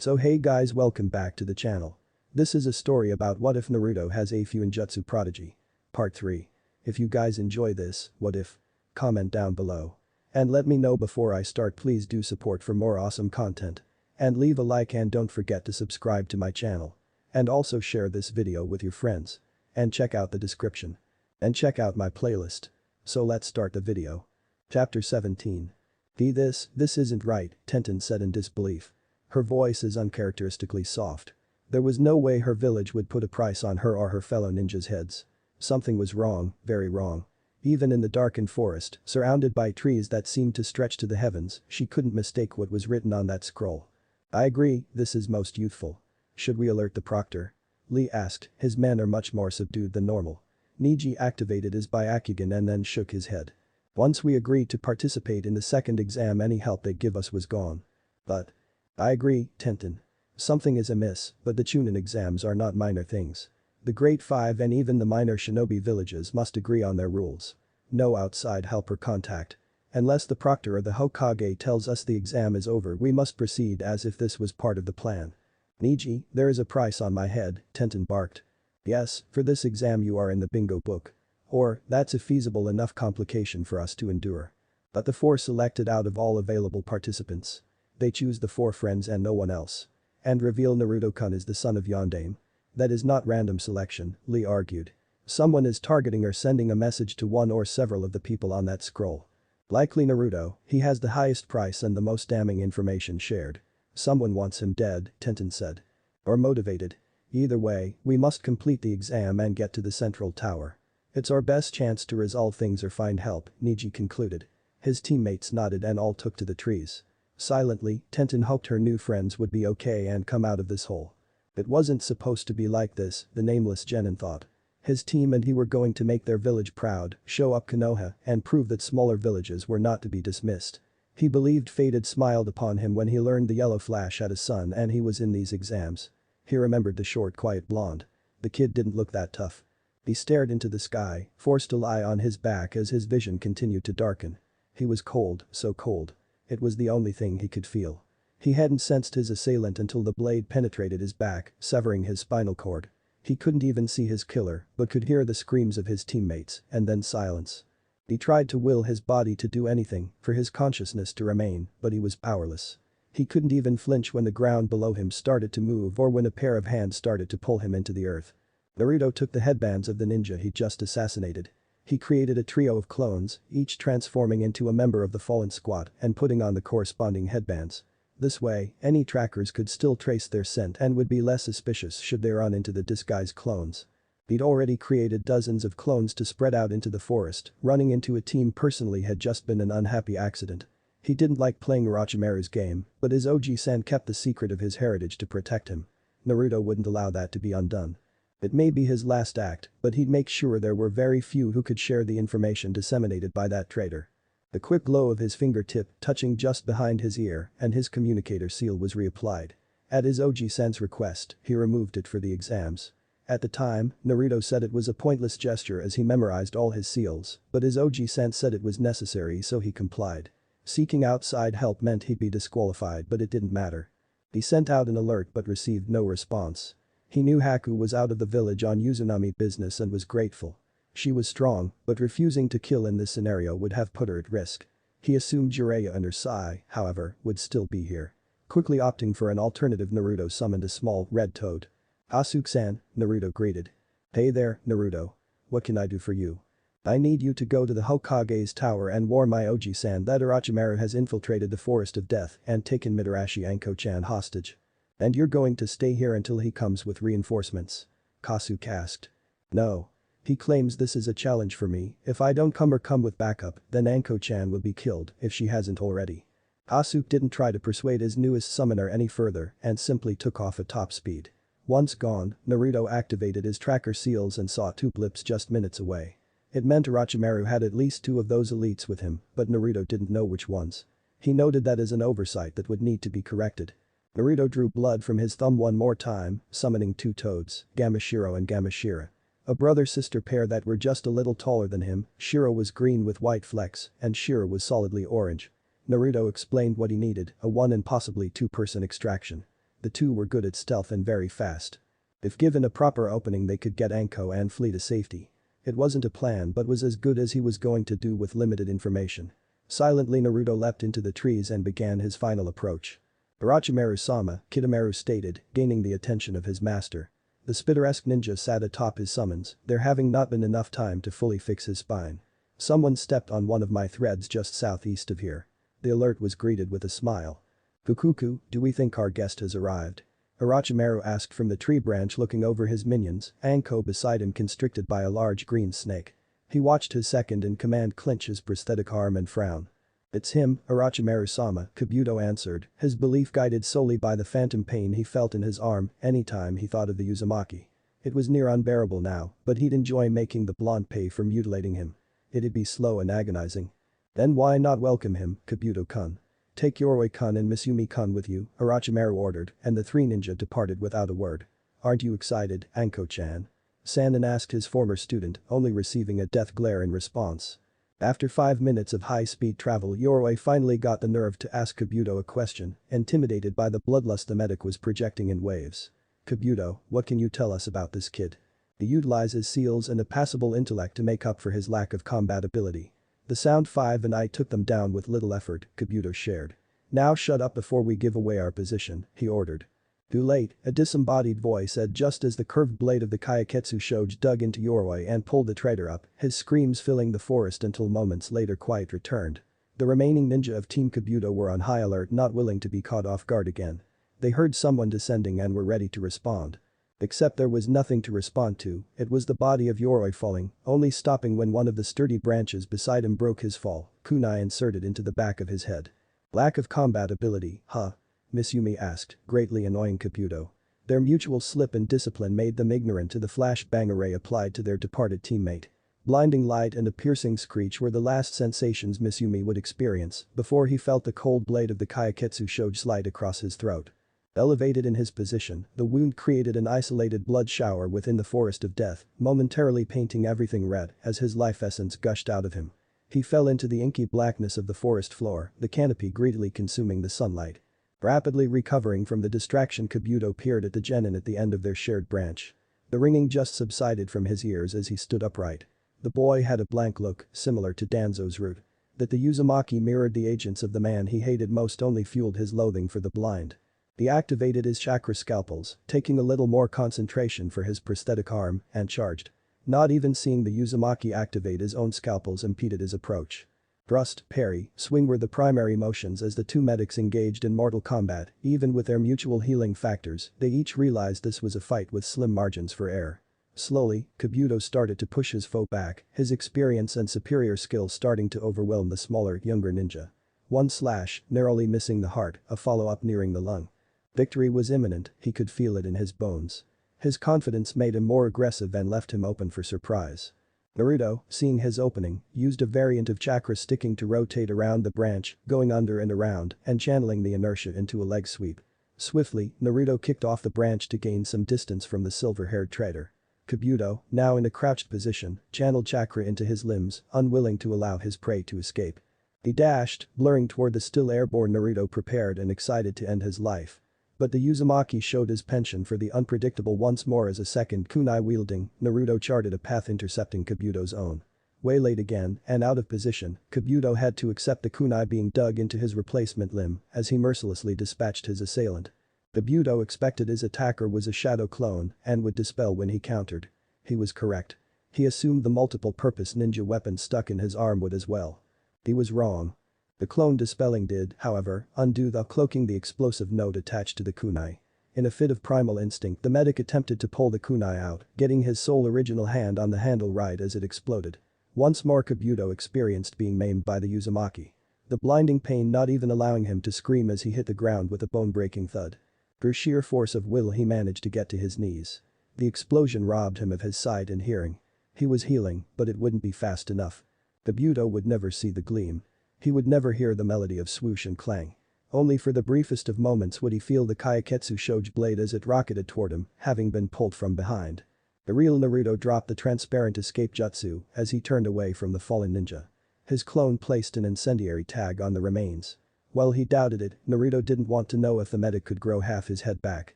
So hey guys, welcome back to the channel. This is a story about what if Naruto has a Fuinjutsu Prodigy. Part 3. If you guys enjoy this, what if? Comment down below. And let me know before I start. Please do support for more awesome content. And leave a like and don't forget to subscribe to my channel. And also share this video with your friends. And check out the description. And check out my playlist. So let's start the video. Chapter 17. This isn't right, Tenten said in disbelief. Her voice is uncharacteristically soft. There was no way her village would put a price on her or her fellow ninjas' heads. Something was wrong, very wrong. Even in the darkened forest, surrounded by trees that seemed to stretch to the heavens, she couldn't mistake what was written on that scroll. I agree, this is most youthful. Should we alert the proctor? Lee asked, his manner much more subdued than normal. Neji activated his Byakugan and then shook his head. Once we agreed to participate in the second exam, any help they give us was gone. But I agree, Tenten. Something is amiss, but the Chunin exams are not minor things. The Great Five and even the minor shinobi villages must agree on their rules. No outside help or contact. Unless the proctor or the Hokage tells us the exam is over, we must proceed as if this was part of the plan. Neji, there is a price on my head, Tenten barked. Yes, for this exam you are in the bingo book. Or, that's a feasible enough complication for us to endure. But the four selected out of all available participants. They choose the four friends and no one else. And reveal Naruto-kun is the son of Yondaime. That is not random selection, Lee argued. Someone is targeting or sending a message to one or several of the people on that scroll. Likely Naruto, he has the highest price and the most damning information shared. Someone wants him dead, Tenten said. Or motivated. Either way, we must complete the exam and get to the central tower. It's our best chance to resolve things or find help, Neji concluded. His teammates nodded and all took to the trees. Silently, Tenten hoped her new friends would be okay and come out of this hole. It wasn't supposed to be like this, the nameless genin thought. His team and he were going to make their village proud, show up Konoha, and prove that smaller villages were not to be dismissed. He believed fate had smiled upon him when he learned the yellow flash had a son and he was in these exams. He remembered the short, quiet blonde. The kid didn't look that tough. He stared into the sky, forced to lie on his back as his vision continued to darken. He was cold, so cold. It was the only thing he could feel. He hadn't sensed his assailant until the blade penetrated his back, severing his spinal cord. He couldn't even see his killer, but could hear the screams of his teammates, and then silence. He tried to will his body to do anything, for his consciousness to remain, but he was powerless. He couldn't even flinch when the ground below him started to move or when a pair of hands started to pull him into the earth. Naruto took the headbands of the ninja he'd just assassinated. He created a trio of clones, each transforming into a member of the fallen squad and putting on the corresponding headbands. This way, any trackers could still trace their scent and would be less suspicious should they run into the disguised clones. He'd already created dozens of clones to spread out into the forest, running into a team personally had just been an unhappy accident. He didn't like playing Orochimaru's game, but his OG-san kept the secret of his heritage to protect him. Naruto wouldn't allow that to be undone. It may be his last act, but he'd make sure there were very few who could share the information disseminated by that traitor. The quick glow of his fingertip touching just behind his ear and his communicator seal was reapplied. At his OG-san's request, he removed it for the exams. At the time, Naruto said it was a pointless gesture as he memorized all his seals, but his OG-san said it was necessary so he complied. Seeking outside help meant he'd be disqualified, but it didn't matter. He sent out an alert but received no response. He knew Haku was out of the village on Uzunami business and was grateful. She was strong, but refusing to kill in this scenario would have put her at risk. He assumed Jiraiya and her Sai, however, would still be here. Quickly opting for an alternative, Naruto summoned a small, red toad. Asuke-san, Naruto greeted. Hey there, Naruto. What can I do for you? I need you to go to the Hokage's tower and warn my OG-san that Orochimaru has infiltrated the Forest of Death and taken Mitarashi Anko-chan hostage. And you're going to stay here until he comes with reinforcements. Kasuke asked. No. He claims this is a challenge for me, if I don't come or come with backup, then Anko-chan will be killed if she hasn't already. Asuke didn't try to persuade his newest summoner any further and simply took off at top speed. Once gone, Naruto activated his tracker seals and saw two blips just minutes away. It meant Orochimaru had at least two of those elites with him, but Naruto didn't know which ones. He noted that as an oversight that would need to be corrected. Naruto drew blood from his thumb one more time, summoning two toads, Gamashiro and Gamashira. A brother-sister pair that were just a little taller than him. Shiro was green with white flecks and Shira was solidly orange. Naruto explained what he needed, a one and possibly two-person extraction. The two were good at stealth and very fast. If given a proper opening they could get Anko and flee to safety. It wasn't a plan but was as good as he was going to do with limited information. Silently Naruto leapt into the trees and began his final approach. Orochimaru-sama, Kidomaru stated, gaining the attention of his master. The spitteresque ninja sat atop his summons, there having not been enough time to fully fix his spine. Someone stepped on one of my threads just southeast of here. The alert was greeted with a smile. Fukuku, do we think our guest has arrived? Orochimaru asked from the tree branch looking over his minions, Anko beside him constricted by a large green snake. He watched his second-in-command clench his prosthetic arm and frown. It's him, Orochimaru-sama, Kabuto answered, his belief guided solely by the phantom pain he felt in his arm anytime he thought of the Uzumaki. It was near unbearable now, but he'd enjoy making the blonde pay for mutilating him. It'd be slow and agonizing. Then why not welcome him, Kabuto-kun? Take Yoroi-kun and Mizumi-kun with you, Orochimaru ordered, and the three ninja departed without a word. Aren't you excited, Anko-chan? Sannin asked his former student, only receiving a death glare in response. After 5 minutes of high-speed travel Yoroi finally got the nerve to ask Kabuto a question, intimidated by the bloodlust the medic was projecting in waves. Kabuto, what can you tell us about this kid? He utilizes seals and a passable intellect to make up for his lack of combat ability. The Sound 5 and I took them down with little effort, Kabuto shared. Now shut up before we give away our position, he ordered. Too late, a disembodied voice said just as the curved blade of the Kaiketsu Shoge dug into Yoroi and pulled the traitor up, his screams filling the forest until moments later quiet returned. The remaining ninja of Team Kabuto were on high alert, not willing to be caught off guard again. They heard someone descending and were ready to respond. Except there was nothing to respond to, it was the body of Yoroi falling, only stopping when one of the sturdy branches beside him broke his fall, kunai inserted into the back of his head. Lack of combat ability, huh? Mizumi asked, greatly annoying Kabuto. Their mutual slip and discipline made them ignorant to the flashbang array applied to their departed teammate. Blinding light and a piercing screech were the last sensations Mizumi would experience before he felt the cold blade of the Kaiketsu Shoge slide across his throat. Elevated in his position, the wound created an isolated blood shower within the forest of death, momentarily painting everything red as his life essence gushed out of him. He fell into the inky blackness of the forest floor, the canopy greedily consuming the sunlight. Rapidly recovering from the distraction Kabuto peered at the genin at the end of their shared branch. The ringing just subsided from his ears as he stood upright. The boy had a blank look, similar to Danzo's root. That the Uzumaki mirrored the agents of the man he hated most only fueled his loathing for the blind. He activated his chakra scalpels, taking a little more concentration for his prosthetic arm, and charged. Not even seeing the Uzumaki activate his own scalpels impeded his approach. Thrust, parry, swing were the primary motions as the two medics engaged in mortal combat, even with their mutual healing factors, they each realized this was a fight with slim margins for error. Slowly, Kabuto started to push his foe back, his experience and superior skill starting to overwhelm the smaller, younger ninja. One slash, narrowly missing the heart, a follow-up nearing the lung. Victory was imminent, he could feel it in his bones. His confidence made him more aggressive and left him open for surprise. Naruto, seeing his opening, used a variant of chakra sticking to rotate around the branch, going under and around, and channeling the inertia into a leg sweep. Swiftly, Naruto kicked off the branch to gain some distance from the silver-haired traitor. Kabuto, now in a crouched position, channeled chakra into his limbs, unwilling to allow his prey to escape. He dashed, blurring toward the still airborne Naruto prepared and excited to end his life. But the Uzumaki showed his penchant for the unpredictable once more as a second kunai wielding, Naruto charted a path intercepting Kabuto's own. Waylaid again, and out of position, Kabuto had to accept the kunai being dug into his replacement limb as he mercilessly dispatched his assailant. Kabuto expected his attacker was a shadow clone and would dispel when he countered. He was correct. He assumed the multiple-purpose ninja weapon stuck in his arm would as well. He was wrong. The clone dispelling did, however, undo the cloaking the explosive note attached to the kunai. In a fit of primal instinct the medic attempted to pull the kunai out, getting his sole original hand on the handle right as it exploded. Once more Kabuto experienced being maimed by the Uzumaki. The blinding pain not even allowing him to scream as he hit the ground with a bone-breaking thud. Through sheer force of will he managed to get to his knees. The explosion robbed him of his sight and hearing. He was healing, but it wouldn't be fast enough. Kabuto would never see the gleam. He would never hear the melody of swoosh and clang. Only for the briefest of moments would he feel the Kaiketsu Shoge blade as it rocketed toward him, having been pulled from behind. The real Naruto dropped the transparent escape jutsu as he turned away from the fallen ninja. His clone placed an incendiary tag on the remains. Well, he doubted it, Naruto didn't want to know if the medic could grow half his head back.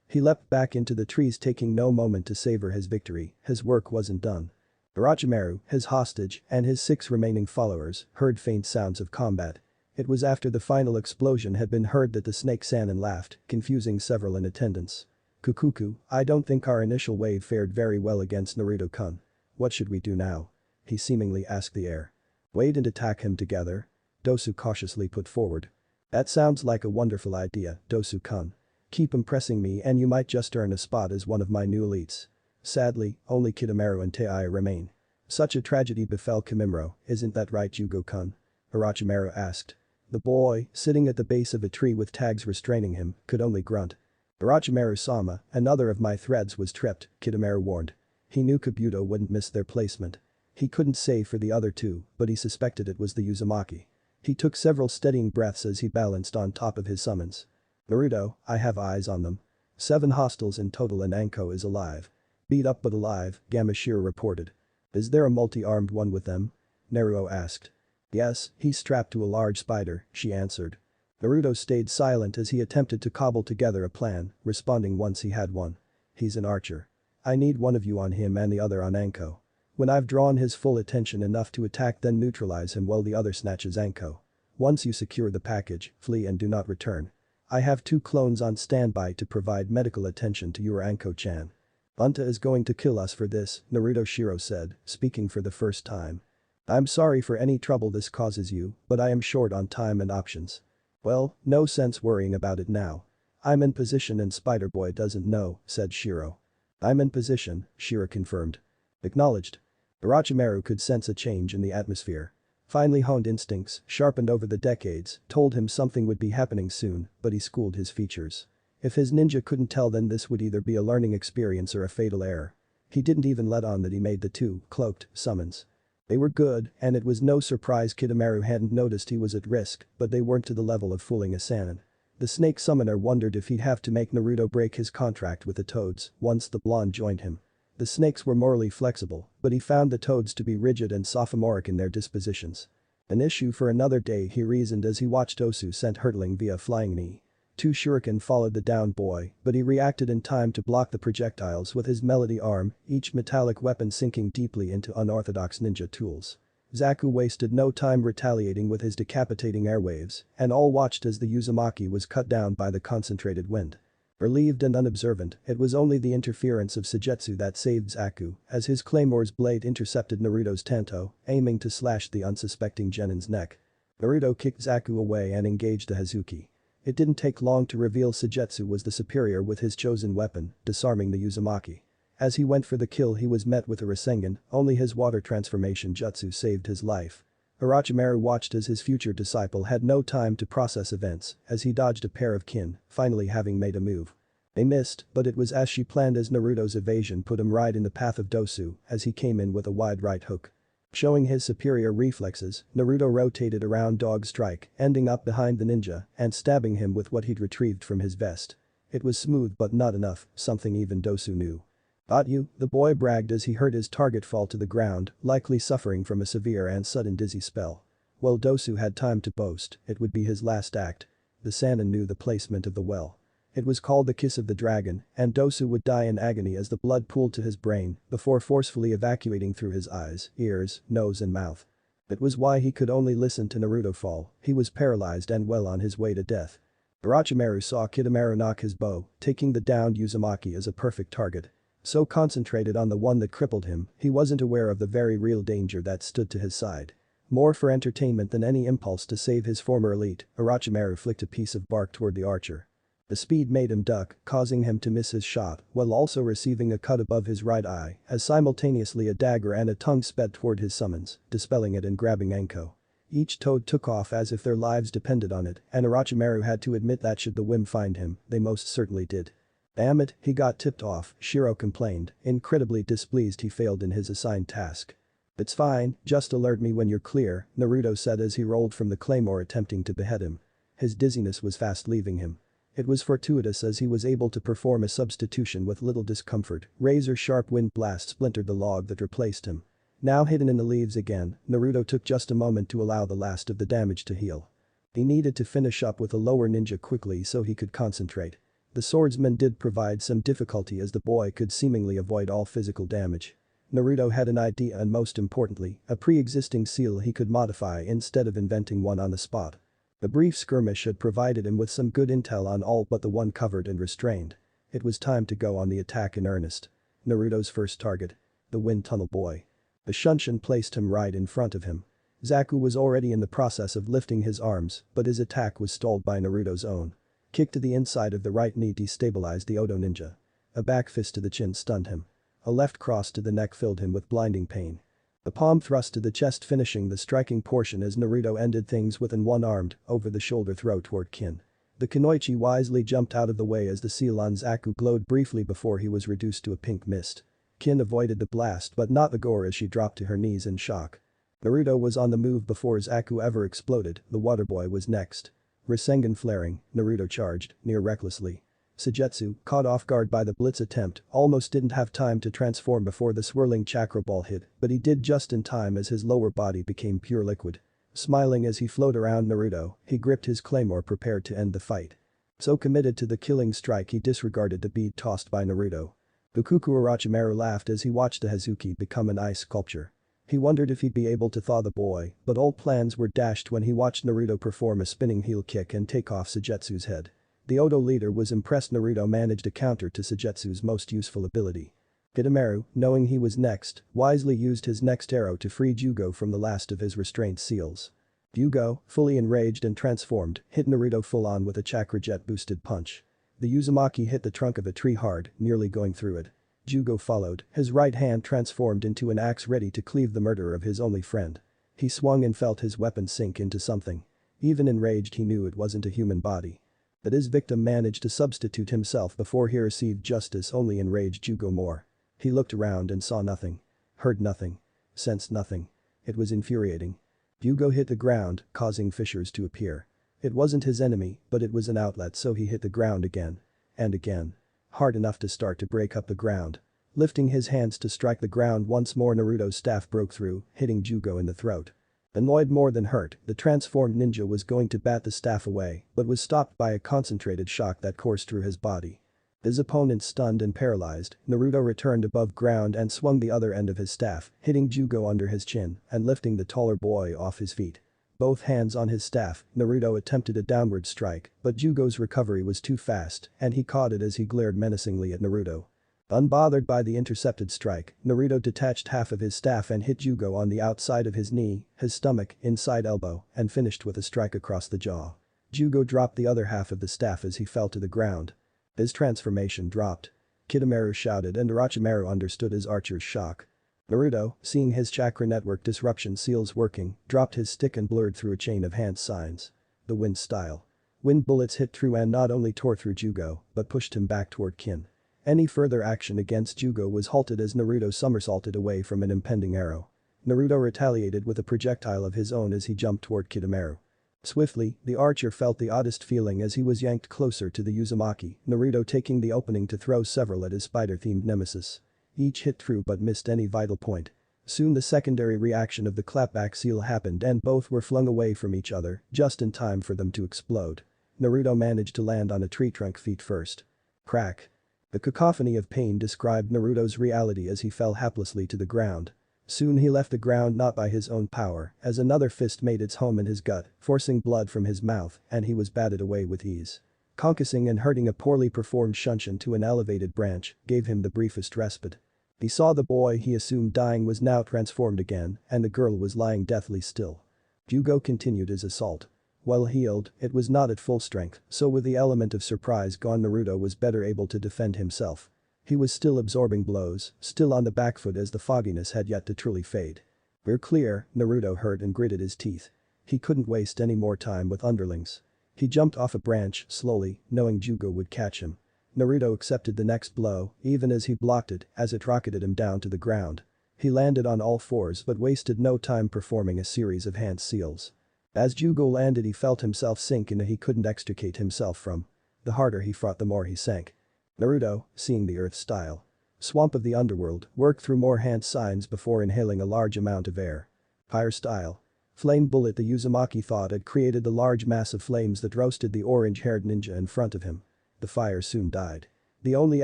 He leapt back into the trees, taking no moment to savor his victory. His work wasn't done. Orochimaru, his hostage, and his 6 remaining followers heard faint sounds of combat. It was after the final explosion had been heard that the snake Sannin laughed, confusing several in attendance. Kukuku, I don't think our initial wave fared very well against Naruto-kun. What should we do now? He seemingly asked the heir. Wait and attack him together? Dosu cautiously put forward. That sounds like a wonderful idea, Dosu-kun. Keep impressing me and you might just earn a spot as one of my new elites. Sadly, only Kidomaru and Tei remain. Such a tragedy befell Kimimaro, isn't that right, Yugo-kun? Orochimaru asked. The boy, sitting at the base of a tree with tags restraining him, could only grunt. Orochimaru-sama, another of my threads was tripped, Kidomaru warned. He knew Kabuto wouldn't miss their placement. He couldn't say for the other 2, but he suspected it was the Uzumaki. He took several steadying breaths as he balanced on top of his summons. Naruto, I have eyes on them. 7 hostiles in total and Anko is alive. Beat up but alive, Gamashiro reported. Is there a multi-armed one with them? Naruto asked. Yes, he's strapped to a large spider, she answered. Naruto stayed silent as he attempted to cobble together a plan, responding once he had one. He's an archer. I need one of you on him and the other on Anko. When I've drawn his full attention enough to attack, then neutralize him while the other snatches Anko. Once you secure the package, flee and do not return. I have 2 clones on standby to provide medical attention to your Anko-chan. Bunta is going to kill us for this, Naruto Shiro said, speaking for the first time. I'm sorry for any trouble this causes you, but I am short on time and options. Well, no sense worrying about it now. I'm in position and Spider Boy doesn't know, said Shiro. I'm in position, Shiro confirmed. Acknowledged. Orochimaru could sense a change in the atmosphere. Finely honed instincts, sharpened over the decades, told him something would be happening soon, but he schooled his features. If his ninja couldn't tell, then this would either be a learning experience or a fatal error. He didn't even let on that he made the 2 cloaked summons. They were good, and it was no surprise Kidomaru hadn't noticed he was at risk, but they weren't to the level of fooling a Sannin. The snake summoner wondered if he'd have to make Naruto break his contract with the toads once the blonde joined him. The snakes were morally flexible, but he found the toads to be rigid and sophomoric in their dispositions. An issue for another day, he reasoned as he watched Osu sent hurtling via flying knee. 2 shuriken followed the downed boy, but he reacted in time to block the projectiles with his melody arm, each metallic weapon sinking deeply into unorthodox ninja tools. Zaku wasted no time retaliating with his decapitating airwaves, and all watched as the Uzumaki was cut down by the concentrated wind. Relieved and unobservant, it was only the interference of Suigetsu that saved Zaku, as his claymore's blade intercepted Naruto's tanto, aiming to slash the unsuspecting Genin's neck. Naruto kicked Zaku away and engaged the Hazuki. It didn't take long to reveal Suigetsu was the superior with his chosen weapon, disarming the Uzumaki. As he went for the kill, he was met with a Rasengan, only his water transformation jutsu saved his life. Orochimaru watched as his future disciple had no time to process events as he dodged a pair of kin, finally having made a move. They missed, but it was as she planned, as Naruto's evasion put him right in the path of Dosu as he came in with a wide right hook. Showing his superior reflexes, Naruto rotated around dog strike, ending up behind the ninja and stabbing him with what he'd retrieved from his vest. It was smooth but not enough, something even Dosu knew. "Got you," the boy bragged as he heard his target fall to the ground, likely suffering from a severe and sudden dizzy spell. While Dosu had time to boast, it would be his last act. The Sannin knew the placement of the well. It was called the Kiss of the Dragon, and Dosu would die in agony as the blood pooled to his brain before forcefully evacuating through his eyes, ears, nose and mouth. It was why he could only listen to Naruto fall, he was paralyzed and well on his way to death. Orochimaru saw Kidomaru knock his bow, taking the downed Uzumaki as a perfect target. So concentrated on the one that crippled him, he wasn't aware of the very real danger that stood to his side. More for entertainment than any impulse to save his former elite, Orochimaru flicked a piece of bark toward the archer. The speed made him duck, causing him to miss his shot while also receiving a cut above his right eye as simultaneously a dagger and a tongue sped toward his summons, dispelling it and grabbing Anko. Each toad took off as if their lives depended on it, and Orochimaru had to admit that should the whim find him, they most certainly did. "Damn it, he got tipped off," Shiro complained, incredibly displeased he failed in his assigned task. "It's fine, just alert me when you're clear," Naruto said as he rolled from the claymore attempting to behead him. His dizziness was fast leaving him. It was fortuitous as he was able to perform a substitution with little discomfort. Razor-sharp wind blast splintered the log that replaced him. Now hidden in the leaves again, Naruto took just a moment to allow the last of the damage to heal. He needed to finish up with a lower ninja quickly so he could concentrate. The swordsman did provide some difficulty as the boy could seemingly avoid all physical damage. Naruto had an idea and most importantly, a pre-existing seal he could modify instead of inventing one on the spot. The brief skirmish had provided him with some good intel on all but the one covered and restrained. It was time to go on the attack in earnest. Naruto's first target. The wind tunnel boy. The Shunshin placed him right in front of him. Zaku was already in the process of lifting his arms, but his attack was stalled by Naruto's own. Kick to the inside of the right knee destabilized the Odo ninja. A back fist to the chin stunned him. A left cross to the neck filled him with blinding pain. The palm thrust to the chest finishing the striking portion as Naruto ended things with an one-armed, over-the-shoulder throw toward Kin. The Kunoichi wisely jumped out of the way as the seal on Zaku glowed briefly before he was reduced to a pink mist. Kin avoided the blast but not the gore as she dropped to her knees in shock. Naruto was on the move before Zaku ever exploded, the water boy was next. Rasengan flaring, Naruto charged, near recklessly. Suigetsu, caught off guard by the blitz attempt, almost didn't have time to transform before the swirling chakra ball hit, but he did just in time as his lower body became pure liquid. Smiling as he flowed around Naruto, he gripped his claymore prepared to end the fight. So committed to the killing strike he disregarded the bead tossed by Naruto. Bukuku Orochimaru laughed as he watched the Hazuki become an ice sculpture. He wondered if he'd be able to thaw the boy, but all plans were dashed when he watched Naruto perform a spinning heel kick and take off Suigetsu's head. The Odo leader was impressed Naruto managed a counter to Suigetsu's most useful ability. Kitamaru, knowing he was next, wisely used his next arrow to free Jugo from the last of his restraint seals. Jugo, fully enraged and transformed, hit Naruto full-on with a chakra jet-boosted punch. The Uzumaki hit the trunk of a tree hard, nearly going through it. Jugo followed, his right hand transformed into an axe ready to cleave the murderer of his only friend. He swung and felt his weapon sink into something. Even enraged he knew it wasn't a human body. That his victim managed to substitute himself before he received justice only enraged Jugo more. He looked around and saw nothing. Heard nothing. Sensed nothing. It was infuriating. Jugo hit the ground, causing fissures to appear. It wasn't his enemy, but it was an outlet so he hit the ground again. And again. Hard enough to start to break up the ground. Lifting his hands to strike the ground once more Naruto's staff broke through, hitting Jugo in the throat. Annoyed more than hurt, the transformed ninja was going to bat the staff away, but was stopped by a concentrated shock that coursed through his body. His opponent stunned and paralyzed, Naruto returned above ground and swung the other end of his staff, hitting Jugo under his chin and lifting the taller boy off his feet. Both hands on his staff, Naruto attempted a downward strike, but Jugo's recovery was too fast and he caught it as he glared menacingly at Naruto. Unbothered by the intercepted strike, Naruto detached half of his staff and hit Jugo on the outside of his knee, his stomach, inside elbow, and finished with a strike across the jaw. Jugo dropped the other half of the staff as he fell to the ground. His transformation dropped. Kitamaru shouted and Orochimaru understood his archer's shock. Naruto, seeing his chakra network disruption seals working, dropped his stick and blurred through a chain of hand signs. The wind style. Wind bullets hit through and not only tore through Jugo, but pushed him back toward Kin. Any further action against Jugo was halted as Naruto somersaulted away from an impending arrow. Naruto retaliated with a projectile of his own as he jumped toward Kitamaru. Swiftly, the archer felt the oddest feeling as he was yanked closer to the Uzumaki, Naruto taking the opening to throw several at his spider-themed nemesis. Each hit through but missed any vital point. Soon the secondary reaction of the clapback seal happened and both were flung away from each other, just in time for them to explode. Naruto managed to land on a tree trunk feet first. Crack. The cacophony of pain described Naruto's reality as he fell haplessly to the ground. Soon he left the ground not by his own power, as another fist made its home in his gut, forcing blood from his mouth, and he was batted away with ease. Concussing and hurting a poorly performed Shunshin to an elevated branch gave him the briefest respite. He saw the boy he assumed dying was now transformed again, and the girl was lying deathly still. Jugo continued his assault. Well healed, it was not at full strength, so with the element of surprise gone Naruto was better able to defend himself. He was still absorbing blows, still on the back foot as the fogginess had yet to truly fade. "We're clear," Naruto heard and gritted his teeth. He couldn't waste any more time with underlings. He jumped off a branch, slowly, knowing Jugo would catch him. Naruto accepted the next blow, even as he blocked it, as it rocketed him down to the ground. He landed on all fours but wasted no time performing a series of hand seals. As Jugo landed he felt himself sink in a he couldn't extricate himself from. The harder he fought the more he sank. Naruto, seeing the earth style. Swamp of the underworld, worked through more hand signs before inhaling a large amount of air. Fire style. Flame bullet, the Uzumaki thought, had created a large mass of flames that roasted the orange-haired ninja in front of him. The fire soon died. The only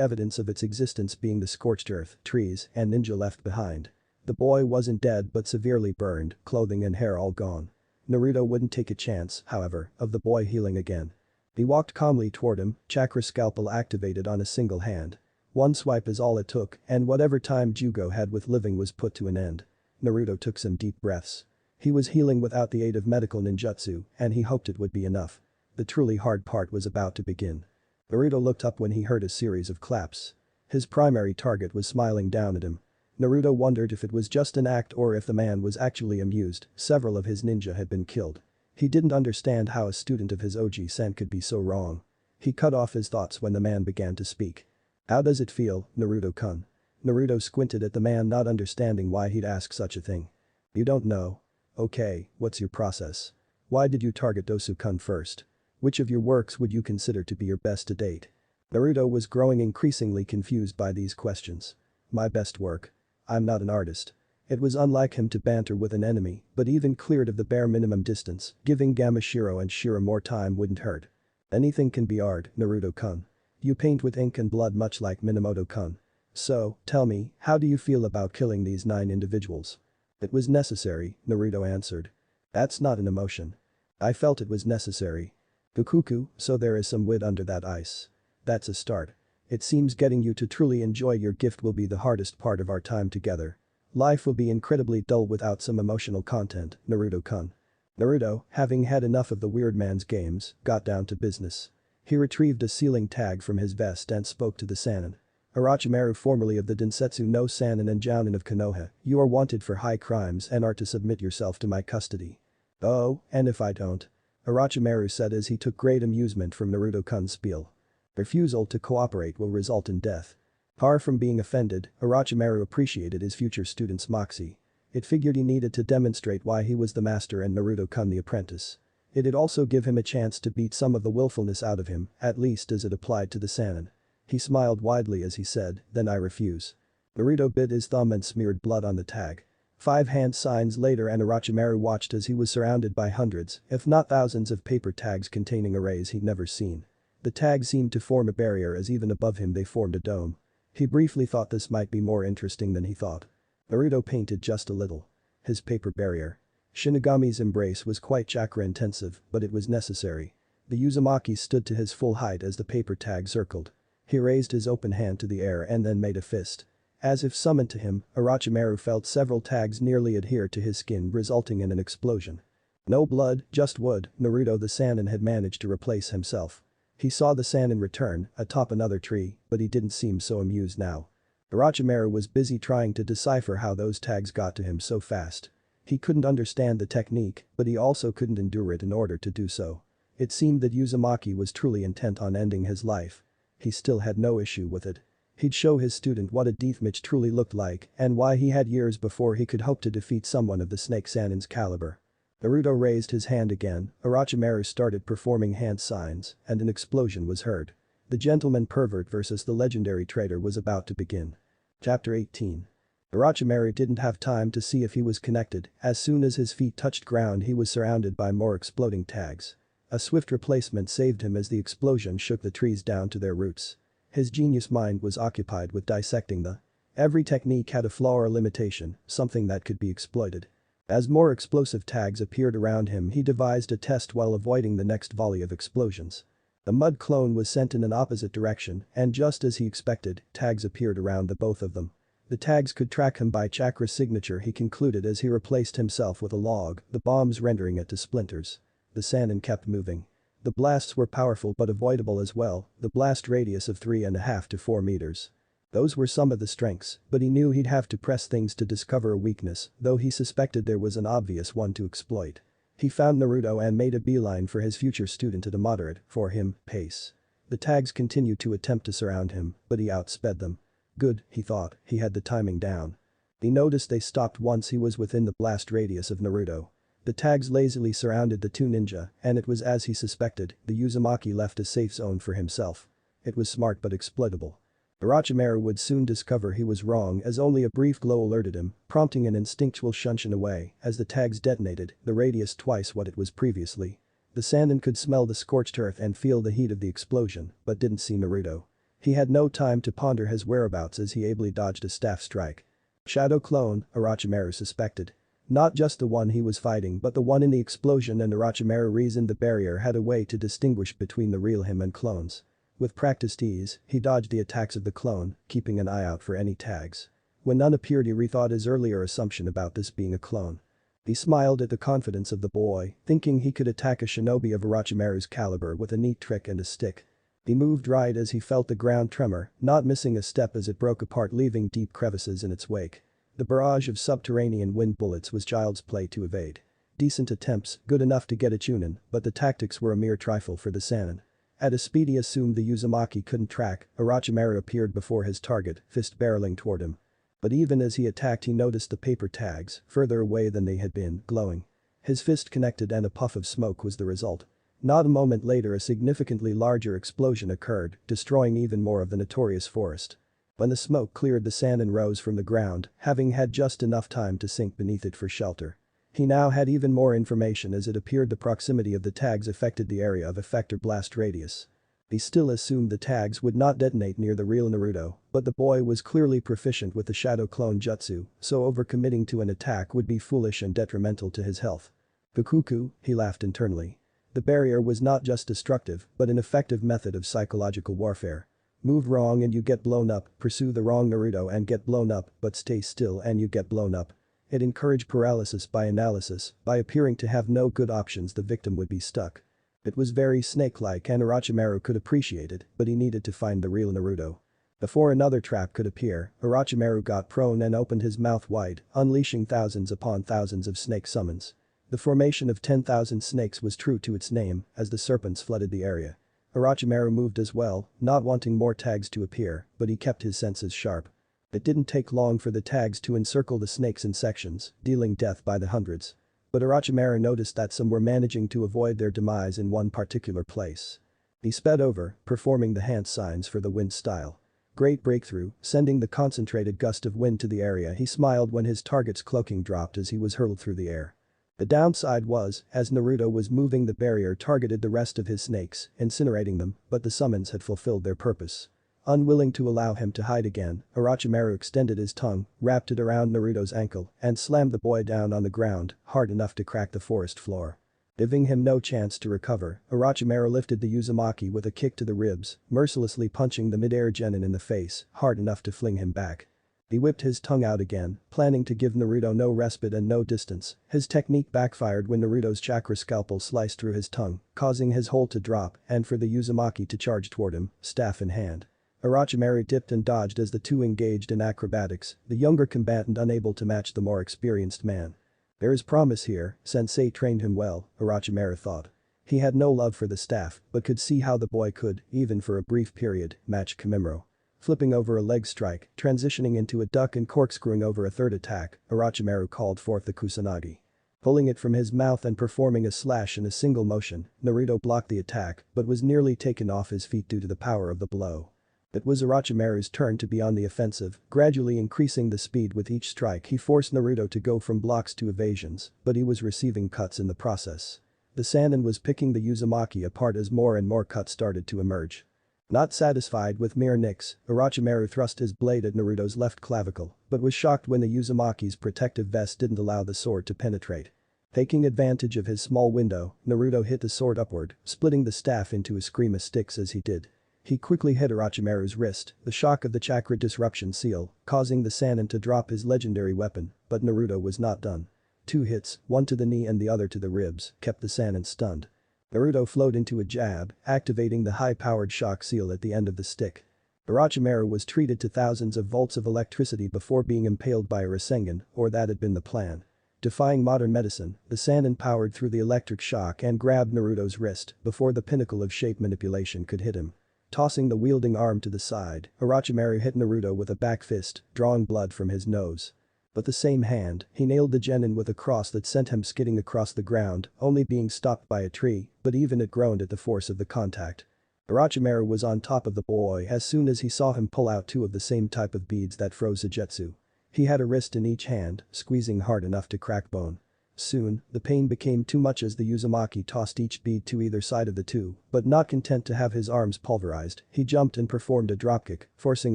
evidence of its existence being the scorched earth, trees, and ninja left behind. The boy wasn't dead but severely burned, clothing and hair all gone. Naruto wouldn't take a chance, however, of the boy healing again. He walked calmly toward him, chakra scalpel activated on a single hand. One swipe is all it took, and whatever time Jugo had with living was put to an end. Naruto took some deep breaths. He was healing without the aid of medical ninjutsu, and he hoped it would be enough. The truly hard part was about to begin. Naruto looked up when he heard a series of claps. His primary target was smiling down at him. Naruto wondered if it was just an act or if the man was actually amused. Several of his ninja had been killed. He didn't understand how a student of his Oji-sen could be so wrong. He cut off his thoughts when the man began to speak. "How does it feel, Naruto-kun?" Naruto squinted at the man, not understanding why he'd ask such a thing. "You don't know? Okay, what's your process? Why did you target Dosu-kun first? Which of your works would you consider to be your best to date?" Naruto was growing increasingly confused by these questions. "My best work? I'm not an artist." It was unlike him to banter with an enemy, but even cleared of the bare minimum distance, giving Gamashiro and Shira more time wouldn't hurt. "Anything can be art, Naruto-kun. You paint with ink and blood much like Minamoto-kun. So, tell me, how do you feel about killing these 9 individuals?" "It was necessary," Naruto answered. "That's not an emotion." "I felt it was necessary." "Fukuku, so there is some wit under that ice. That's a start. It seems getting you to truly enjoy your gift will be the hardest part of our time together. Life will be incredibly dull without some emotional content, Naruto-kun." Naruto, having had enough of the weird man's games, got down to business. He retrieved a sealing tag from his vest and spoke to the Sannin. "Orochimaru, formerly of the Densetsu no Sannin and Jounin of Konoha, you are wanted for high crimes and are to submit yourself to my custody." "Oh, and if I don't?" Orochimaru said as he took great amusement from Naruto-kun's spiel. "Refusal to cooperate will result in death." Far from being offended, Orochimaru appreciated his future student's moxie. It figured he needed to demonstrate why he was the master and Naruto-kun the apprentice. It'd also give him a chance to beat some of the willfulness out of him, at least as it applied to the Sannin. He smiled widely as he said, "Then I refuse." Naruto bit his thumb and smeared blood on the tag. 5 hand signs later and Orochimaru watched as he was surrounded by hundreds, if not thousands of paper tags containing arrays he'd never seen. The tags seemed to form a barrier as even above him they formed a dome. He briefly thought this might be more interesting than he thought. Naruto painted just a little. His paper barrier. Shinigami's embrace was quite chakra intensive, but it was necessary. The Uzumaki stood to his full height as the paper tag circled. He raised his open hand to the air and then made a fist. As if summoned to him, Orochimaru felt several tags nearly adhere to his skin, resulting in an explosion. No blood, just wood, Naruto the Sannin had managed to replace himself. He saw the Sannin return, atop another tree, but he didn't seem so amused now. Orochimaru was busy trying to decipher how those tags got to him so fast. He couldn't understand the technique, but he also couldn't endure it in order to do so. It seemed that Uzumaki was truly intent on ending his life. He still had no issue with it. He'd show his student what a deathmatch truly looked like and why he had years before he could hope to defeat someone of the Snake Sannin's caliber. Naruto raised his hand again, Orochimaru started performing hand signs, and an explosion was heard. The gentleman pervert versus the legendary traitor was about to begin. Chapter 18. Orochimaru didn't have time to see if he was connected, as soon as his feet touched ground he was surrounded by more exploding tags. A swift replacement saved him as the explosion shook the trees down to their roots. His genius mind was occupied with dissecting the. Every technique had a flaw or limitation, something that could be exploited. As more explosive tags appeared around him he devised a test while avoiding the next volley of explosions. The mud clone was sent in an opposite direction and just as he expected, tags appeared around the both of them. The tags could track him by chakra signature, he concluded as he replaced himself with a log, the bombs rendering it to splinters. The Sannin kept moving. The blasts were powerful but avoidable as well, the blast radius of 3.5 to 4 meters. Those were some of the strengths, but he knew he'd have to press things to discover a weakness, though he suspected there was an obvious one to exploit. He found Naruto and made a beeline for his future student at a moderate, for him, pace. The tags continued to attempt to surround him, but he outsped them. Good, he thought, he had the timing down. He noticed they stopped once he was within the blast radius of Naruto. The tags lazily surrounded the 2 ninja, and it was as he suspected, the Uzumaki left a safe zone for himself. It was smart but exploitable. Orochimaru would soon discover he was wrong as only a brief glow alerted him, prompting an instinctual shunshin away as the tags detonated, the radius twice what it was previously. The Sannin could smell the scorched earth and feel the heat of the explosion, but didn't see Naruto. He had no time to ponder his whereabouts as he ably dodged a staff strike. Shadow clone, Orochimaru suspected. Not just the one he was fighting but the one in the explosion, and Orochimaru reasoned the barrier had a way to distinguish between the real him and clones. With practiced ease, he dodged the attacks of the clone, keeping an eye out for any tags. When none appeared, he rethought his earlier assumption about this being a clone. He smiled at the confidence of the boy, thinking he could attack a shinobi of Orochimaru's caliber with a neat trick and a stick. He moved right as he felt the ground tremor, not missing a step as it broke apart, leaving deep crevices in its wake. The barrage of subterranean wind bullets was child's play to evade. Decent attempts, good enough to get a chunin, but the tactics were a mere trifle for the Sannin. At a speed he assumed the Uzumaki couldn't track, Orochimaru appeared before his target, fist barreling toward him. But even as he attacked, he noticed the paper tags, further away than they had been, glowing. His fist connected and a puff of smoke was the result. Not a moment later, a significantly larger explosion occurred, destroying even more of the notorious forest. When the smoke cleared, the Sannin rose from the ground, having had just enough time to sink beneath it for shelter. He now had even more information as it appeared the proximity of the tags affected the area of effector blast radius. He still assumed the tags would not detonate near the real Naruto, but the boy was clearly proficient with the shadow clone jutsu, so overcommitting to an attack would be foolish and detrimental to his health. Fukuku, he laughed internally. The barrier was not just destructive, but an effective method of psychological warfare. Move wrong and you get blown up, pursue the wrong Naruto and get blown up, but stay still and you get blown up. It encouraged paralysis by analysis, by appearing to have no good options the victim would be stuck. It was very snake-like and Orochimaru could appreciate it, but he needed to find the real Naruto. Before another trap could appear, Orochimaru got prone and opened his mouth wide, unleashing thousands upon thousands of snake summons. The formation of 10,000 snakes was true to its name, as the serpents flooded the area. Orochimaru moved as well, not wanting more tags to appear, but he kept his senses sharp. It didn't take long for the tags to encircle the snakes in sections, dealing death by the hundreds. But Orochimaru noticed that some were managing to avoid their demise in one particular place. He sped over, performing the hand signs for the wind style. Great breakthrough, sending the concentrated gust of wind to the area. He smiled when his target's cloaking dropped as he was hurled through the air. The downside was, as Naruto was moving, the barrier targeted the rest of his snakes, incinerating them, but the summons had fulfilled their purpose. Unwilling to allow him to hide again, Orochimaru extended his tongue, wrapped it around Naruto's ankle, and slammed the boy down on the ground, hard enough to crack the forest floor. Giving him no chance to recover, Orochimaru lifted the Uzumaki with a kick to the ribs, mercilessly punching the mid-air genin in the face, hard enough to fling him back. He whipped his tongue out again, planning to give Naruto no respite and no distance. His technique backfired when Naruto's chakra scalpel sliced through his tongue, causing his hold to drop and for the Uzumaki to charge toward him, staff in hand. Orochimaru dipped and dodged as the two engaged in acrobatics, the younger combatant unable to match the more experienced man. There is promise here, sensei trained him well, Orochimaru thought. He had no love for the staff, but could see how the boy could, even for a brief period, match Kimimaro. Flipping over a leg strike, transitioning into a duck and corkscrewing over a third attack, Orochimaru called forth the Kusanagi. Pulling it from his mouth and performing a slash in a single motion, Naruto blocked the attack but was nearly taken off his feet due to the power of the blow. It was Orochimaru's turn to be on the offensive, gradually increasing the speed with each strike. He forced Naruto to go from blocks to evasions, but he was receiving cuts in the process. The Sannin was picking the Uzumaki apart as more and more cuts started to emerge. Not satisfied with mere nicks, Orochimaru thrust his blade at Naruto's left clavicle, but was shocked when the Uzumaki's protective vest didn't allow the sword to penetrate. Taking advantage of his small window, Naruto hit the sword upward, splitting the staff into a scream of sticks as he did. He quickly hit Orochimaru's wrist, the shock of the chakra disruption seal, causing the Sannin to drop his legendary weapon, but Naruto was not done. 2 hits, one to the knee and the other to the ribs, kept the Sannin stunned. Naruto flowed into a jab, activating the high-powered shock seal at the end of the stick. Orochimaru was treated to thousands of volts of electricity before being impaled by a Rasengan, or that had been the plan. Defying modern medicine, the Sannin powered through the electric shock and grabbed Naruto's wrist before the pinnacle of shape manipulation could hit him. Tossing the wielding arm to the side, Orochimaru hit Naruto with a back fist, drawing blood from his nose. But the same hand, he nailed the genin with a cross that sent him skidding across the ground, only being stopped by a tree, but even it groaned at the force of the contact. Orochimaru was on top of the boy as soon as he saw him pull out two of the same type of beads that froze Sujetsu. He had a wrist in each hand, squeezing hard enough to crack bone. Soon, the pain became too much as the Uzumaki tossed each bead to either side of the two, but not content to have his arms pulverized, he jumped and performed a dropkick, forcing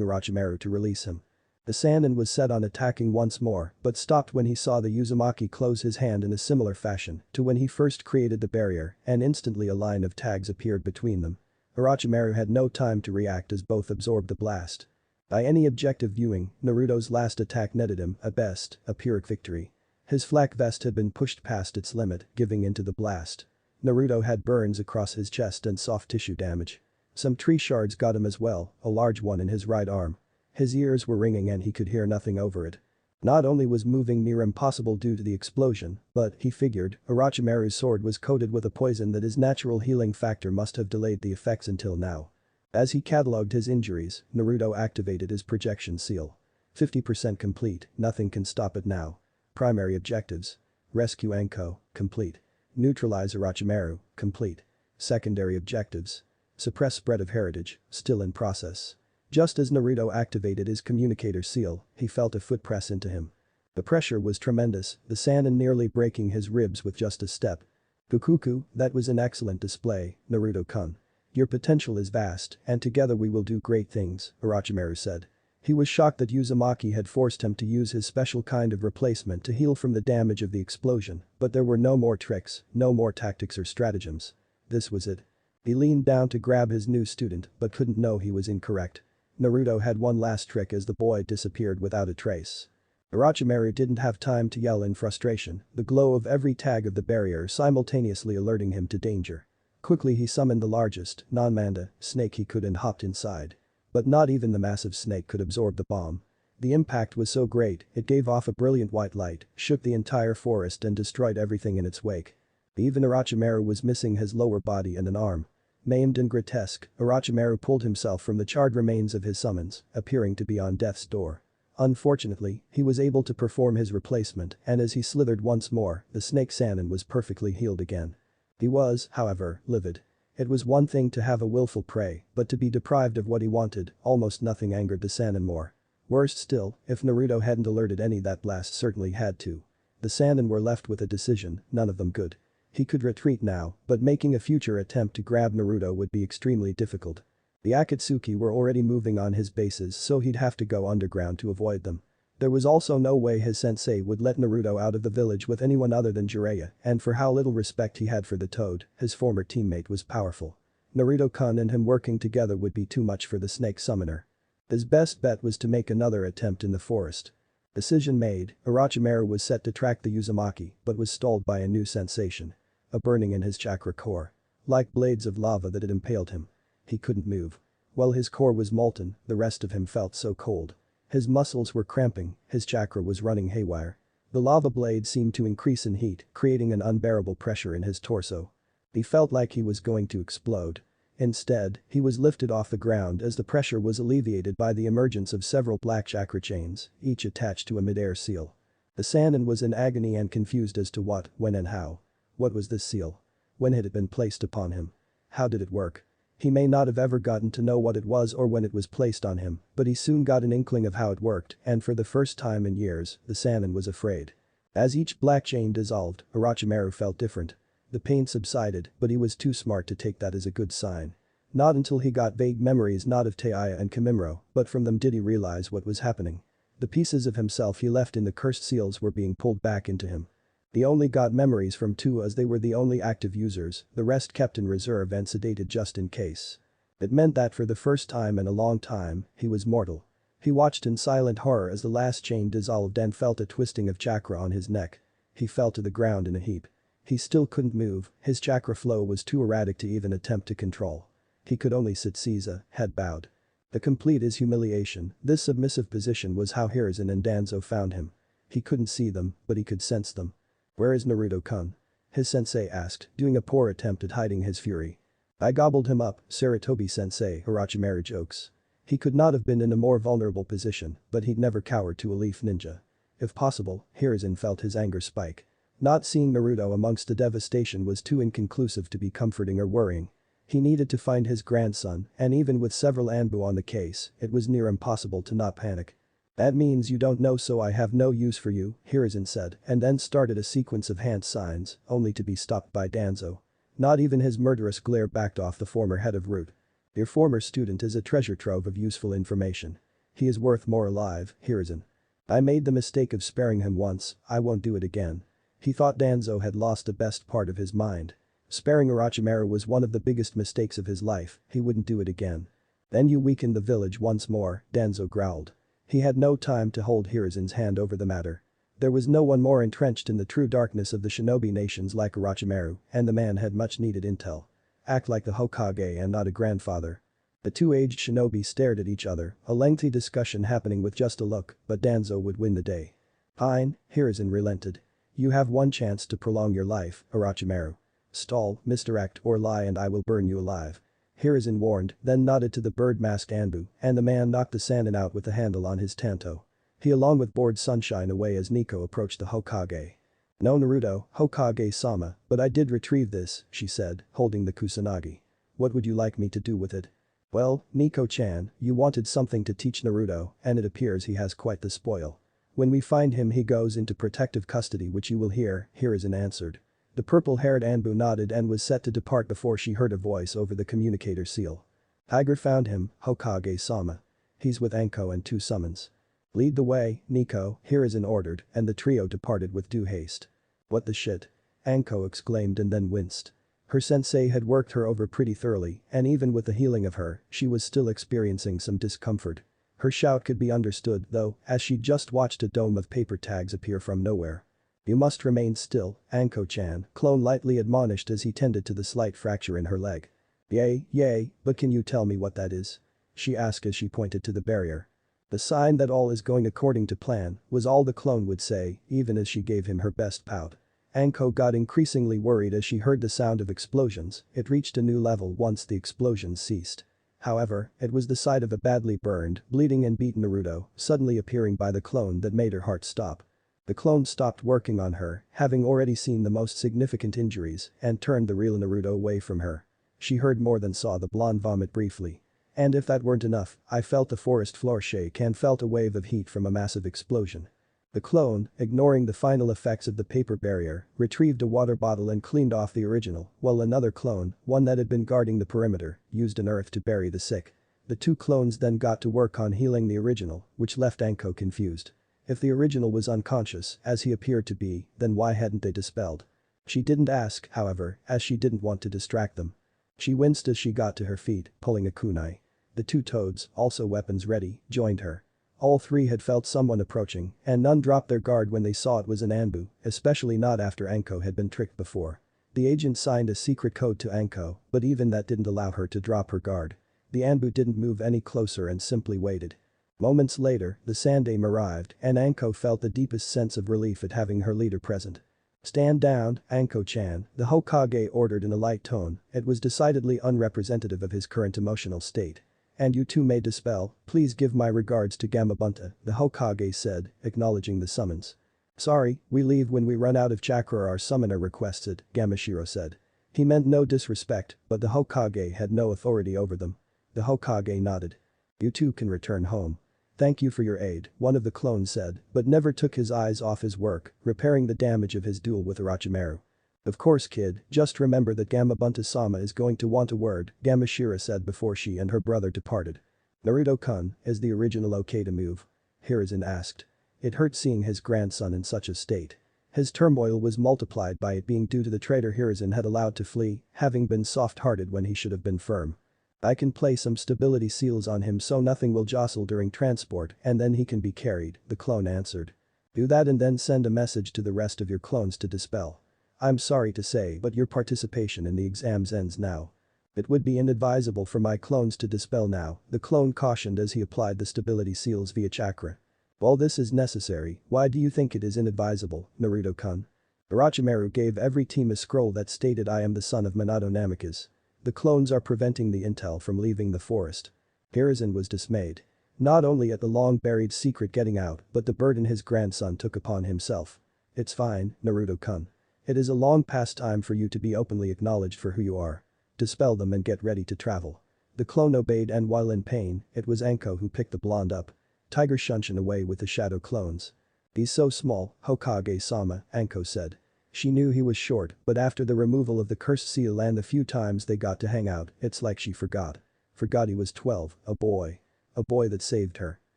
Orochimaru to release him. The Sannin was set on attacking once more, but stopped when he saw the Uzumaki close his hand in a similar fashion to when he first created the barrier, and instantly a line of tags appeared between them. Orochimaru had no time to react as both absorbed the blast. By any objective viewing, Naruto's last attack netted him, at best, a Pyrrhic victory. His flak vest had been pushed past its limit, giving into the blast. Naruto had burns across his chest and soft tissue damage. Some tree shards got him as well, a large one in his right arm. His ears were ringing and he could hear nothing over it. Not only was moving near impossible due to the explosion, but, he figured, Orochimaru's sword was coated with a poison that his natural healing factor must have delayed the effects until now. As he catalogued his injuries, Naruto activated his projection seal. 50% complete, nothing can stop it now. Primary objectives. Rescue Anko, complete. Neutralize Orochimaru, complete. Secondary objectives. Suppress spread of heritage, still in process. Just as Naruto activated his communicator seal, he felt a foot press into him. The pressure was tremendous, the Sannin nearly breaking his ribs with just a step. Kukuku, that was an excellent display, Naruto-kun. Your potential is vast, and together we will do great things, Orochimaru said. He was shocked that Uzumaki had forced him to use his special kind of replacement to heal from the damage of the explosion, but there were no more tricks, no more tactics or stratagems. This was it. He leaned down to grab his new student, but couldn't know he was incorrect. Naruto had one last trick as the boy disappeared without a trace. Orochimaru didn't have time to yell in frustration, the glow of every tag of the barrier simultaneously alerting him to danger. Quickly he summoned the largest, non-manda, snake he could and hopped inside. But not even the massive snake could absorb the bomb. The impact was so great, it gave off a brilliant white light, shook the entire forest and destroyed everything in its wake. Even Orochimaru was missing his lower body and an arm. Maimed and grotesque, Orochimaru pulled himself from the charred remains of his summons, appearing to be on death's door. Unfortunately, he was able to perform his replacement, and as he slithered once more, the snake Sannin was perfectly healed again. He was, however, livid. It was one thing to have a willful prey, but to be deprived of what he wanted, almost nothing angered the Sannin more. Worse still, if Naruto hadn't alerted any that blast certainly had to. The Sannin were left with a decision, none of them good. He could retreat now, but making a future attempt to grab Naruto would be extremely difficult. The Akatsuki were already moving on his bases so he'd have to go underground to avoid them. There was also no way his sensei would let Naruto out of the village with anyone other than Jiraiya, and for how little respect he had for the Toad, his former teammate was powerful. Naruto-kun and him working together would be too much for the snake summoner. His best bet was to make another attempt in the forest. Decision made, Orochimaru was set to track the Uzumaki, but was stalled by a new sensation. A burning in his chakra core. Like blades of lava that had impaled him. He couldn't move. While his core was molten, the rest of him felt so cold. His muscles were cramping, his chakra was running haywire. The lava blade seemed to increase in heat, creating an unbearable pressure in his torso. He felt like he was going to explode. Instead, he was lifted off the ground as the pressure was alleviated by the emergence of several black chakra chains, each attached to a mid-air seal. The Sannin was in agony and confused as to what, when and how. What was this seal? When had it been placed upon him? How did it work? He may not have ever gotten to know what it was or when it was placed on him, but he soon got an inkling of how it worked, and for the first time in years, the Sannin was afraid. As each black chain dissolved, Orochimaru felt different. The pain subsided, but he was too smart to take that as a good sign. Not until he got vague memories not of Taiya and Kimimaro, but from them did he realize what was happening. The pieces of himself he left in the cursed seals were being pulled back into him. He only got memories from two as they were the only active users, the rest kept in reserve and sedated just in case. It meant that for the first time in a long time, he was mortal. He watched in silent horror as the last chain dissolved and felt a twisting of chakra on his neck. He fell to the ground in a heap. He still couldn't move, his chakra flow was too erratic to even attempt to control. He could only sit Caesar, head bowed. The complete is humiliation, this submissive position was how Hiruzen and Danzo found him. He couldn't see them, but he could sense them. "Where is Naruto-kun?" his sensei asked, doing a poor attempt at hiding his fury. "I gobbled him up, Saratobi-sensei," Orochimaru jokes. He could not have been in a more vulnerable position, but he'd never cowered to a leaf ninja. If possible, Hiruzen felt his anger spike. Not seeing Naruto amongst the devastation was too inconclusive to be comforting or worrying. He needed to find his grandson, and even with several Anbu on the case, it was near impossible to not panic. "That means you don't know, so I have no use for you," Hiruzen said, and then started a sequence of hand signs, only to be stopped by Danzo. Not even his murderous glare backed off the former head of Root. "Your former student is a treasure trove of useful information. He is worth more alive, Hiruzen. I made the mistake of sparing him once, I won't do it again." He thought Danzo had lost the best part of his mind. Sparing Orochimaru was one of the biggest mistakes of his life, he wouldn't do it again. "Then you weakened the village once more," Danzo growled. He had no time to hold Hiruzen's hand over the matter. There was no one more entrenched in the true darkness of the shinobi nations like Orochimaru, and the man had much needed intel. Act like the Hokage and not a grandfather. The two aged shinobi stared at each other, a lengthy discussion happening with just a look, but Danzo would win the day. "Fine," Hiruzen relented. "You have one chance to prolong your life, Orochimaru. Stall, misdirect or lie and I will burn you alive." Hiruzen warned, then nodded to the bird-masked Anbu, and the man knocked the Sannin out with the handle on his tanto. He along with bored Sunshine away as Nico approached the Hokage. "No Naruto, Hokage-sama, but I did retrieve this," she said, holding the Kusanagi. "What would you like me to do with it?" "Well, Nico-chan, you wanted something to teach Naruto, and it appears he has quite the spoil. When we find him he goes into protective custody which you will hear," Hiruzen answered. The purple-haired Anbu nodded and was set to depart before she heard a voice over the communicator seal. "Tiger found him, Hokage-sama. He's with Anko and 2 summons. Lead the way, Nico," Hiruzen ordered, and the trio departed with due haste. "What the shit?" Anko exclaimed and then winced. Her sensei had worked her over pretty thoroughly, and even with the healing of her, she was still experiencing some discomfort. Her shout could be understood, though, as she'd just watched a dome of paper tags appear from nowhere. "You must remain still, Anko-chan," Clone lightly admonished as he tended to the slight fracture in her leg. Yay, but can you tell me what that is?" she asked as she pointed to the barrier. "The sign that all is going according to plan," was all the clone would say, even as she gave him her best pout. Anko got increasingly worried as she heard the sound of explosions, it reached a new level once the explosions ceased. However, it was the sight of a badly burned, bleeding and beaten Naruto suddenly appearing by the clone that made her heart stop. The clone stopped working on her, having already seen the most significant injuries, and turned the real Naruto away from her. She heard more than saw the blonde vomit briefly. "And if that weren't enough, I felt the forest floor shake and felt a wave of heat from a massive explosion." The clone, ignoring the final effects of the paper barrier, retrieved a water bottle and cleaned off the original, while another clone, one that had been guarding the perimeter, used an earth to bury the sick. The two clones then got to work on healing the original, which left Anko confused. If the original was unconscious, as he appeared to be, then why hadn't they dispelled? She didn't ask, however, as she didn't want to distract them. She winced as she got to her feet, pulling a kunai. The two toads, also weapons ready, joined her. All three had felt someone approaching, and none dropped their guard when they saw it was an Anbu, especially not after Anko had been tricked before. The agent signed a secret code to Anko, but even that didn't allow her to drop her guard. The Anbu didn't move any closer and simply waited. Moments later, the Sandaime arrived, and Anko felt the deepest sense of relief at having her leader present. "Stand down, Anko-chan," the Hokage ordered in a light tone, it was decidedly unrepresentative of his current emotional state. "And you too may dispel, please give my regards to Gamabunta," the Hokage said, acknowledging the summons. "Sorry, we leave when we run out of chakra, our summoner requests it," Gamashiro said. He meant no disrespect, but the Hokage had no authority over them. The Hokage nodded. "You two can return home. Thank you for your aid," one of the clones said, but never took his eyes off his work, repairing the damage of his duel with Orochimaru. "Of course kid, just remember that Gamabunta-sama is going to want a word," Gamashiro said before she and her brother departed. "Naruto-kun, is the original okay to move?" Hiruzen asked. It hurt seeing his grandson in such a state. His turmoil was multiplied by it being due to the traitor Hiruzen had allowed to flee, having been soft-hearted when he should have been firm. "I can place some stability seals on him so nothing will jostle during transport and then he can be carried," the clone answered. "Do that and then send a message to the rest of your clones to dispel. I'm sorry to say but your participation in the exams ends now. It would be inadvisable for my clones to dispel now," the clone cautioned as he applied the stability seals via chakra. "While this is necessary, why do you think it is inadvisable, Naruto-kun?" Orochimaru gave every team a scroll that stated "I am the son of Minato Namikaze. The clones are preventing the intel from leaving the forest." Hiruzen was dismayed. Not only at the long-buried secret getting out, but the burden his grandson took upon himself. "It's fine, Naruto-kun. It is a long past time for you to be openly acknowledged for who you are. dispel them and get ready to travel. The clone obeyed and while in pain, it was Anko who picked the blonde up. Tiger Shunshin away with the shadow clones. He's so small, Hokage-sama, Anko said. She knew he was short, but after the removal of the cursed seal and the few times they got to hang out, it's like she forgot. Forgot he was 12, a boy. A boy that saved her.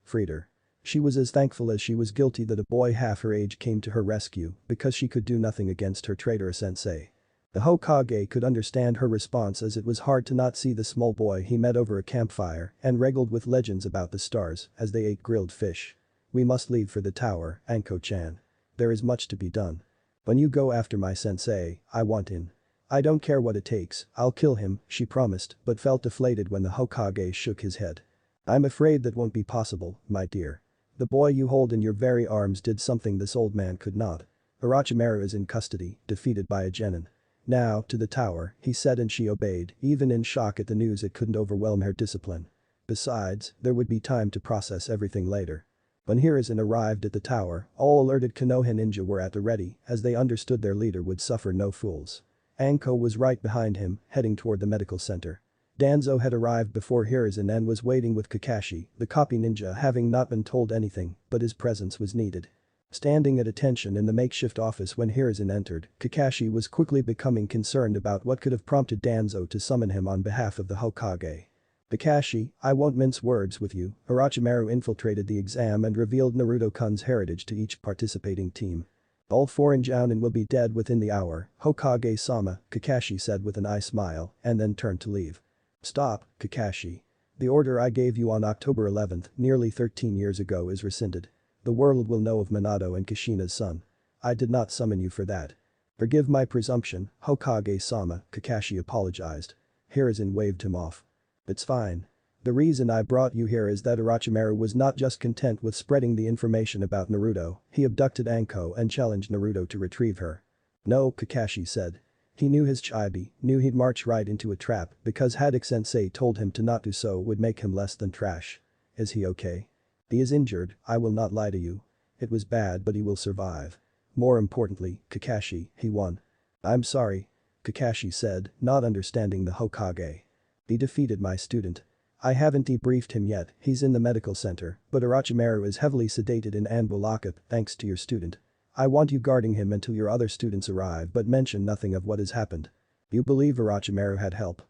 Freed her. She was as thankful as she was guilty that a boy half her age came to her rescue because she could do nothing against her traitorous sensei. The Hokage could understand her response as it was hard to not see the small boy he met over a campfire and regaled with legends about the stars as they ate grilled fish. We must leave for the tower, Anko-chan. There is much to be done. When you go after my sensei, I want in. I don't care what it takes, I'll kill him, she promised but felt deflated when the Hokage shook his head. I'm afraid that won't be possible, my dear. The boy you hold in your very arms did something this old man could not. Orochimaru is in custody, defeated by a genin. Now, to the tower, he said and she obeyed, even in shock at the news it couldn't overwhelm her discipline. Besides, there would be time to process everything later. When Hiruzen arrived at the tower, all alerted Konoha ninja were at the ready as they understood their leader would suffer no fools. Anko was right behind him, heading toward the medical center. Danzo had arrived before Hiruzen and was waiting with Kakashi, the copy ninja having not been told anything, but his presence was needed. Standing at attention in the makeshift office when Hiruzen entered, Kakashi was quickly becoming concerned about what could have prompted Danzo to summon him on behalf of the Hokage. Kakashi, I won't mince words with you, Orochimaru infiltrated the exam and revealed Naruto-kun's heritage to each participating team. All four in Jounin will be dead within the hour, Hokage-sama, Kakashi said with an eye smile, and then turned to leave. Stop, Kakashi. The order I gave you on October 11th, nearly 13 years ago is rescinded. The world will know of Minato and Kushina's son. I did not summon you for that. Forgive my presumption, Hokage-sama, Kakashi apologized. Hiruzen waved him off. It's fine. The reason I brought you here is that Orochimaru was not just content with spreading the information about Naruto, he abducted Anko and challenged Naruto to retrieve her. No, Kakashi said. He knew his chibi, knew he'd march right into a trap because Haddock-sensei told him to not do so would make him less than trash. Is he okay? He is injured, I will not lie to you. It was bad but he will survive. More importantly, Kakashi, he won. I'm sorry. Kakashi said, not understanding the Hokage. He defeated my student. I haven't debriefed him yet, he's in the medical center, but Orochimaru is heavily sedated in Anbu lockup thanks to your student. I want you guarding him until your other students arrive but mention nothing of what has happened. You believe Orochimaru had help?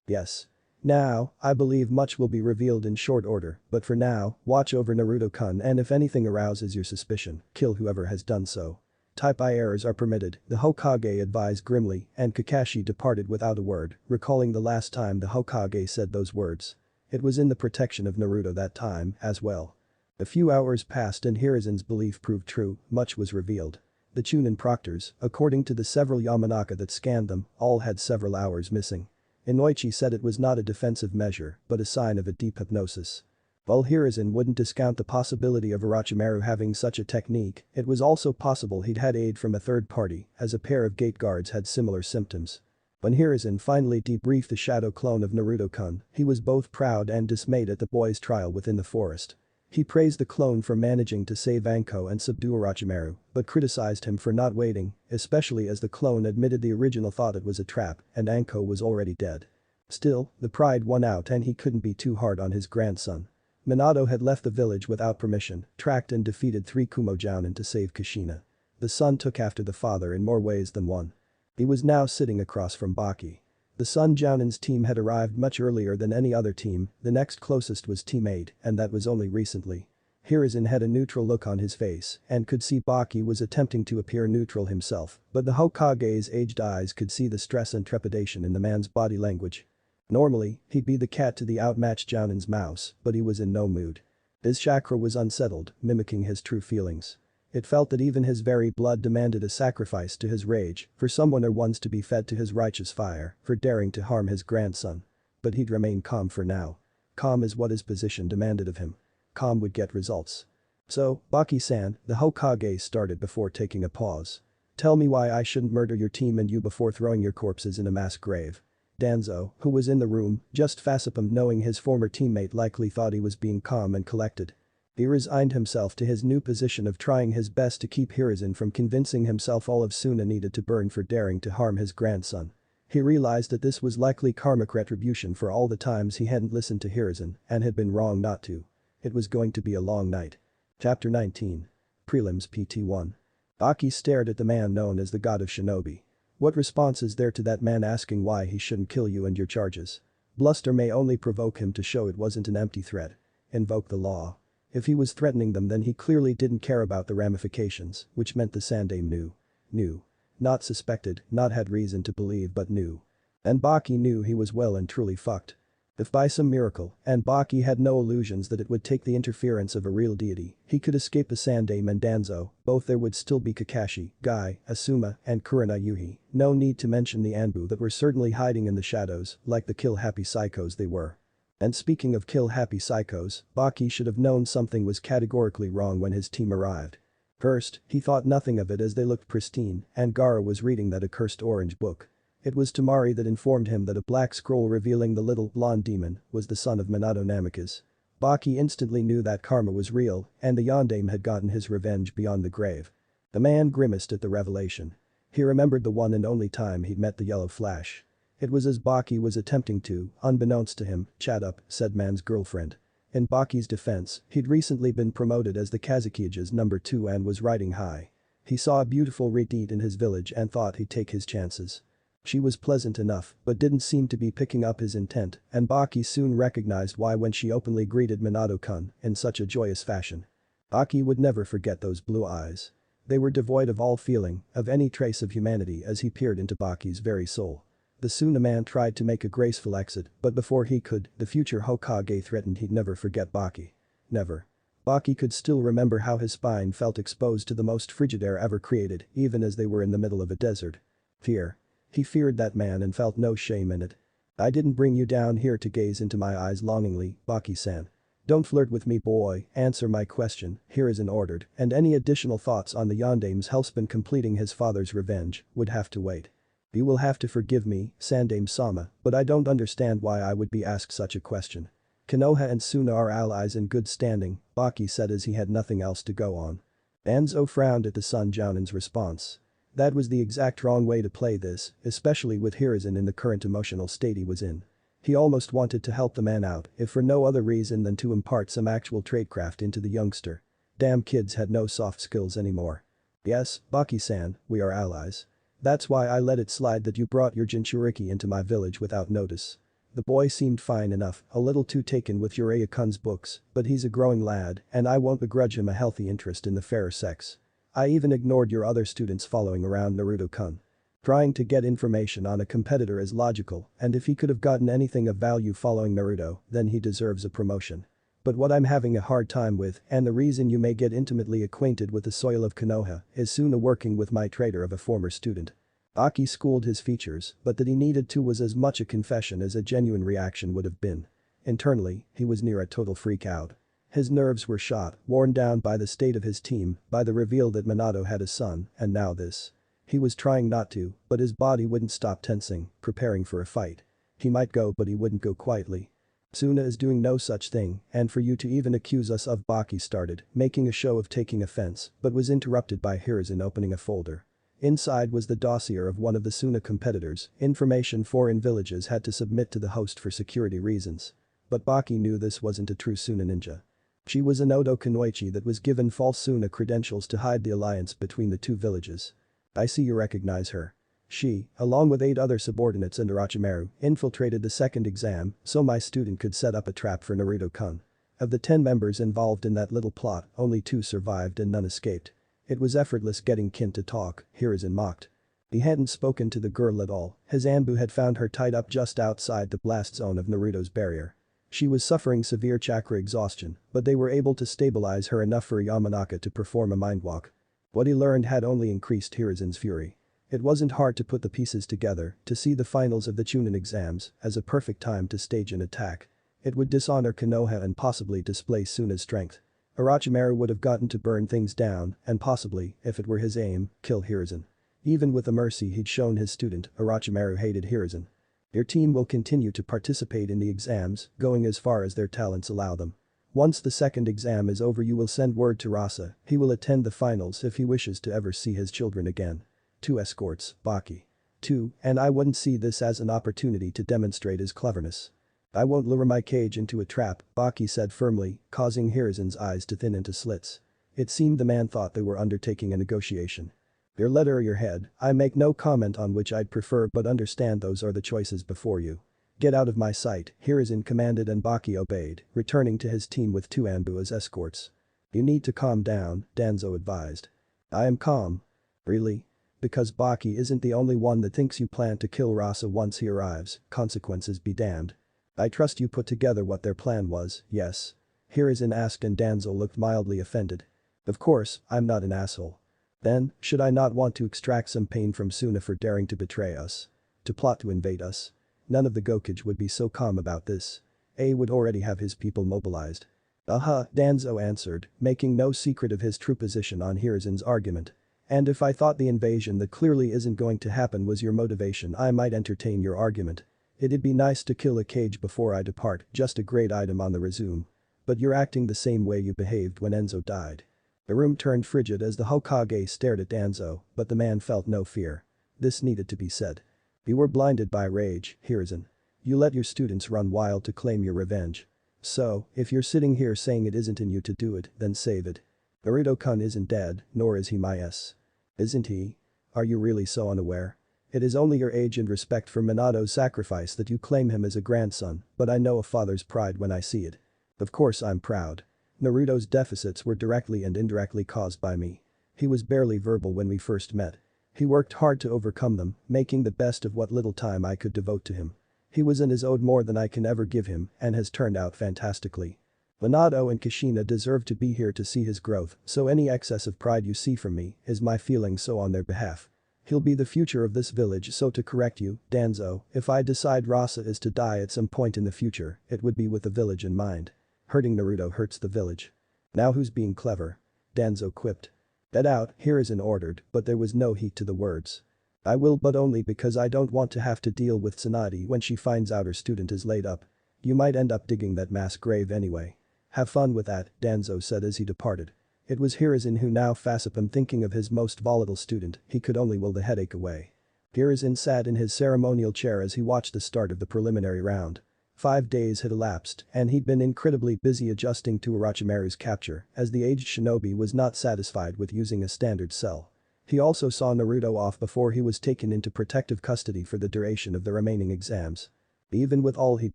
Yes. Now, I believe much will be revealed in short order, but for now, watch over Naruto-kun and if anything arouses your suspicion, kill whoever has done so. Type I errors are permitted, the Hokage advised grimly and Kakashi departed without a word, recalling the last time the Hokage said those words. It was in the protection of Naruto that time, as well. A few hours passed and Hiruzen's belief proved true, much was revealed. The Chunin proctors, according to the several Yamanaka that scanned them, all had several hours missing. Inoichi said it was not a defensive measure, but a sign of a deep hypnosis. While Hiruzen wouldn't discount the possibility of Orochimaru having such a technique, it was also possible he'd had aid from a third party, as a pair of gate guards had similar symptoms. When Hiruzen finally debriefed the shadow clone of Naruto-kun, he was both proud and dismayed at the boy's trial within the forest. He praised the clone for managing to save Anko and subdue Orochimaru, but criticized him for not waiting, especially as the clone admitted the original thought it was a trap and Anko was already dead. Still, the pride won out and he couldn't be too hard on his grandson. Minato had left the village without permission, tracked and defeated 3 Kumo Jounin to save Kushina. The son took after the father in more ways than one. He was now sitting across from Baki. The Sun Jounin's team had arrived much earlier than any other team, the next closest was Team 8 and that was only recently. Hiruzen had a neutral look on his face and could see Baki was attempting to appear neutral himself, but the Hokage's aged eyes could see the stress and trepidation in the man's body language. Normally, he'd be the cat to the outmatched Jounin's mouse, but he was in no mood. His chakra was unsettled, mimicking his true feelings. It felt that even his very blood demanded a sacrifice to his rage, for someone or ones to be fed to his righteous fire, for daring to harm his grandson. But he'd remain calm for now. Calm is what his position demanded of him. Calm would get results. So, Baki-san, the Hokage started before taking a pause. Tell me why I shouldn't murder your team and you before throwing your corpses in a mass grave. Danzo, who was in the room, just facepalmed knowing his former teammate likely thought he was being calm and collected. He resigned himself to his new position of trying his best to keep Hiruzen from convincing himself all of Suna needed to burn for daring to harm his grandson. He realized that this was likely karmic retribution for all the times he hadn't listened to Hiruzen and had been wrong not to. It was going to be a long night. Chapter 19. Prelims PT1. Baki stared at the man known as the god of shinobi. What response is there to that man asking why he shouldn't kill you and your charges? Bluster may only provoke him to show it wasn't an empty threat. Invoke the law. If he was threatening them, then he clearly didn't care about the ramifications, which meant the Sandaime knew. Knew. Not suspected, not had reason to believe, but knew. And Baki knew he was well and truly fucked. If by some miracle, and Baki had no illusions that it would take the interference of a real deity, he could escape the Sandaime and Danzo, both there would still be Kakashi, Guy, Asuma, and Kurina Yuhi. No need to mention the Anbu that were certainly hiding in the shadows, like the kill-happy psychos they were. And speaking of kill-happy psychos, Baki should have known something was categorically wrong when his team arrived. First, he thought nothing of it as they looked pristine, and Gaara was reading that accursed orange book. It was Tamari that informed him that a black scroll revealing the little blonde demon was the son of Minato Namikaze. Baki instantly knew that karma was real and the Yondaime had gotten his revenge beyond the grave. The man grimaced at the revelation. He remembered the one and only time he'd met the Yellow Flash. It was as Baki was attempting to, unbeknownst to him, chat up said man's girlfriend. In Baki's defense, he'd recently been promoted as the Kazukige's number 2 and was riding high. He saw a beautiful retreat in his village and thought he'd take his chances. She was pleasant enough but didn't seem to be picking up his intent, and Baki soon recognized why when she openly greeted Minato-kun in such a joyous fashion. Baki would never forget those blue eyes. They were devoid of all feeling, of any trace of humanity as he peered into Baki's very soul. The Suna man tried to make a graceful exit, but before he could, the future Hokage threatened he'd never forget Baki. Never. Baki could still remember how his spine felt exposed to the most frigid air ever created, even as they were in the middle of a desert. Fear. He feared that man and felt no shame in it. I didn't bring you down here to gaze into my eyes longingly, Baki-san. Don't flirt with me, boy, answer my question, Hiruzen ordered, and any additional thoughts on the Yondaime's husband completing his father's revenge would have to wait. You will have to forgive me, Sandaime-sama, but I don't understand why I would be asked such a question. Konoha and Suna are allies in good standing, Baki said as he had nothing else to go on. Anzo frowned at the son Jounen's response. That was the exact wrong way to play this, especially with Hiruzen in the current emotional state he was in. He almost wanted to help the man out, if for no other reason than to impart some actual tradecraft into the youngster. Damn kids had no soft skills anymore. Yes, Baki-san, we are allies. That's why I let it slide that you brought your Jinchuriki into my village without notice. The boy seemed fine enough, a little too taken with Uraya-kun's books, but he's a growing lad and I won't begrudge him a healthy interest in the fairer sex. I even ignored your other students following around Naruto-kun. Trying to get information on a competitor is logical, and if he could have gotten anything of value following Naruto, then he deserves a promotion. But what I'm having a hard time with, and the reason you may get intimately acquainted with the soil of Konoha, is Suna working with my traitor of a former student. Baki schooled his features, but that he needed to was as much a confession as a genuine reaction would have been. Internally, he was near a total freak out. His nerves were shot, worn down by the state of his team, by the reveal that Minato had a son, and now this. He was trying not to, but his body wouldn't stop tensing, preparing for a fight. He might go but he wouldn't go quietly. Suna is doing no such thing, and for you to even accuse us of Baki started, making a show of taking offense, but was interrupted by Hiruzen opening a folder. Inside was the dossier of one of the Suna competitors, information foreign villages had to submit to the host for security reasons. But Baki knew this wasn't a true Suna ninja. She was an Odo Kunoichi that was given false Suna credentials to hide the alliance between the two villages. I see you recognize her. She, along with 8 other subordinates and Orochimaru, infiltrated the second exam so my student could set up a trap for Naruto-kun. Of the 10 members involved in that little plot, only 2 survived and none escaped. It was effortless getting Kin to talk, Hiruzen mocked. He hadn't spoken to the girl at all, his Anbu had found her tied up just outside the blast zone of Naruto's barrier. She was suffering severe chakra exhaustion, but they were able to stabilize her enough for Yamanaka to perform a mind walk. What he learned had only increased Hiruzen's fury. It wasn't hard to put the pieces together to see the finals of the Chunin exams as a perfect time to stage an attack. It would dishonor Konoha and possibly display Suna's strength. Orochimaru would have gotten to burn things down and possibly, if it were his aim, kill Hiruzen. Even with the mercy he'd shown his student, Orochimaru hated Hiruzen. Your team will continue to participate in the exams, going as far as their talents allow them. Once the second exam is over you will send word to Rasa, he will attend the finals if he wishes to ever see his children again. 2 escorts, Baki. 2, and I wouldn't see this as an opportunity to demonstrate his cleverness. I won't lure my cage into a trap, Baki said firmly, causing Hirazen's eyes to thin into slits. It seemed the man thought they were undertaking a negotiation. Your letter or your head, I make no comment on which I'd prefer but understand those are the choices before you. Get out of my sight, Hirazen commanded and Baki obeyed, returning to his team with 2 Anbu as escorts. You need to calm down, Danzo advised. I am calm. Really? Because Baki isn't the only one that thinks you plan to kill Rasa once he arrives, consequences be damned. I trust you put together what their plan was, yes? Hirazen asked and Danzo looked mildly offended. Of course, I'm not an asshole. Then, should I not want to extract some pain from Suna for daring to betray us? To plot to invade us? None of the Gokage would be so calm about this. A would already have his people mobilized. Danzo answered, making no secret of his true position on Hirazen's argument. And if I thought the invasion that clearly isn't going to happen was your motivation I might entertain your argument. It'd be nice to kill a cage before I depart, just a great item on the resume. But you're acting the same way you behaved when Enzo died. The room turned frigid as the Hokage stared at Danzo, but the man felt no fear. This needed to be said. You were blinded by rage, Hirazen. You let your students run wild to claim your revenge. So, if you're sitting here saying it isn't in you to do it, then save it. Naruto-kun isn't dead, nor is he my S. Isn't he? Are you really so unaware? It is only your age and respect for Minato's sacrifice that you claim him as a grandson, but I know a father's pride when I see it. Of course I'm proud. Naruto's deficits were directly and indirectly caused by me. He was barely verbal when we first met. He worked hard to overcome them, making the best of what little time I could devote to him. He was and is owed more than I can ever give him and has turned out fantastically. Minato and Kushina deserve to be here to see his growth, so any excess of pride you see from me is my feeling so on their behalf. He'll be the future of this village, so to correct you, Danzo, if I decide Rasa is to die at some point in the future, it would be with the village in mind. Hurting Naruto hurts the village. Now who's being clever? Danzo quipped. Get out, Hirazen ordered, but there was no heat to the words. I will, but only because I don't want to have to deal with Tsunade when she finds out her student is laid up. You might end up digging that mass grave anyway. Have fun with that, Danzo said as he departed. It was Hirazen who now fancied him thinking of his most volatile student, he could only will the headache away. Hirazen sat in his ceremonial chair as he watched the start of the preliminary round. 5 days had elapsed, and he'd been incredibly busy adjusting to Orochimaru's capture, as the aged shinobi was not satisfied with using a standard cell. He also saw Naruto off before he was taken into protective custody for the duration of the remaining exams. Even with all he'd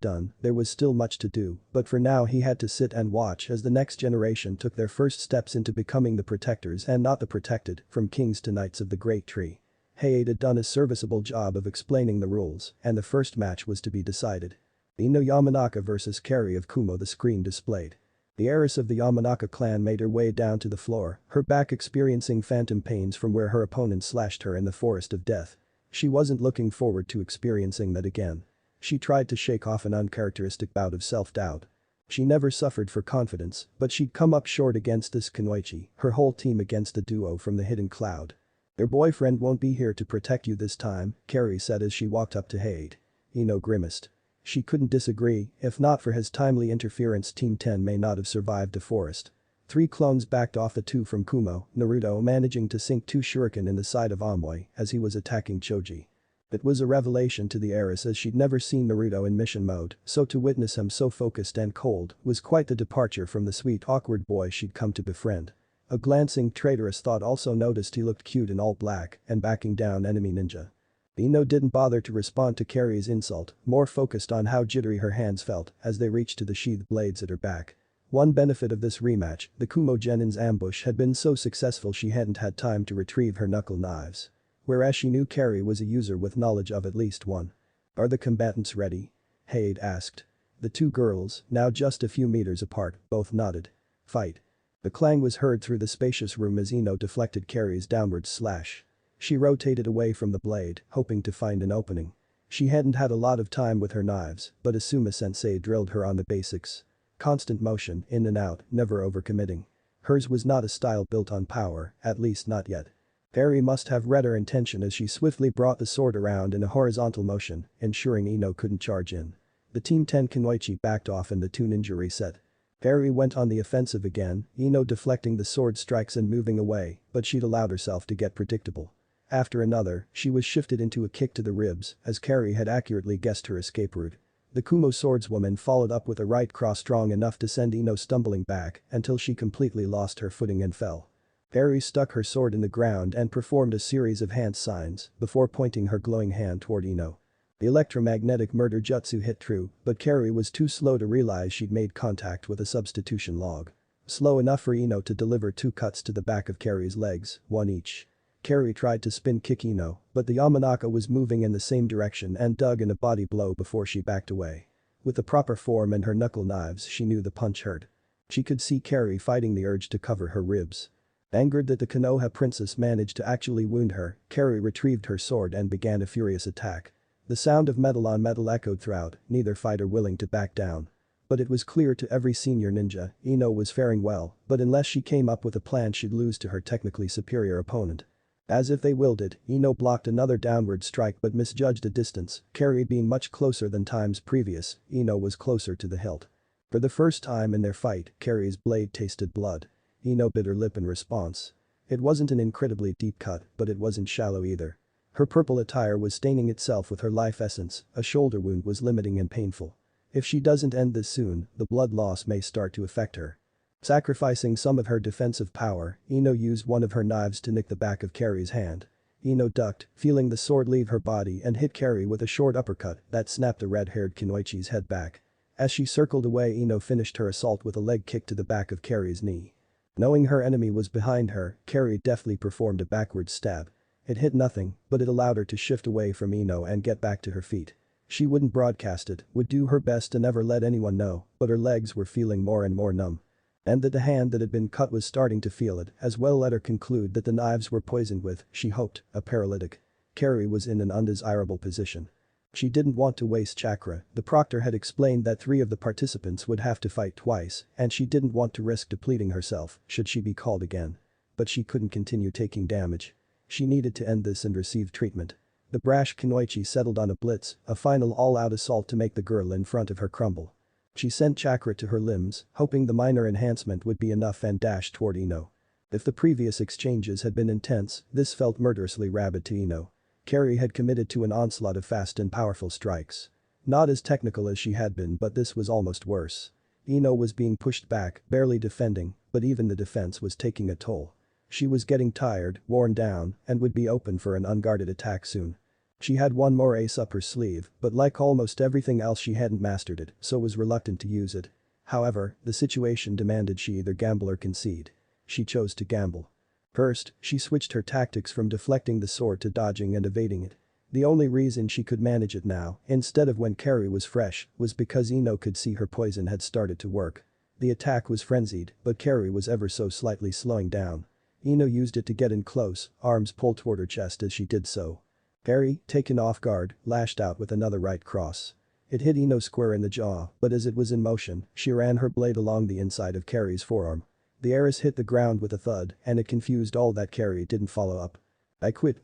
done, there was still much to do, but for now he had to sit and watch as the next generation took their first steps into becoming the protectors and not the protected, from kings to knights of the Great Tree. Hayate had done a serviceable job of explaining the rules, and the first match was to be decided. Ino Yamanaka vs Carrie of Kumo, the screen displayed. The heiress of the Yamanaka clan made her way down to the floor, her back experiencing phantom pains from where her opponent slashed her in the forest of death. She wasn't looking forward to experiencing that again. She tried to shake off an uncharacteristic bout of self-doubt. She never suffered for confidence, but she'd come up short against this Kunoichi, her whole team against the duo from the hidden cloud. Your boyfriend won't be here to protect you this time, Carrie said as she walked up to Hayate. Ino grimaced. She couldn't disagree, if not for his timely interference Team 10 may not have survived the forest. 3 clones backed off the 2 from Kumo, Naruto managing to sink 2 shuriken in the side of Amoy as he was attacking Choji. It was a revelation to the heiress as she'd never seen Naruto in mission mode, so to witness him so focused and cold was quite the departure from the sweet awkward boy she'd come to befriend. A glancing traitorous thought also noticed he looked cute in all black and backing down enemy ninja. Ino didn't bother to respond to Carrie's insult, more focused on how jittery her hands felt as they reached to the sheathed blades at her back. One benefit of this rematch, the Kumo Genin's ambush had been so successful she hadn't had time to retrieve her knuckle knives. Whereas she knew Carrie was a user with knowledge of at least one. Are the combatants ready? Hayate asked. The 2 girls, now just a few meters apart, both nodded. Fight. The clang was heard through the spacious room as Ino deflected Carrie's downward slash. She rotated away from the blade, hoping to find an opening. She hadn't had a lot of time with her knives, but Asuma-sensei drilled her on the basics. Constant motion, in and out, never overcommitting. Hers was not a style built on power, at least not yet. Carrie must have read her intention as she swiftly brought the sword around in a horizontal motion, ensuring Ino couldn't charge in. The Team 10 Kunoichi backed off and the 2 ninja reset. Carrie went on the offensive again, Ino deflecting the sword strikes and moving away, but she'd allowed herself to get predictable. After another, she was shifted into a kick to the ribs as Carrie had accurately guessed her escape route. The Kumo swordswoman followed up with a right cross strong enough to send Ino stumbling back until she completely lost her footing and fell. Carrie stuck her sword in the ground and performed a series of hand signs before pointing her glowing hand toward Ino. The electromagnetic murder jutsu hit true, but Carrie was too slow to realize she'd made contact with a substitution log. Slow enough for Ino to deliver 2 cuts to the back of Carrie's legs, 1 each. Carrie tried to spin kick Ino, but the Yamanaka was moving in the same direction and dug in a body blow before she backed away. With the proper form and her knuckle knives she knew the punch hurt. She could see Carrie fighting the urge to cover her ribs. Angered that the Konoha princess managed to actually wound her, Carrie retrieved her sword and began a furious attack. The sound of metal on metal echoed throughout, neither fighter willing to back down. But it was clear to every senior ninja, Ino was faring well, but unless she came up with a plan she'd lose to her technically superior opponent. As if they willed it, Ino blocked another downward strike but misjudged a distance, Carrie being much closer than times previous, Ino was closer to the hilt. For the first time in their fight, Carrie's blade tasted blood. Ino bit her lip in response. It wasn't an incredibly deep cut, but it wasn't shallow either. Her purple attire was staining itself with her life essence, a shoulder wound was limiting and painful. If she doesn't end this soon, the blood loss may start to affect her. Sacrificing some of her defensive power, Ino used one of her knives to nick the back of Carrie's hand. Ino ducked, feeling the sword leave her body and hit Carrie with a short uppercut that snapped the red-haired Kunoichi's head back. As she circled away, Ino finished her assault with a leg kick to the back of Carrie's knee. Knowing her enemy was behind her, Carrie deftly performed a backward stab. It hit nothing, but it allowed her to shift away from Ino and get back to her feet. She wouldn't broadcast it, would do her best to never let anyone know, but her legs were feeling more and more numb. And that the hand that had been cut was starting to feel it, as well let her conclude that the knives were poisoned with, she hoped, a paralytic. Carrie was in an undesirable position. She didn't want to waste chakra, the proctor had explained that 3 of the participants would have to fight twice, and she didn't want to risk depleting herself, should she be called again. But she couldn't continue taking damage. She needed to end this and receive treatment. The brash Kunoichi settled on a blitz, a final all-out assault to make the girl in front of her crumble. She sent chakra to her limbs, hoping the minor enhancement would be enough and dashed toward Ino. If the previous exchanges had been intense, this felt murderously rabid to Ino. Carrie had committed to an onslaught of fast and powerful strikes. Not as technical as she had been, but this was almost worse. Ino was being pushed back, barely defending, but even the defense was taking a toll. She was getting tired, worn down, and would be open for an unguarded attack soon. She had one more ace up her sleeve, but like almost everything else she hadn't mastered it, so was reluctant to use it. However, the situation demanded she either gamble or concede. She chose to gamble. First, she switched her tactics from deflecting the sword to dodging and evading it. The only reason she could manage it now, instead of when Carrie was fresh, was because Ino could see her poison had started to work. The attack was frenzied, but Carrie was ever so slightly slowing down. Ino used it to get in close, arms pulled toward her chest as she did so. Carrie, taken off guard, lashed out with another right cross. It hit Ino square in the jaw, but as it was in motion, she ran her blade along the inside of Carrie's forearm. The heiress hit the ground with a thud, and it confused all that Carrie didn't follow up. I quit,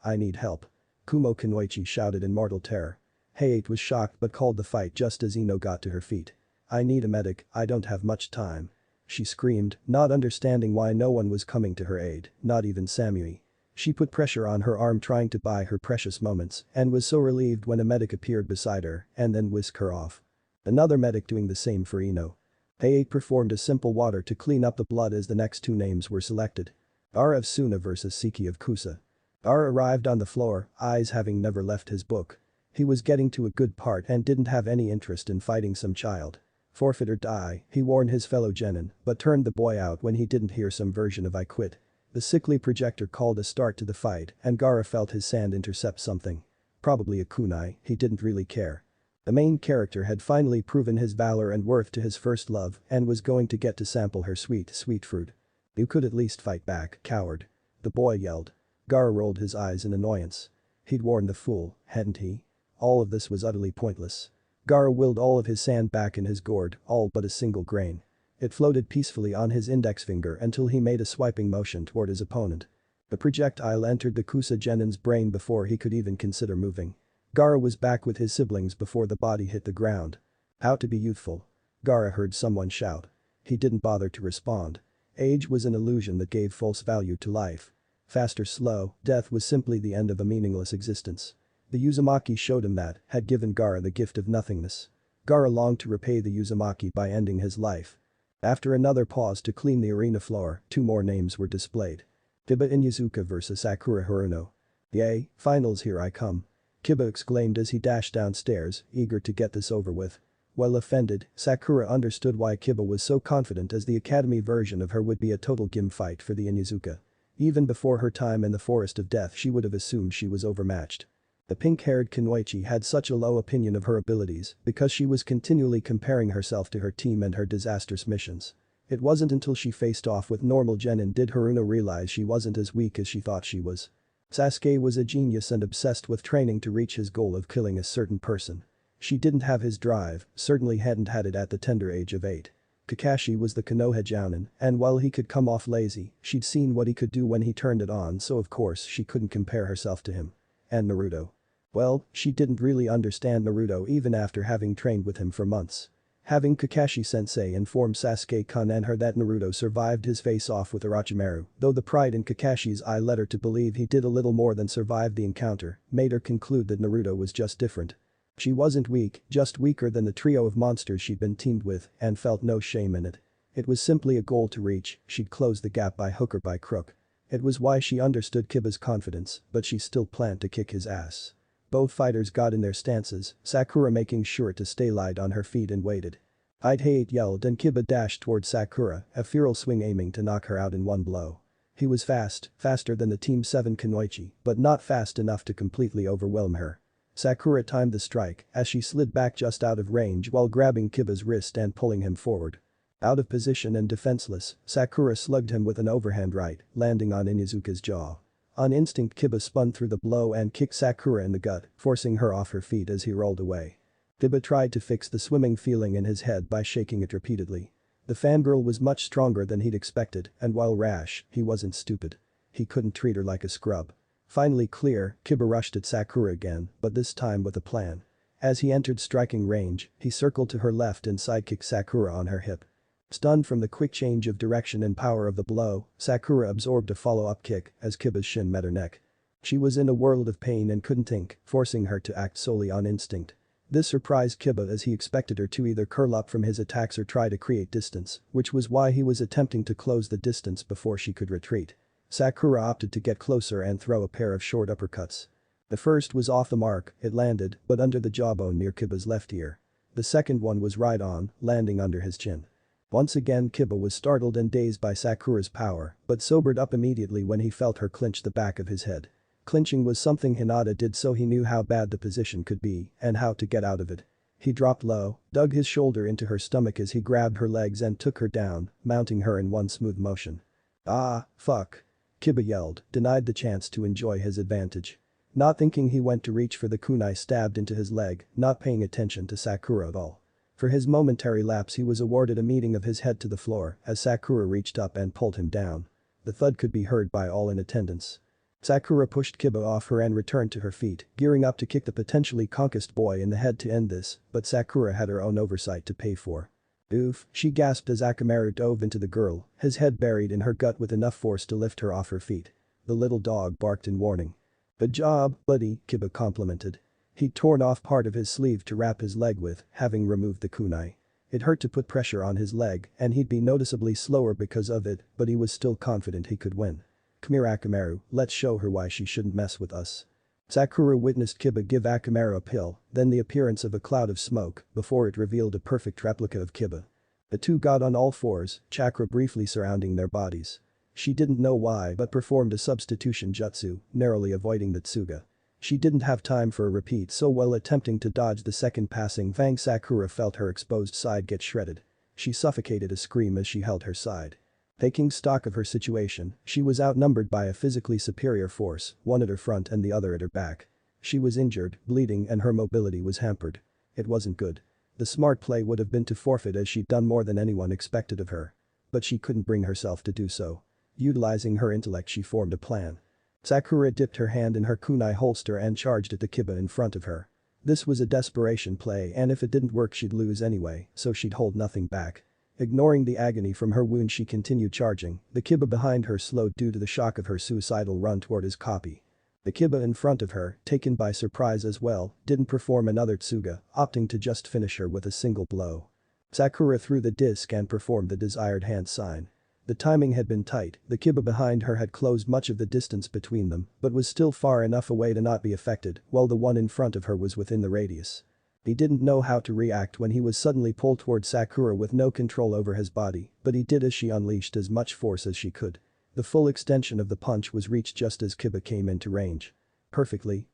I need help. Kumo Kunoichi shouted in mortal terror. Hayate was shocked but called the fight just as Ino got to her feet. I need a medic, I don't have much time. She screamed, not understanding why no one was coming to her aid, not even Samui. She put pressure on her arm trying to buy her precious moments and was so relieved when a medic appeared beside her and then whisked her off. Another medic doing the same for Ino. Hayate performed a simple water to clean up the blood as the next 2 names were selected. Ara of Suna versus Siki of Kusa. Ara arrived on the floor, eyes having never left his book. He was getting to a good part and didn't have any interest in fighting some child. Forfeit or die, he warned his fellow genin, but turned the boy out when he didn't hear some version of I quit. The sickly projector called a start to the fight and Gara felt his sand intercept something. Probably a kunai, he didn't really care. The main character had finally proven his valor and worth to his first love and was going to get to sample her sweet fruit. You could at least fight back, coward. The boy yelled. Gara rolled his eyes in annoyance. He'd warned the fool, hadn't he? All of this was utterly pointless. Gara willed all of his sand back in his gourd, all but a single grain. It floated peacefully on his index finger until he made a swiping motion toward his opponent. The projectile entered the Kusa genin's brain before he could even consider moving. Gara was back with his siblings before the body hit the ground. How to be youthful. Gara heard someone shout. He didn't bother to respond. Age was an illusion that gave false value to life. Fast or slow, death was simply the end of a meaningless existence. The Uzumaki showed him that, had given Gaara the gift of nothingness. Gaara longed to repay the Uzumaki by ending his life. After another pause to clean the arena floor, 2 more names were displayed. Kiba Inuzuka vs Sakura Haruno. Yay, finals, here I come. Kiba exclaimed as he dashed downstairs, eager to get this over with. Well offended, Sakura understood why Kiba was so confident, as the academy version of her would be a total gym fight for the Inuzuka. Even before her time in the Forest of Death, she would have assumed she was overmatched. The pink-haired Kunoichi had such a low opinion of her abilities because she was continually comparing herself to her team and her disastrous missions. It wasn't until she faced off with normal Genin did Haruno realize she wasn't as weak as she thought she was. Sasuke was a genius and obsessed with training to reach his goal of killing a certain person. She didn't have his drive, certainly hadn't had it at the tender age of 8. Kakashi was the Konoha Jounin, and while he could come off lazy, she'd seen what he could do when he turned it on, so of course she couldn't compare herself to him. And Naruto. Well, she didn't really understand Naruto even after having trained with him for months. Having Kakashi-sensei inform Sasuke-kun and her that Naruto survived his face-off with Orochimaru, though the pride in Kakashi's eye led her to believe he did a little more than survive the encounter, made her conclude that Naruto was just different. She wasn't weak, just weaker than the trio of monsters she'd been teamed with, and felt no shame in it. It was simply a goal to reach, she'd close the gap by hook or by crook. It was why she understood Kiba's confidence, but she still planned to kick his ass. Both fighters got in their stances, Sakura making sure to stay light on her feet and waited. "I'd hate," yelled, and Kiba dashed towards Sakura, a feral swing aiming to knock her out in one blow. He was fast, faster than the Team 7 Kunoichi, but not fast enough to completely overwhelm her. Sakura timed the strike as she slid back just out of range while grabbing Kiba's wrist and pulling him forward. Out of position and defenseless, Sakura slugged him with an overhand right, landing on Inuzuka's jaw. On instinct, Kiba spun through the blow and kicked Sakura in the gut, forcing her off her feet as he rolled away. Kiba tried to fix the swimming feeling in his head by shaking it repeatedly. The fangirl was much stronger than he'd expected, and while rash, he wasn't stupid. He couldn't treat her like a scrub. Finally clear, Kiba rushed at Sakura again, but this time with a plan. As he entered striking range, he circled to her left and sidekicked Sakura on her hip. Stunned from the quick change of direction and power of the blow, Sakura absorbed a follow-up kick as Kiba's shin met her neck. She was in a world of pain and couldn't think, forcing her to act solely on instinct. This surprised Kiba as he expected her to either curl up from his attacks or try to create distance, which was why he was attempting to close the distance before she could retreat. Sakura opted to get closer and throw a pair of short uppercuts. The first was off the mark, it landed, but under the jawbone near Kiba's left ear. The second one was right on, landing under his chin. Once again Kiba was startled and dazed by Sakura's power, but sobered up immediately when he felt her clinch the back of his head. Clinching was something Hinata did, so he knew how bad the position could be and how to get out of it. He dropped low, dug his shoulder into her stomach as he grabbed her legs and took her down, mounting her in one smooth motion. "Ah, fuck." Kiba yelled, denied the chance to enjoy his advantage. Not thinking, he went to reach for the kunai stabbed into his leg, not paying attention to Sakura at all. For his momentary lapse, he was awarded a meeting of his head to the floor as Sakura reached up and pulled him down. The thud could be heard by all in attendance. Sakura pushed Kiba off her and returned to her feet, gearing up to kick the potentially concussed boy in the head to end this, but Sakura had her own oversight to pay for. "Oof," she gasped as Akamaru dove into the girl, his head buried in her gut with enough force to lift her off her feet. The little dog barked in warning. "Good job, buddy," Kiba complimented. He'd torn off part of his sleeve to wrap his leg with, having removed the kunai. It hurt to put pressure on his leg, and he'd be noticeably slower because of it, but he was still confident he could win. "Come here, Akamaru, let's show her why she shouldn't mess with us." Sakura witnessed Kiba give Akamaru a pill, then the appearance of a cloud of smoke, before it revealed a perfect replica of Kiba. The two got on all fours, chakra briefly surrounding their bodies. She didn't know why but performed a substitution jutsu, narrowly avoiding the tsuga. She didn't have time for a repeat, so while attempting to dodge the second passing fang, Sakura felt her exposed side get shredded. She suffocated a scream as she held her side. Taking stock of her situation, she was outnumbered by a physically superior force, one at her front and the other at her back. She was injured, bleeding, and her mobility was hampered. It wasn't good. The smart play would have been to forfeit, as she'd done more than anyone expected of her. But she couldn't bring herself to do so. Utilizing her intellect, she formed a plan. Sakura dipped her hand in her kunai holster and charged at the Kiba in front of her. This was a desperation play, and if it didn't work she'd lose anyway, so she'd hold nothing back. Ignoring the agony from her wound, she continued charging. The Kiba behind her slowed due to the shock of her suicidal run toward his copy. The Kiba in front of her, taken by surprise as well, didn't perform another tsuga, opting to just finish her with a single blow. Sakura threw the disc and performed the desired hand sign. The timing had been tight, the Kiba behind her had closed much of the distance between them but was still far enough away to not be affected, while the one in front of her was within the radius. He didn't know how to react when he was suddenly pulled toward Sakura with no control over his body, but he did as she unleashed as much force as she could. The full extension of the punch was reached just as Kiba came into range. Perfectly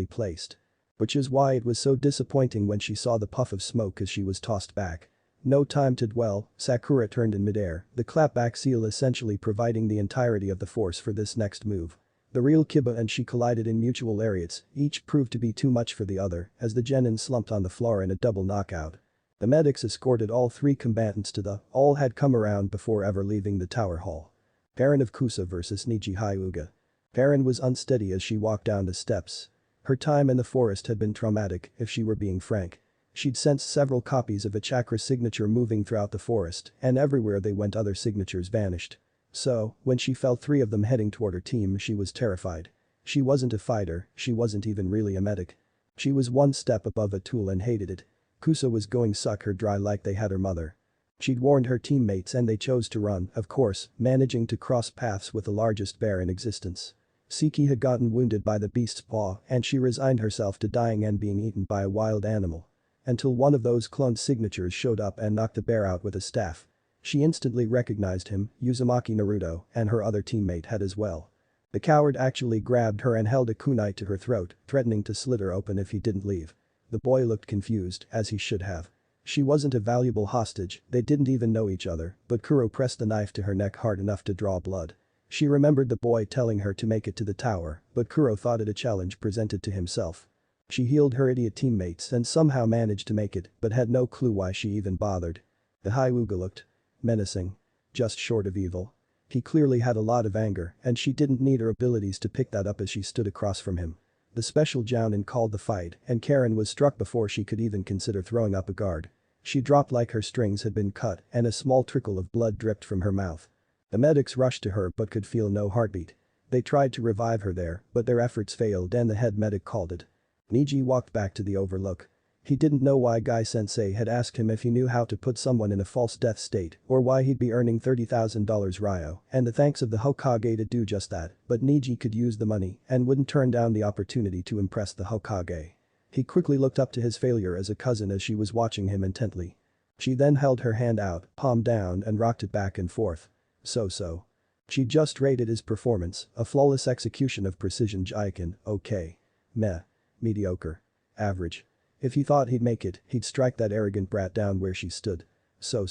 placed. Which is why it was so disappointing when she saw the puff of smoke as she was tossed back. No time to dwell, Sakura turned in midair, the clapback seal essentially providing the entirety of the force for this next move. The real Kiba and she collided in mutual lariats, each proved to be too much for the other as the genin slumped on the floor in a double knockout. The medics escorted all three combatants to the all had come around before ever leaving the tower hall. Parent of Kusa vs Niji Hyuga. Parent was unsteady as she walked down the steps. Her time in the forest had been traumatic, if she were being frank. She'd sensed several copies of a chakra signature moving throughout the forest, and everywhere they went other signatures vanished. So, when she felt three of them heading toward her team, she was terrified. She wasn't a fighter, she wasn't even really a medic. She was one step above a tool and hated it. Kusa was going suck her dry like they had her mother. She'd warned her teammates and they chose to run, of course, managing to cross paths with the largest bear in existence. Siki had gotten wounded by the beast's paw and she resigned herself to dying and being eaten by a wild animal. Until one of those cloned signatures showed up and knocked the bear out with a staff. She instantly recognized him, Uzumaki Naruto, and her other teammate had as well. The coward actually grabbed her and held a kunai to her throat, threatening to slit her open if he didn't leave. The boy looked confused, as he should have. She wasn't a valuable hostage, they didn't even know each other, but Kuro pressed the knife to her neck hard enough to draw blood. She remembered the boy telling her to make it to the tower, but Kuro thought it a challenge presented to himself. She healed her idiot teammates and somehow managed to make it, but had no clue why she even bothered. The Hyuga looked menacing. Just short of evil. He clearly had a lot of anger, and she didn't need her abilities to pick that up as she stood across from him. The special Jounin called the fight, and Karen was struck before she could even consider throwing up a guard. She dropped like her strings had been cut, and a small trickle of blood dripped from her mouth. The medics rushed to her but could feel no heartbeat. They tried to revive her there, but their efforts failed and the head medic called it. Niji walked back to the overlook. He didn't know why Guy-sensei had asked him if he knew how to put someone in a false death state or why he'd be earning $30,000 Ryo and the thanks of the Hokage to do just that, but Niji could use the money and wouldn't turn down the opportunity to impress the Hokage. He quickly looked up to his failure as a cousin as she was watching him intently. She then held her hand out, palm down and rocked it back and forth. So. She just rated his performance, a flawless execution of precision Jaiken, okay. Meh. Mediocre. Average. If he thought he'd make it, he'd strike that arrogant brat down where she stood. So.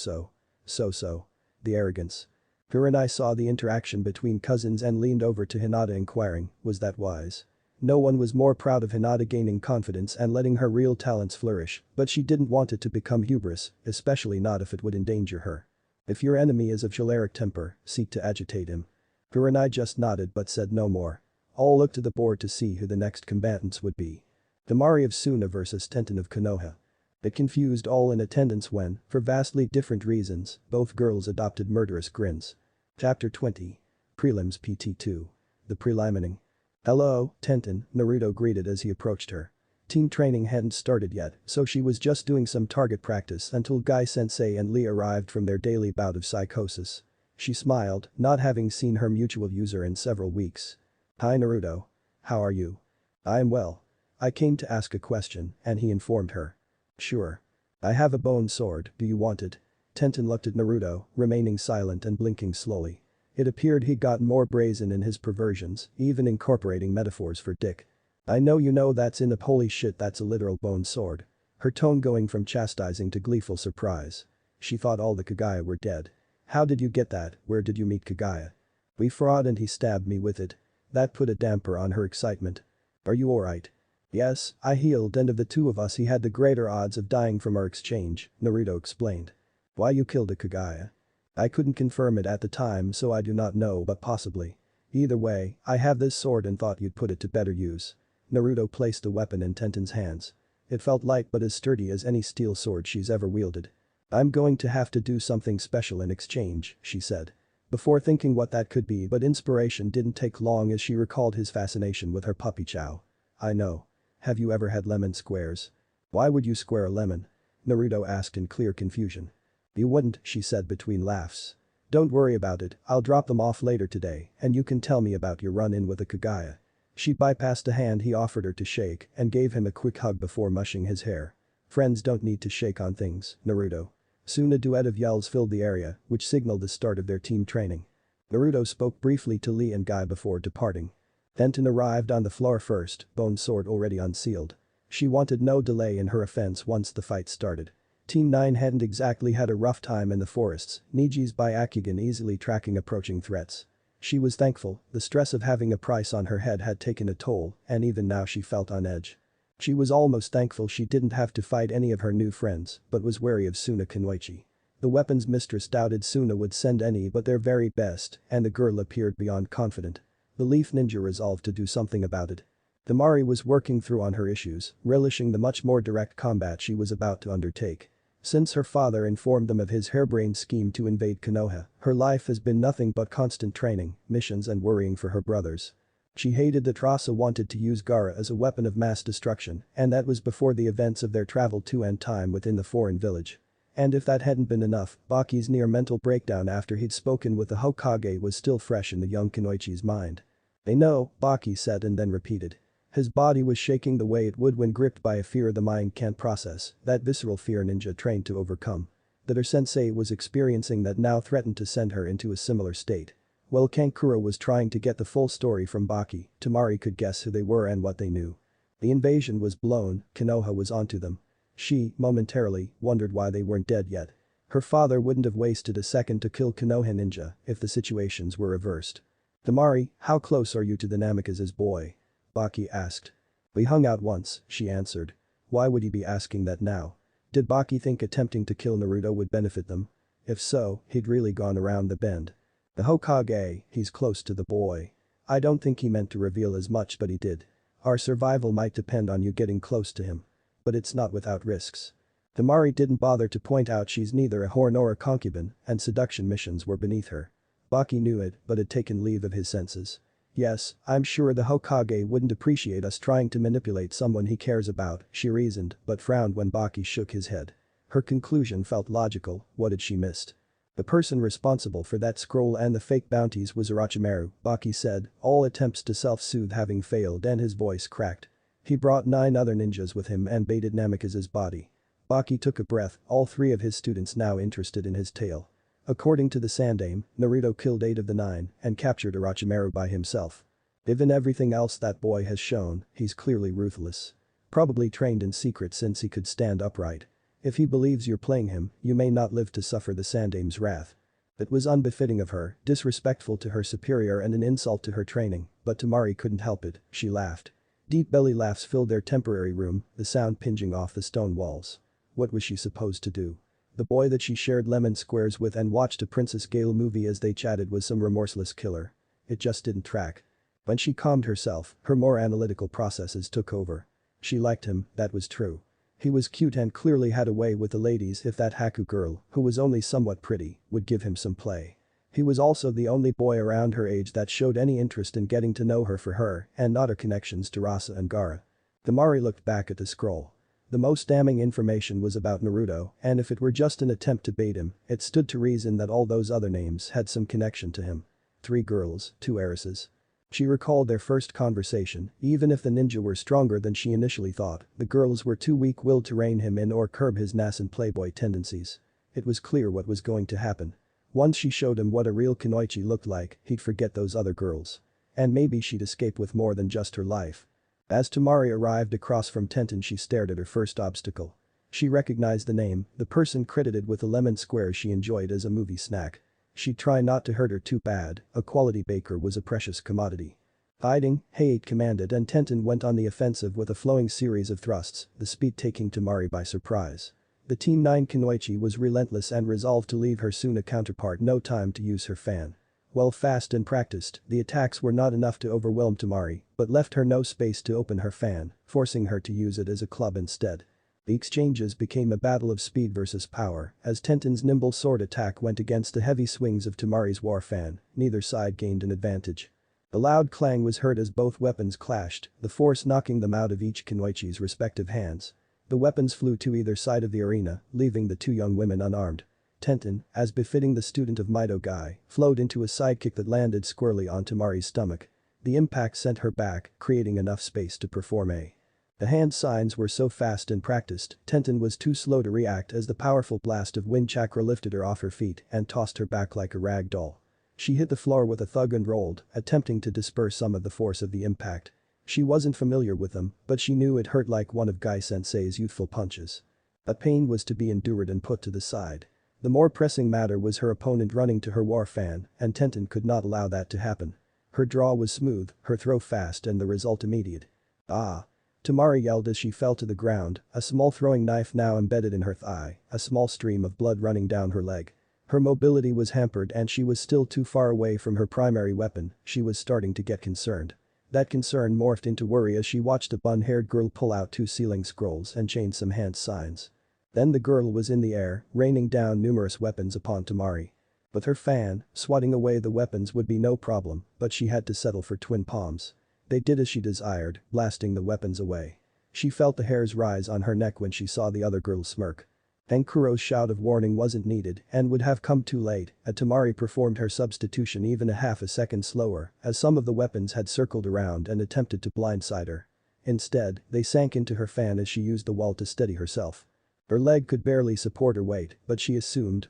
The arrogance. Kurenai saw the interaction between cousins and leaned over to Hinata inquiring, was that wise? No one was more proud of Hinata gaining confidence and letting her real talents flourish, but she didn't want it to become hubris, especially not if it would endanger her. If your enemy is of choleric temper, seek to agitate him. Kurenai just nodded but said no more. All looked to the board to see who the next combatants would be. Damari of Suna vs Tenten of Konoha. It confused all in attendance when, for vastly different reasons, both girls adopted murderous grins. Chapter 20. Prelims PT2. The Preliminating. Hello, Tenten, Naruto greeted as he approached her. Team training hadn't started yet, so she was just doing some target practice until Guy-sensei and Lee arrived from their daily bout of psychosis. She smiled, not having seen her mutual user in several weeks. Hi Naruto. How are you? I'm well. I came to ask a question, and he informed her. Sure. I have a bone sword, do you want it? Tenten looked at Naruto, remaining silent and blinking slowly. It appeared he'd gotten more brazen in his perversions, even incorporating metaphors for dick. I know you know that's in the holy shit that's a literal bone sword. Her tone going from chastising to gleeful surprise. She thought all the Kagaya were dead. How did you get that, where did you meet Kagaya? We fought and he stabbed me with it. That put a damper on her excitement. Are you alright? Yes, I healed and of the two of us he had the greater odds of dying from our exchange, Naruto explained. Why you killed a Kagaya? I couldn't confirm it at the time so I do not know but possibly. Either way, I have this sword and thought you'd put it to better use. Naruto placed the weapon in Tenten's hands. It felt light but as sturdy as any steel sword she's ever wielded. I'm going to have to do something special in exchange, she said. Before thinking what that could be, but inspiration didn't take long as she recalled his fascination with her puppy Chow. I know. Have you ever had lemon squares? Why would you square a lemon? Naruto asked in clear confusion. You wouldn't, she said between laughs. Don't worry about it, I'll drop them off later today and you can tell me about your run-in with the Kagaya. She bypassed a hand he offered her to shake and gave him a quick hug before mushing his hair. Friends don't need to shake on things, Naruto. Soon a duet of yells filled the area, which signaled the start of their team training. Naruto spoke briefly to Lee and Guy before departing. Tenten arrived on the floor first, bone sword already unsealed. She wanted no delay in her offense once the fight started. Team 9 hadn't exactly had a rough time in the forests, Niji's Byakugan easily tracking approaching threats. She was thankful, the stress of having a price on her head had taken a toll, and even now she felt on edge. She was almost thankful she didn't have to fight any of her new friends, but was wary of Suna Kunoichi. The weapons mistress doubted Suna would send any but their very best, and the girl appeared beyond confident. The Leaf Ninja resolved to do something about it. Temari was working through on her issues, relishing the much more direct combat she was about to undertake. Since her father informed them of his harebrained scheme to invade Konoha, her life has been nothing but constant training, missions and worrying for her brothers. She hated that Rasa wanted to use Gaara as a weapon of mass destruction, and that was before the events of their travel to end time within the foreign village. And if that hadn't been enough, Baki's near mental breakdown after he'd spoken with the Hokage was still fresh in the young Kunoichi's mind. "They know," Baki said and then repeated. His body was shaking the way it would when gripped by a fear the mind can't process, that visceral fear ninja trained to overcome. That her sensei was experiencing that now threatened to send her into a similar state. While Kankura was trying to get the full story from Baki, Temari could guess who they were and what they knew. The invasion was blown, Konoha was onto them. She, momentarily, wondered why they weren't dead yet. Her father wouldn't have wasted a second to kill Konoha ninja if the situations were reversed. "Temari, how close are you to the Namikaze's boy?" Baki asked. "We hung out once," she answered. Why would he be asking that now? Did Baki think attempting to kill Naruto would benefit them? If so, he'd really gone around the bend. "The Hokage, he's close to the boy. I don't think he meant to reveal as much but he did. Our survival might depend on you getting close to him. But it's not without risks." Temari didn't bother to point out she's neither a whore nor a concubine and seduction missions were beneath her. Baki knew it but had taken leave of his senses. "Yes, I'm sure the Hokage wouldn't appreciate us trying to manipulate someone he cares about," she reasoned but frowned when Baki shook his head. Her conclusion felt logical, what had she missed? "The person responsible for that scroll and the fake bounties was Orochimaru," Baki said, all attempts to self-soothe having failed and his voice cracked. "He brought 9 other ninjas with him and baited Namikaze's body." Baki took a breath, all 3 of his students now interested in his tale. According to the Sandaime, Naruto killed 8 of the 9 and captured Orochimaru by himself. Given everything else that boy has shown, he's clearly ruthless. Probably trained in secret since he could stand upright. If he believes you're playing him, you may not live to suffer the Sandaime's wrath. It was unbefitting of her, disrespectful to her superior and an insult to her training, but Temari couldn't help it, she laughed. Deep belly laughs filled their temporary room, the sound pinging off the stone walls. What was she supposed to do? The boy that she shared lemon squares with and watched a Princess Gale movie as they chatted was some remorseless killer. It just didn't track. When she calmed herself, her more analytical processes took over. She liked him, that was true. He was cute and clearly had a way with the ladies if that Haku girl, who was only somewhat pretty, would give him some play. He was also the only boy around her age that showed any interest in getting to know her for her and not her connections to Rasa and Gaara. Temari looked back at the scroll. The most damning information was about Naruto, and if it were just an attempt to bait him, it stood to reason that all those other names had some connection to him. 3 girls, 2 heiresses. She recalled their first conversation, even if the ninja were stronger than she initially thought, the girls were too weak-willed to rein him in or curb his nascent playboy tendencies. It was clear what was going to happen. Once she showed him what a real Kunoichi looked like, he'd forget those other girls. And maybe she'd escape with more than just her life. As Temari arrived across from Tenten, she stared at her first obstacle. She recognized the name, the person credited with the lemon squares she enjoyed as a movie snack. She'd try not to hurt her too bad, a quality baker was a precious commodity. Hiding, Height commanded and Tenten went on the offensive with a flowing series of thrusts, the speed taking Temari by surprise. The Team 9 Kunoichi was relentless and resolved to leave her Suna counterpart no time to use her fan. Well fast and practiced, the attacks were not enough to overwhelm Temari, but left her no space to open her fan, forcing her to use it as a club instead. The exchanges became a battle of speed versus power as Tenten's nimble sword attack went against the heavy swings of Temari's war fan, neither side gained an advantage. A loud clang was heard as both weapons clashed, the force knocking them out of each kunoichi's respective hands. The weapons flew to either side of the arena, leaving the two young women unarmed. Tenten, as befitting the student of Mido Gai, flowed into a sidekick that landed squarely on Temari's stomach. The impact sent her back, creating enough space to perform a. The hand signs were so fast and practiced, Tenten was too slow to react as the powerful blast of wind chakra lifted her off her feet and tossed her back like a rag doll. She hit the floor with a thud and rolled, attempting to disperse some of the force of the impact. She wasn't familiar with them, but she knew it hurt like one of Gai-sensei's youthful punches. A pain was to be endured and put to the side. The more pressing matter was her opponent running to her war fan, and Tenten could not allow that to happen. Her draw was smooth, her throw fast and the result immediate. Ah! Temari yelled as she fell to the ground, a small throwing knife now embedded in her thigh, a small stream of blood running down her leg. Her mobility was hampered and she was still too far away from her primary weapon, she was starting to get concerned. That concern morphed into worry as she watched a bun-haired girl pull out two sealing scrolls and chain some hand signs. Then the girl was in the air, raining down numerous weapons upon Temari. With her fan, swatting away the weapons would be no problem, but she had to settle for twin palms. They did as she desired, blasting the weapons away. She felt the hairs rise on her neck when she saw the other girl smirk. Ankuro's shout of warning wasn't needed and would have come too late, as Temari performed her substitution even a half a second slower as some of the weapons had circled around and attempted to blindside her. Instead, they sank into her fan as she used the wall to steady herself. Her leg could barely support her weight, but she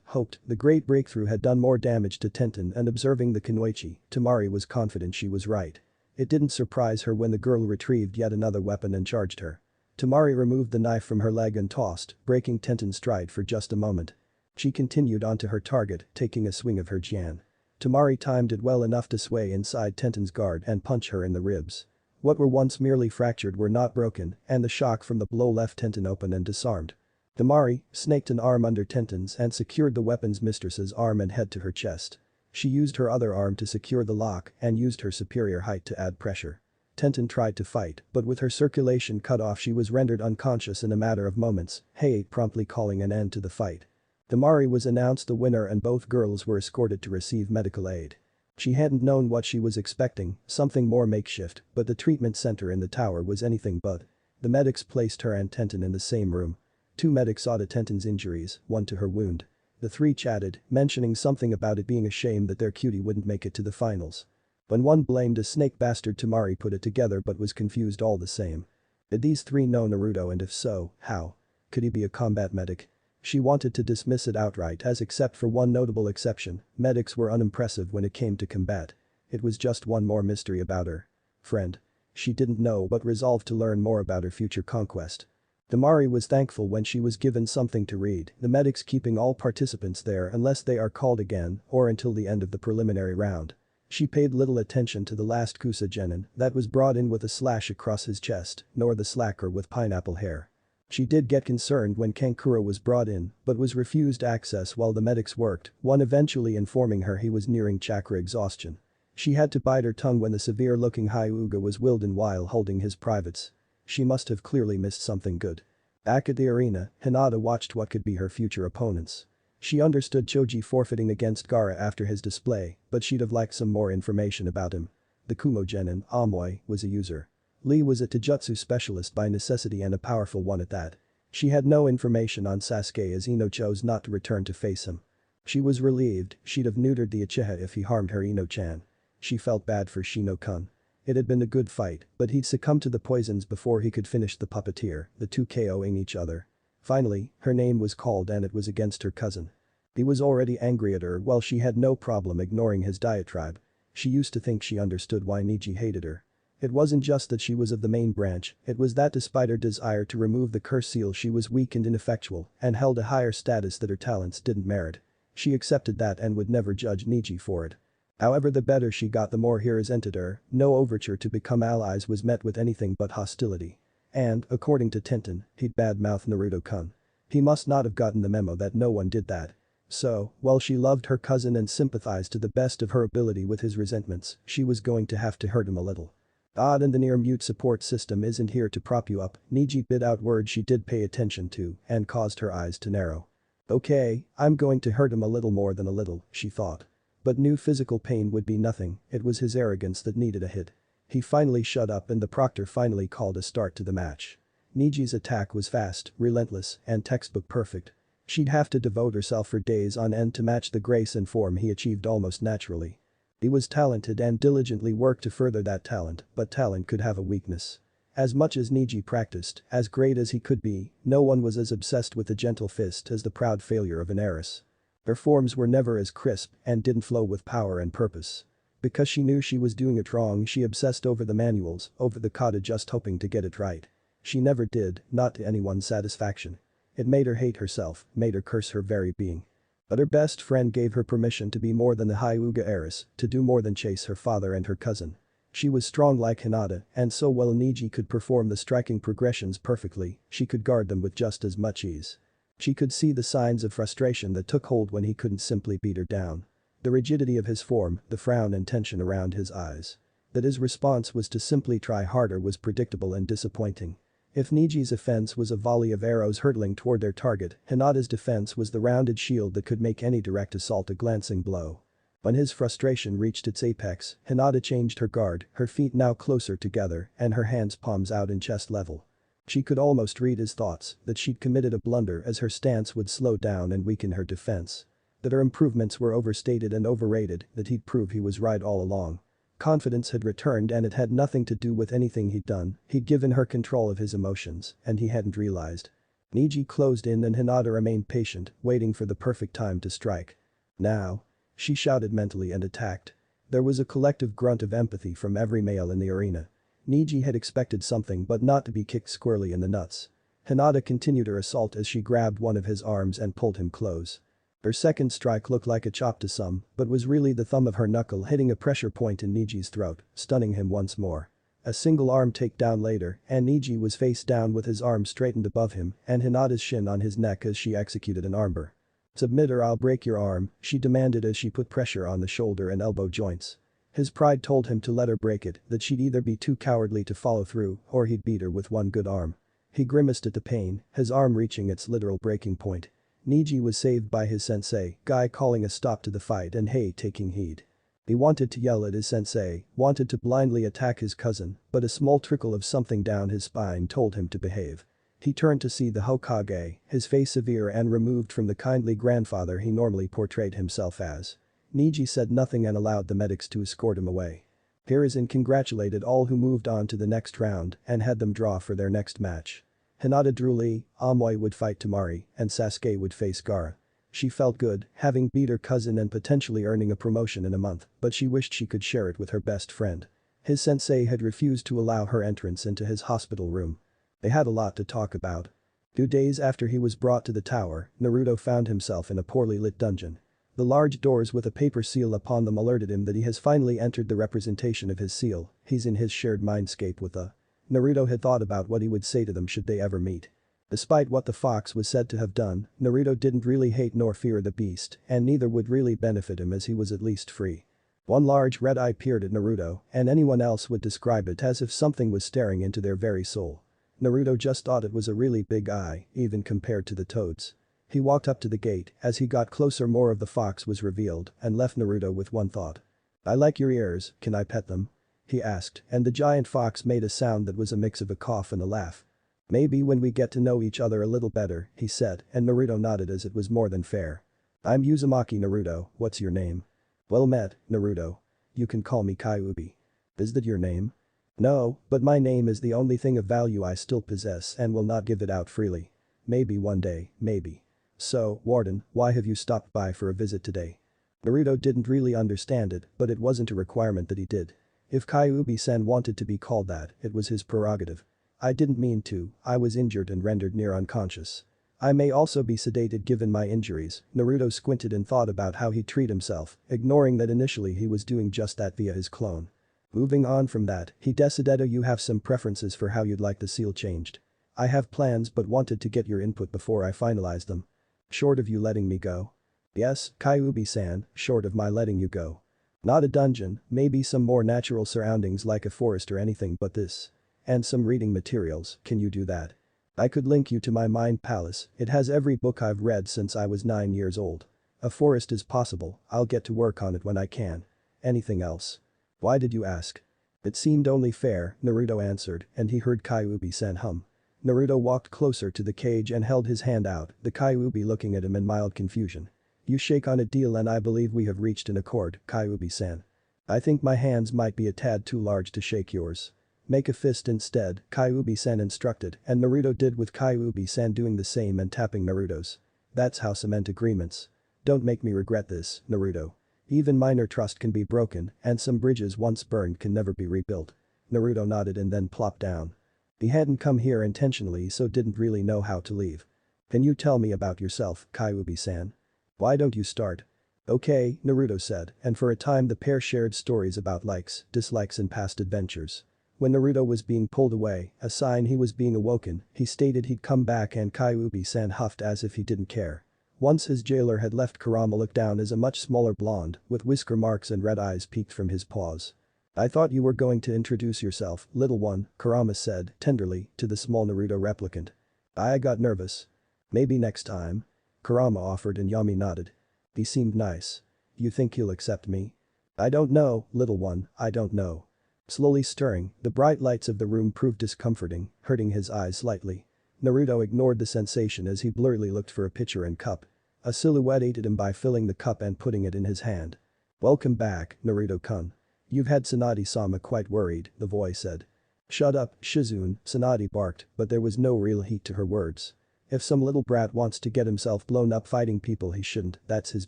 hoped, the great breakthrough had done more damage to Tenten and observing the kunoichi, Temari was confident she was right. It didn't surprise her when the girl retrieved yet another weapon and charged her. Temari removed the knife from her leg and tossed, breaking Tenten's stride for just a moment. She continued onto her target, taking a swing of her jian. Temari timed it well enough to sway inside Tenten's guard and punch her in the ribs. What were once merely fractured were not broken, and the shock from the blow left Tenten open and disarmed. Temari snaked an arm under Tenten's and secured the weapon's mistress's arm and head to her chest. She used her other arm to secure the lock and used her superior height to add pressure. Tenten tried to fight, but with her circulation cut off she was rendered unconscious in a matter of moments, Heiei promptly calling an end to the fight. Temari was announced the winner and both girls were escorted to receive medical aid. She hadn't known what she was expecting, something more makeshift, but the treatment center in the tower was anything but. The medics placed her and Tenten in the same room. Two medics saw to Tenten's injuries, one to her wound. The three chatted, mentioning something about it being a shame that their cutie wouldn't make it to the finals. When one blamed a snake bastard, Temari put it together but was confused all the same. Did these three know Naruto, and if so, how? Could he be a combat medic? She wanted to dismiss it outright as except for one notable exception, medics were unimpressive when it came to combat. It was just one more mystery about her friend. She didn't know but resolved to learn more about her future conquest. Temari was thankful when she was given something to read, the medics keeping all participants there unless they are called again or until the end of the preliminary round. She paid little attention to the last Kusa genin that was brought in with a slash across his chest, nor the slacker with pineapple hair. She did get concerned when Kankuro was brought in, but was refused access while the medics worked, one eventually informing her he was nearing chakra exhaustion. She had to bite her tongue when the severe-looking Hyuga was willed in while holding his privates. She must have clearly missed something good. Back at the arena, Hinata watched what could be her future opponents. She understood Choji forfeiting against Gaara after his display, but she'd have liked some more information about him. The Kumo genin, Amoy, was a user. Lee was a Taijutsu specialist by necessity and a powerful one at that. She had no information on Sasuke as Ino chose not to return to face him. She was relieved, she'd have neutered the uchiha if he harmed her Ino-chan. She felt bad for Shino-kun. It had been a good fight, but he'd succumbed to the poisons before he could finish the puppeteer, the two KOing each other. Finally, her name was called and it was against her cousin. He was already angry at her while she had no problem ignoring his diatribe. She used to think she understood why Niji hated her. It wasn't just that she was of the main branch, it was that despite her desire to remove the curse seal she was weak and ineffectual and held a higher status that her talents didn't merit. She accepted that and would never judge Niji for it. However, the better she got the more he resented her, no overture to become allies was met with anything but hostility. And, according to Tenten, he'd badmouth Naruto-kun. He must not have gotten the memo that no one did that. So, while she loved her cousin and sympathized to the best of her ability with his resentments, she was going to have to hurt him a little. Odd, and the near mute support system isn't here to prop you up. Niji bit out words she did pay attention to and caused her eyes to narrow. Okay, I'm going to hurt him a little more than a little, she thought. But new physical pain would be nothing, it was his arrogance that needed a hit. He finally shut up and the proctor finally called a start to the match. Niji's attack was fast, relentless, and textbook perfect. She'd have to devote herself for days on end to match the grace and form he achieved almost naturally. He was talented and diligently worked to further that talent, but talent could have a weakness. As much as Niji practiced, as great as he could be, no one was as obsessed with the gentle fist as the proud failure of an heiress. Her forms were never as crisp and didn't flow with power and purpose. Because she knew she was doing it wrong, she obsessed over the manuals, over the kata, just hoping to get it right. She never did, not to anyone's satisfaction. It made her hate herself, made her curse her very being. But her best friend gave her permission to be more than the Hyuga heiress, to do more than chase her father and her cousin. She was strong like Hinata, and so while Niji could perform the striking progressions perfectly, she could guard them with just as much ease. She could see the signs of frustration that took hold when he couldn't simply beat her down. The rigidity of his form, the frown and tension around his eyes. That his response was to simply try harder was predictable and disappointing. If Niji's offense was a volley of arrows hurtling toward their target, Hinata's defense was the rounded shield that could make any direct assault a glancing blow. When his frustration reached its apex, Hinata changed her guard, her feet now closer together and her hands palms out in chest level. She could almost read his thoughts, that she'd committed a blunder as her stance would slow down and weaken her defense. That her improvements were overstated and overrated, that he'd prove he was right all along. Confidence had returned and it had nothing to do with anything he'd done, he'd given her control of his emotions, and he hadn't realized. Niji closed in and Hinata remained patient, waiting for the perfect time to strike. Now. She shouted mentally and attacked. There was a collective grunt of empathy from every male in the arena. Niji had expected something but not to be kicked squarely in the nuts. Hinata continued her assault as she grabbed one of his arms and pulled him close. Her second strike looked like a chop to some, but was really the thumb of her knuckle hitting a pressure point in Niji's throat, stunning him once more. A single arm takedown later, and Niji was face down with his arm straightened above him and Hinata's shin on his neck as she executed an armbar. "Submit or I'll break your arm," she demanded as she put pressure on the shoulder and elbow joints. His pride told him to let her break it, that she'd either be too cowardly to follow through or he'd beat her with one good arm. He grimaced at the pain, his arm reaching its literal breaking point. Niji was saved by his sensei, Guy calling a stop to the fight and Hei taking heed. He wanted to yell at his sensei, wanted to blindly attack his cousin, but a small trickle of something down his spine told him to behave. He turned to see the Hokage, his face severe and removed from the kindly grandfather he normally portrayed himself as. Niji said nothing and allowed the medics to escort him away. Hiruzen congratulated all who moved on to the next round and had them draw for their next match. Hinata drew Lee, Amoy would fight Temari, and Sasuke would face Gaara. She felt good, having beat her cousin and potentially earning a promotion in a month, but she wished she could share it with her best friend. His sensei had refused to allow her entrance into his hospital room. They had a lot to talk about. 2 days after he was brought to the tower, Naruto found himself in a poorly lit dungeon. The large doors with a paper seal upon them alerted him that he has finally entered the representation of his seal, he's in his shared mindscape with the. Naruto had thought about what he would say to them should they ever meet. Despite what the fox was said to have done, Naruto didn't really hate nor fear the beast, and neither would really benefit him as he was at least free. One large red eye peered at Naruto, and anyone else would describe it as if something was staring into their very soul. Naruto just thought it was a really big eye, even compared to the toad's. He walked up to the gate, as he got closer more of the fox was revealed, and left Naruto with one thought. "I like your ears, can I pet them?" he asked, and the giant fox made a sound that was a mix of a cough and a laugh. "Maybe when we get to know each other a little better," he said, and Naruto nodded as it was more than fair. "I'm Uzumaki Naruto, what's your name?" "Well met, Naruto. You can call me Kyuubi." "Is that your name?" "No, but my name is the only thing of value I still possess and will not give it out freely. Maybe one day, maybe. So, Warden, why have you stopped by for a visit today?" Naruto didn't really understand it, but it wasn't a requirement that he did. If Kyuubi-san wanted to be called that, it was his prerogative. "I didn't mean to, I was injured and rendered near unconscious. I may also be sedated given my injuries." Naruto squinted and thought about how he'd treat himself, ignoring that initially he was doing just that via his clone. Moving on from that, he decided you have some preferences for how you'd like the seal changed. "I have plans but wanted to get your input before I finalize them." "Short of you letting me go?" "Yes, Kyuubi-san, short of my letting you go." Not a dungeon, maybe some more natural surroundings like a forest or anything but this. And some reading materials, can you do that? I could link you to my mind palace, it has every book I've read since I was 9 years old. A forest is possible, I'll get to work on it when I can. Anything else? Why did you ask? It seemed only fair, Naruto answered, and he heard Kyuubi-san hum. Naruto walked closer to the cage and held his hand out, the Kyuubi looking at him in mild confusion. You shake on a deal and I believe we have reached an accord, Kyuubi-san. I think my hands might be a tad too large to shake yours. Make a fist instead, Kyuubi-san instructed, and Naruto did with Kyuubi-san doing the same and tapping Naruto's. That's how cement agreements. Don't make me regret this, Naruto. Even minor trust can be broken, and some bridges once burned can never be rebuilt. Naruto nodded and then plopped down. He hadn't come here intentionally so didn't really know how to leave. Can you tell me about yourself, Kyuubi-san? Why don't you start? Okay, Naruto said, and for a time the pair shared stories about likes, dislikes and past adventures. When Naruto was being pulled away, a sign he was being awoken, he stated he'd come back and Kyuubi-san huffed as if he didn't care. Once his jailer had left, Kurama looked down as a much smaller blonde, with whisker marks and red eyes peeked from his paws. I thought you were going to introduce yourself, little one, Kurama said, tenderly, to the small Naruto replicant. I got nervous. Maybe next time? Kurama offered and Yami nodded. He seemed nice. You think he'll accept me? I don't know, little one, I don't know. Slowly stirring, the bright lights of the room proved discomforting, hurting his eyes slightly. Naruto ignored the sensation as he blurrily looked for a pitcher and cup. A silhouette aided him by filling the cup and putting it in his hand. Welcome back, Naruto-kun. You've had Tsunade-sama quite worried, the voice said. Shut up, Shizune, Tsunade barked, but there was no real heat to her words. If some little brat wants to get himself blown up fighting people he shouldn't, that's his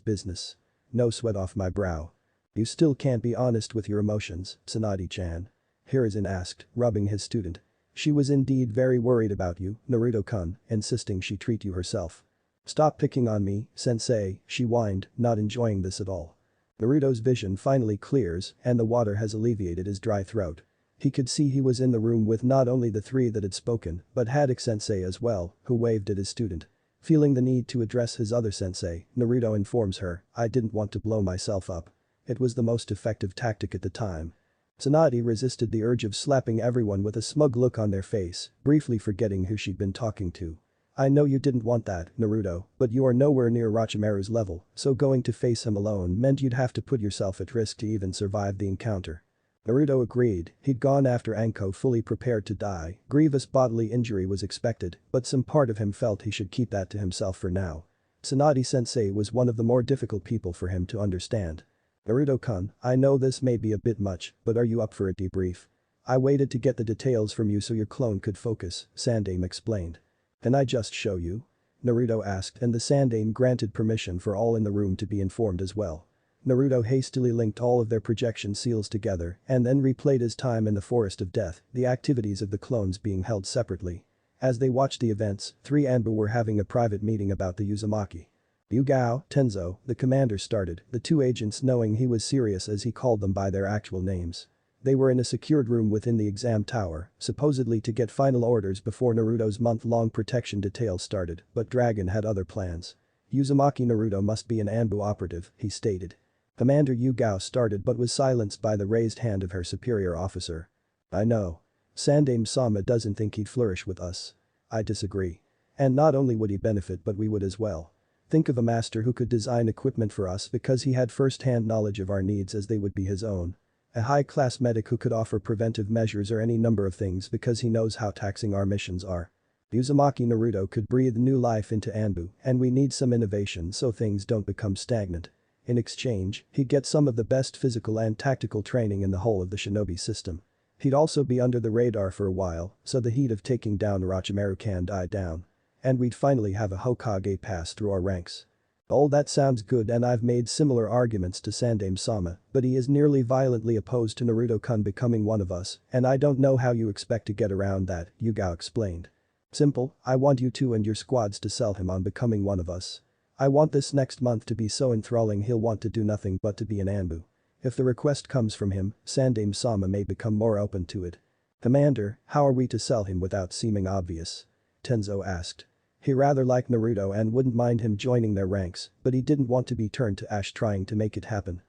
business. No sweat off my brow. You still can't be honest with your emotions, Tsunade-chan. Hiruzen asked, rubbing his student. She was indeed very worried about you, Naruto-kun, insisting she treat you herself. Stop picking on me, sensei, she whined, not enjoying this at all. Naruto's vision finally clears and the water has alleviated his dry throat. He could see he was in the room with not only the three that had spoken, but Haddock-sensei as well, who waved at his student. Feeling the need to address his other sensei, Naruto informs her, I didn't want to blow myself up. It was the most effective tactic at the time. Tsunade resisted the urge of slapping everyone with a smug look on their face, briefly forgetting who she'd been talking to. I know you didn't want that, Naruto, but you are nowhere near Orochimaru's level, so going to face him alone meant you'd have to put yourself at risk to even survive the encounter. Naruto agreed, he'd gone after Anko fully prepared to die, grievous bodily injury was expected, but some part of him felt he should keep that to himself for now. Tsunade-sensei was one of the more difficult people for him to understand. Naruto-kun, I know this may be a bit much, but are you up for a debrief? I waited to get the details from you so your clone could focus, Sandaime explained. Can I just show you? Naruto asked and the Sandaime granted permission for all in the room to be informed as well. Naruto hastily linked all of their projection seals together and then replayed his time in the Forest of Death, the activities of the clones being held separately. As they watched the events, three Anbu were having a private meeting about the Uzumaki. Yugao, Tenzo, the commander started, the two agents knowing he was serious as he called them by their actual names. They were in a secured room within the exam tower, supposedly to get final orders before Naruto's month-long protection details started, but Dragon had other plans. Uzumaki Naruto must be an Anbu operative, he stated. Commander Yugao started but was silenced by the raised hand of her superior officer. I know. Sandaime-sama doesn't think he'd flourish with us. I disagree. And not only would he benefit but we would as well. Think of a master who could design equipment for us because he had first-hand knowledge of our needs as they would be his own. A high-class medic who could offer preventive measures or any number of things because he knows how taxing our missions are. Uzumaki Naruto could breathe new life into Anbu and we need some innovation so things don't become stagnant. In exchange, he'd get some of the best physical and tactical training in the whole of the shinobi system. He'd also be under the radar for a while so the heat of taking down Orochimaru can die down. And we'd finally have a Hokage pass through our ranks. All that sounds good and I've made similar arguments to Sandaime-sama, but he is nearly violently opposed to Naruto-kun becoming one of us, and I don't know how you expect to get around that, Yugao explained. Simple, I want you two and your squads to sell him on becoming one of us. I want this next month to be so enthralling he'll want to do nothing but to be an Anbu. If the request comes from him, Sandaime-sama may become more open to it. Commander, how are we to sell him without seeming obvious? Tenzo asked. He rather liked Naruto and wouldn't mind him joining their ranks, but he didn't want to be turned to ash trying to make it happen.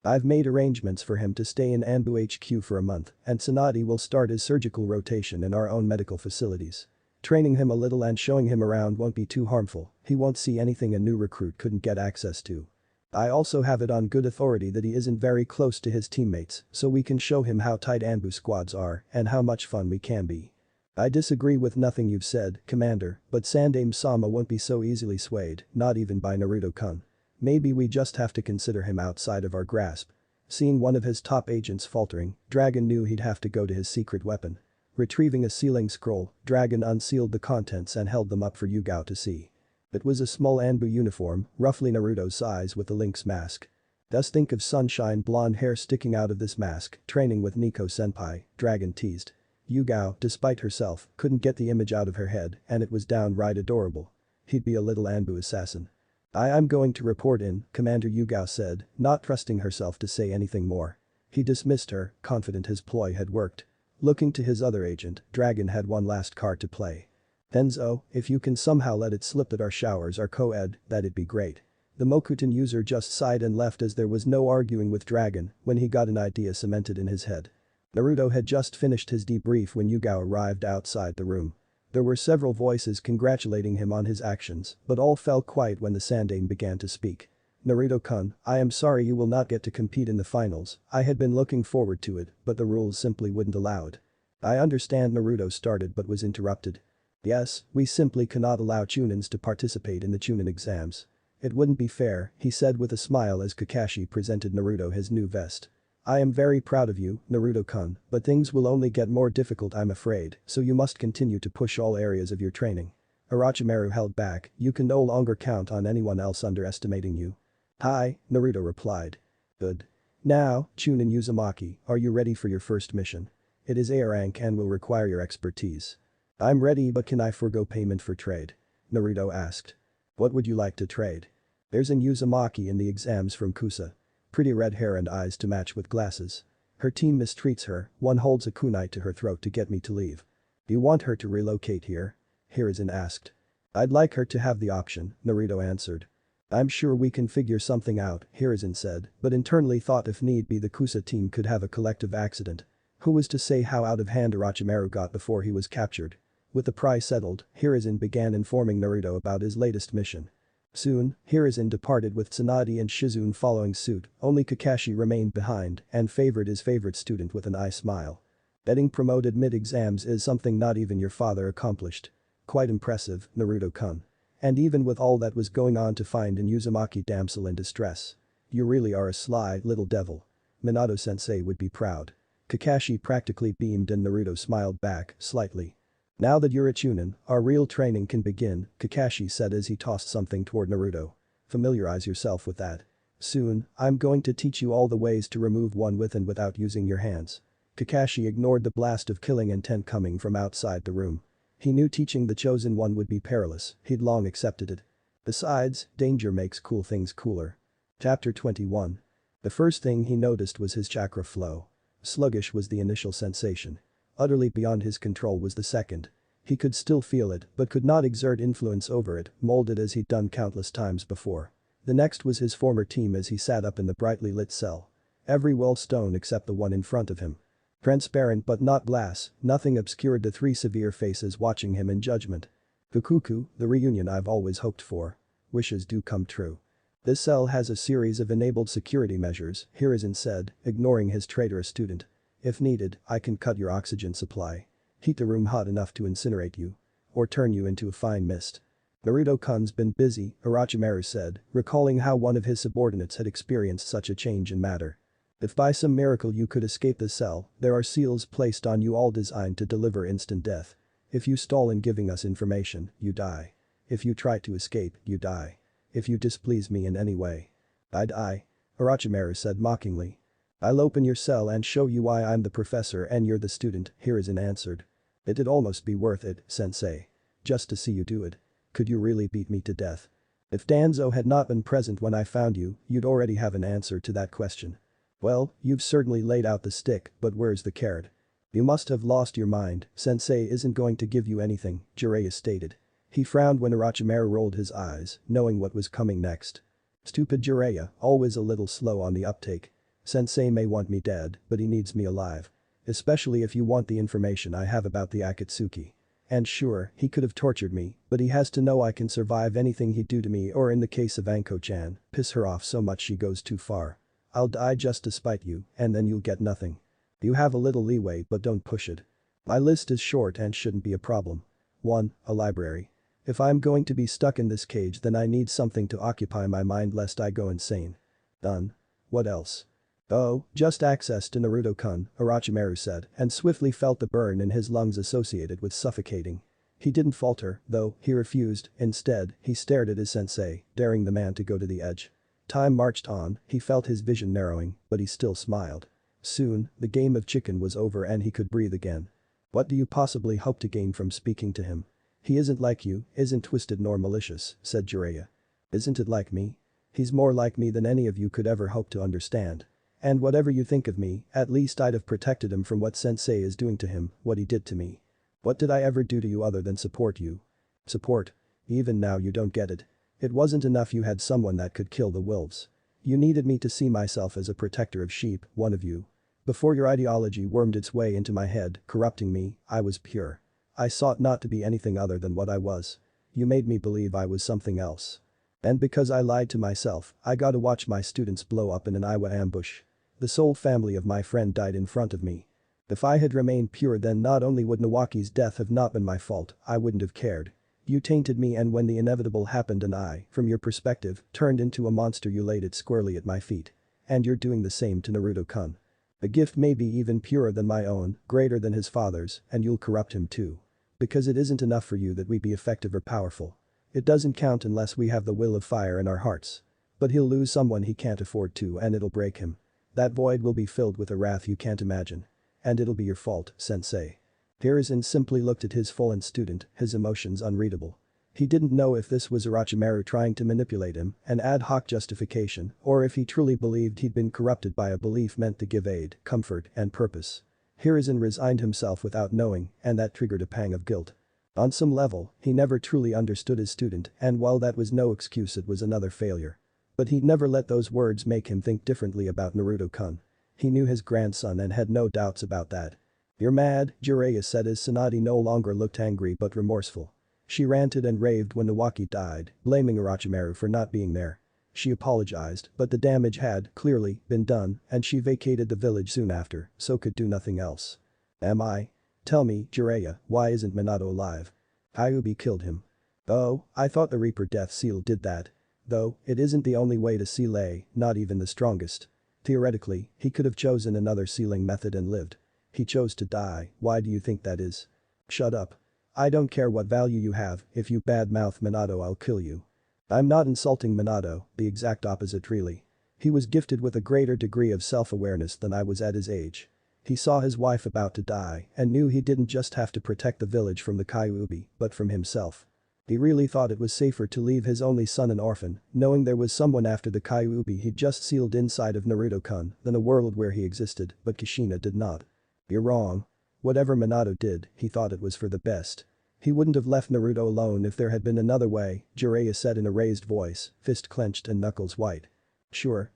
I've made arrangements for him to stay in Anbu HQ for a month, and Tsunade will start his surgical rotation in our own medical facilities. Training him a little and showing him around won't be too harmful, he won't see anything a new recruit couldn't get access to. I also have it on good authority that he isn't very close to his teammates, so we can show him how tight Anbu squads are and how much fun we can be. I disagree with nothing you've said, Commander, but Sandaime-sama won't be so easily swayed, not even by Naruto-kun. Maybe we just have to consider him outside of our grasp. Seeing one of his top agents faltering, Dragon knew he'd have to go to his secret weapon. Retrieving a sealing scroll, Dragon unsealed the contents and held them up for Yugao to see. It was a small Anbu uniform, roughly Naruto's size with a lynx mask. Just think of sunshine blonde hair sticking out of this mask, training with Nico-senpai, Dragon teased. Yugao, despite herself, couldn't get the image out of her head and it was downright adorable. He'd be a little Anbu assassin. I'm going to report in, Commander Yugao said, not trusting herself to say anything more. He dismissed her, confident his ploy had worked. Looking to his other agent, Dragon had one last card to play. Tenzo, if you can somehow let it slip that our showers are co-ed, that'd be great. The Mokuton user just sighed and left as there was no arguing with Dragon when he got an idea cemented in his head. Naruto had just finished his debrief when Yugao arrived outside the room. There were several voices congratulating him on his actions, but all fell quiet when the Sandaime began to speak. Naruto-kun, I am sorry you will not get to compete in the finals, I had been looking forward to it, but the rules simply wouldn't allow it. I understand Naruto started but was interrupted. Yes, we simply cannot allow Chunins to participate in the Chunin exams. It wouldn't be fair, he said with a smile as Kakashi presented Naruto his new vest. I am very proud of you, Naruto-kun, but things will only get more difficult I'm afraid, so you must continue to push all areas of your training. Orochimaru held back, you can no longer count on anyone else underestimating you. Hi, Naruto replied. Good. Now, Chunin Uzumaki, are you ready for your first mission? It is A rank and will require your expertise. I'm ready but can I forgo payment for trade? Naruto asked. What would you like to trade? There's an Uzumaki in the exams from Kusa. Pretty red hair and eyes to match with glasses. Her team mistreats her, one holds a kunai to her throat to get me to leave. Do you want her to relocate here? Hiruzen asked. I'd like her to have the option, Naruto answered. I'm sure we can figure something out, Hiruzen said, but internally thought if need be the Kusa team could have a collective accident. Who was to say how out of hand Orochimaru got before he was captured? With the prize settled, Hiruzen began informing Naruto about his latest mission. Soon, Hiruzen departed with Tsunade and Shizune following suit, only Kakashi remained behind and favored his favorite student with an eye smile. Getting promoted mid-exams is something not even your father accomplished. Quite impressive, Naruto-kun. And even with all that was going on to find an Uzumaki damsel in distress. You really are a sly little devil. Minato-sensei would be proud. Kakashi practically beamed and Naruto smiled back, slightly. Now that you're a Chunin, our real training can begin, Kakashi said as he tossed something toward Naruto. Familiarize yourself with that. Soon, I'm going to teach you all the ways to remove one with and without using your hands. Kakashi ignored the blast of killing intent coming from outside the room. He knew teaching the chosen one would be perilous, he'd long accepted it. Besides, danger makes cool things cooler. Chapter 21. The first thing he noticed was his chakra flow. Sluggish was the initial sensation. Utterly beyond his control was the second. He could still feel it but could not exert influence over it, molded as he'd done countless times before. The next was his former team as he sat up in the brightly lit cell. Every wall stone except the one in front of him. Transparent but not glass, nothing obscured the three severe faces watching him in judgment. Fukuku, the reunion I've always hoped for. Wishes do come true. This cell has a series of enabled security measures, Hiruzen said, ignoring his traitorous student. If needed, I can cut your oxygen supply. Heat the room hot enough to incinerate you. Or turn you into a fine mist. Naruto-kun's been busy, Orochimaru said, recalling how one of his subordinates had experienced such a change in matter. If by some miracle you could escape the cell, there are seals placed on you all designed to deliver instant death. If you stall in giving us information, you die. If you try to escape, you die. If you displease me in any way. I die. Orochimaru said mockingly. I'll open your cell and show you why I'm the professor and you're the student, Hiruzen answered. It'd almost be worth it, sensei. Just to see you do it. Could you really beat me to death? If Danzo had not been present when I found you, you'd already have an answer to that question. Well, you've certainly laid out the stick, but where's the carrot? You must have lost your mind, sensei isn't going to give you anything, Jiraiya stated. He frowned when Orochimaru rolled his eyes, knowing what was coming next. Stupid Jiraiya, always a little slow on the uptake. Sensei may want me dead, but he needs me alive. Especially if you want the information I have about the Akatsuki. And sure, he could have tortured me, but he has to know I can survive anything he'd do to me, or in the case of Anko-chan, piss her off so much she goes too far. I'll die just to spite you, and then you'll get nothing. You have a little leeway but don't push it. My list is short and shouldn't be a problem. 1. A library. If I'm going to be stuck in this cage then I need something to occupy my mind lest I go insane. Done. What else? Oh, just access to Naruto-kun, Orochimaru said, and swiftly felt the burn in his lungs associated with suffocating. He didn't falter, though, he refused. Instead, he stared at his sensei, daring the man to go to the edge. Time marched on, he felt his vision narrowing, but he still smiled. Soon, the game of chicken was over and he could breathe again. What do you possibly hope to gain from speaking to him? He isn't like you, isn't twisted nor malicious, said Jiraiya. Isn't it like me? He's more like me than any of you could ever hope to understand. And whatever you think of me, at least I'd have protected him from what sensei is doing to him, what he did to me. What did I ever do to you other than support you? Support? Even now you don't get it. It wasn't enough you had someone that could kill the wolves. You needed me to see myself as a protector of sheep, one of you. Before your ideology wormed its way into my head, corrupting me, I was pure. I sought not to be anything other than what I was. You made me believe I was something else. And because I lied to myself, I got to watch my students blow up in an Iowa ambush. The sole family of my friend died in front of me. If I had remained pure then not only would Nawaki's death have not been my fault, I wouldn't have cared. You tainted me and when the inevitable happened and I, from your perspective, turned into a monster you laid it squarely at my feet. And you're doing the same to Naruto-kun. The gift may be even purer than my own, greater than his father's, and you'll corrupt him too. Because it isn't enough for you that we be effective or powerful. It doesn't count unless we have the will of fire in our hearts. But he'll lose someone he can't afford to and it'll break him. That void will be filled with a wrath you can't imagine. And it'll be your fault, sensei. Hiruzen simply looked at his fallen student, his emotions unreadable. He didn't know if this was Orochimaru trying to manipulate him, an ad hoc justification, or if he truly believed he'd been corrupted by a belief meant to give aid, comfort, and purpose. Hiruzen resigned himself without knowing, and that triggered a pang of guilt. On some level, he never truly understood his student, and while that was no excuse it was another failure. But he'd never let those words make him think differently about Naruto-kun. He knew his grandson and had no doubts about that. You're mad, Jiraiya said as Tsunade no longer looked angry but remorseful. She ranted and raved when Nawaki died, blaming Orochimaru for not being there. She apologized, but the damage had, clearly, been done, and she vacated the village soon after, so could do nothing else. Am I? Tell me, Jiraiya, why isn't Minato alive? Kyuubi killed him. Oh, I thought the Reaper Death Seal did that. Though, it isn't the only way to seal A, not even the strongest. Theoretically, he could have chosen another sealing method and lived. He chose to die, why do you think that is? Shut up. I don't care what value you have, if you badmouth Minato I'll kill you. I'm not insulting Minato, the exact opposite really. He was gifted with a greater degree of self-awareness than I was at his age. He saw his wife about to die and knew he didn't just have to protect the village from the Kyuubi, but from himself. He really thought it was safer to leave his only son an orphan, knowing there was someone after the Kyuubi he'd just sealed inside of Naruto-kun, than a world where he existed, but Kushina did not. You're wrong. Whatever Minato did, he thought it was for the best. He wouldn't have left Naruto alone if there had been another way, Jiraiya said in a raised voice, fist clenched and knuckles white. Sure.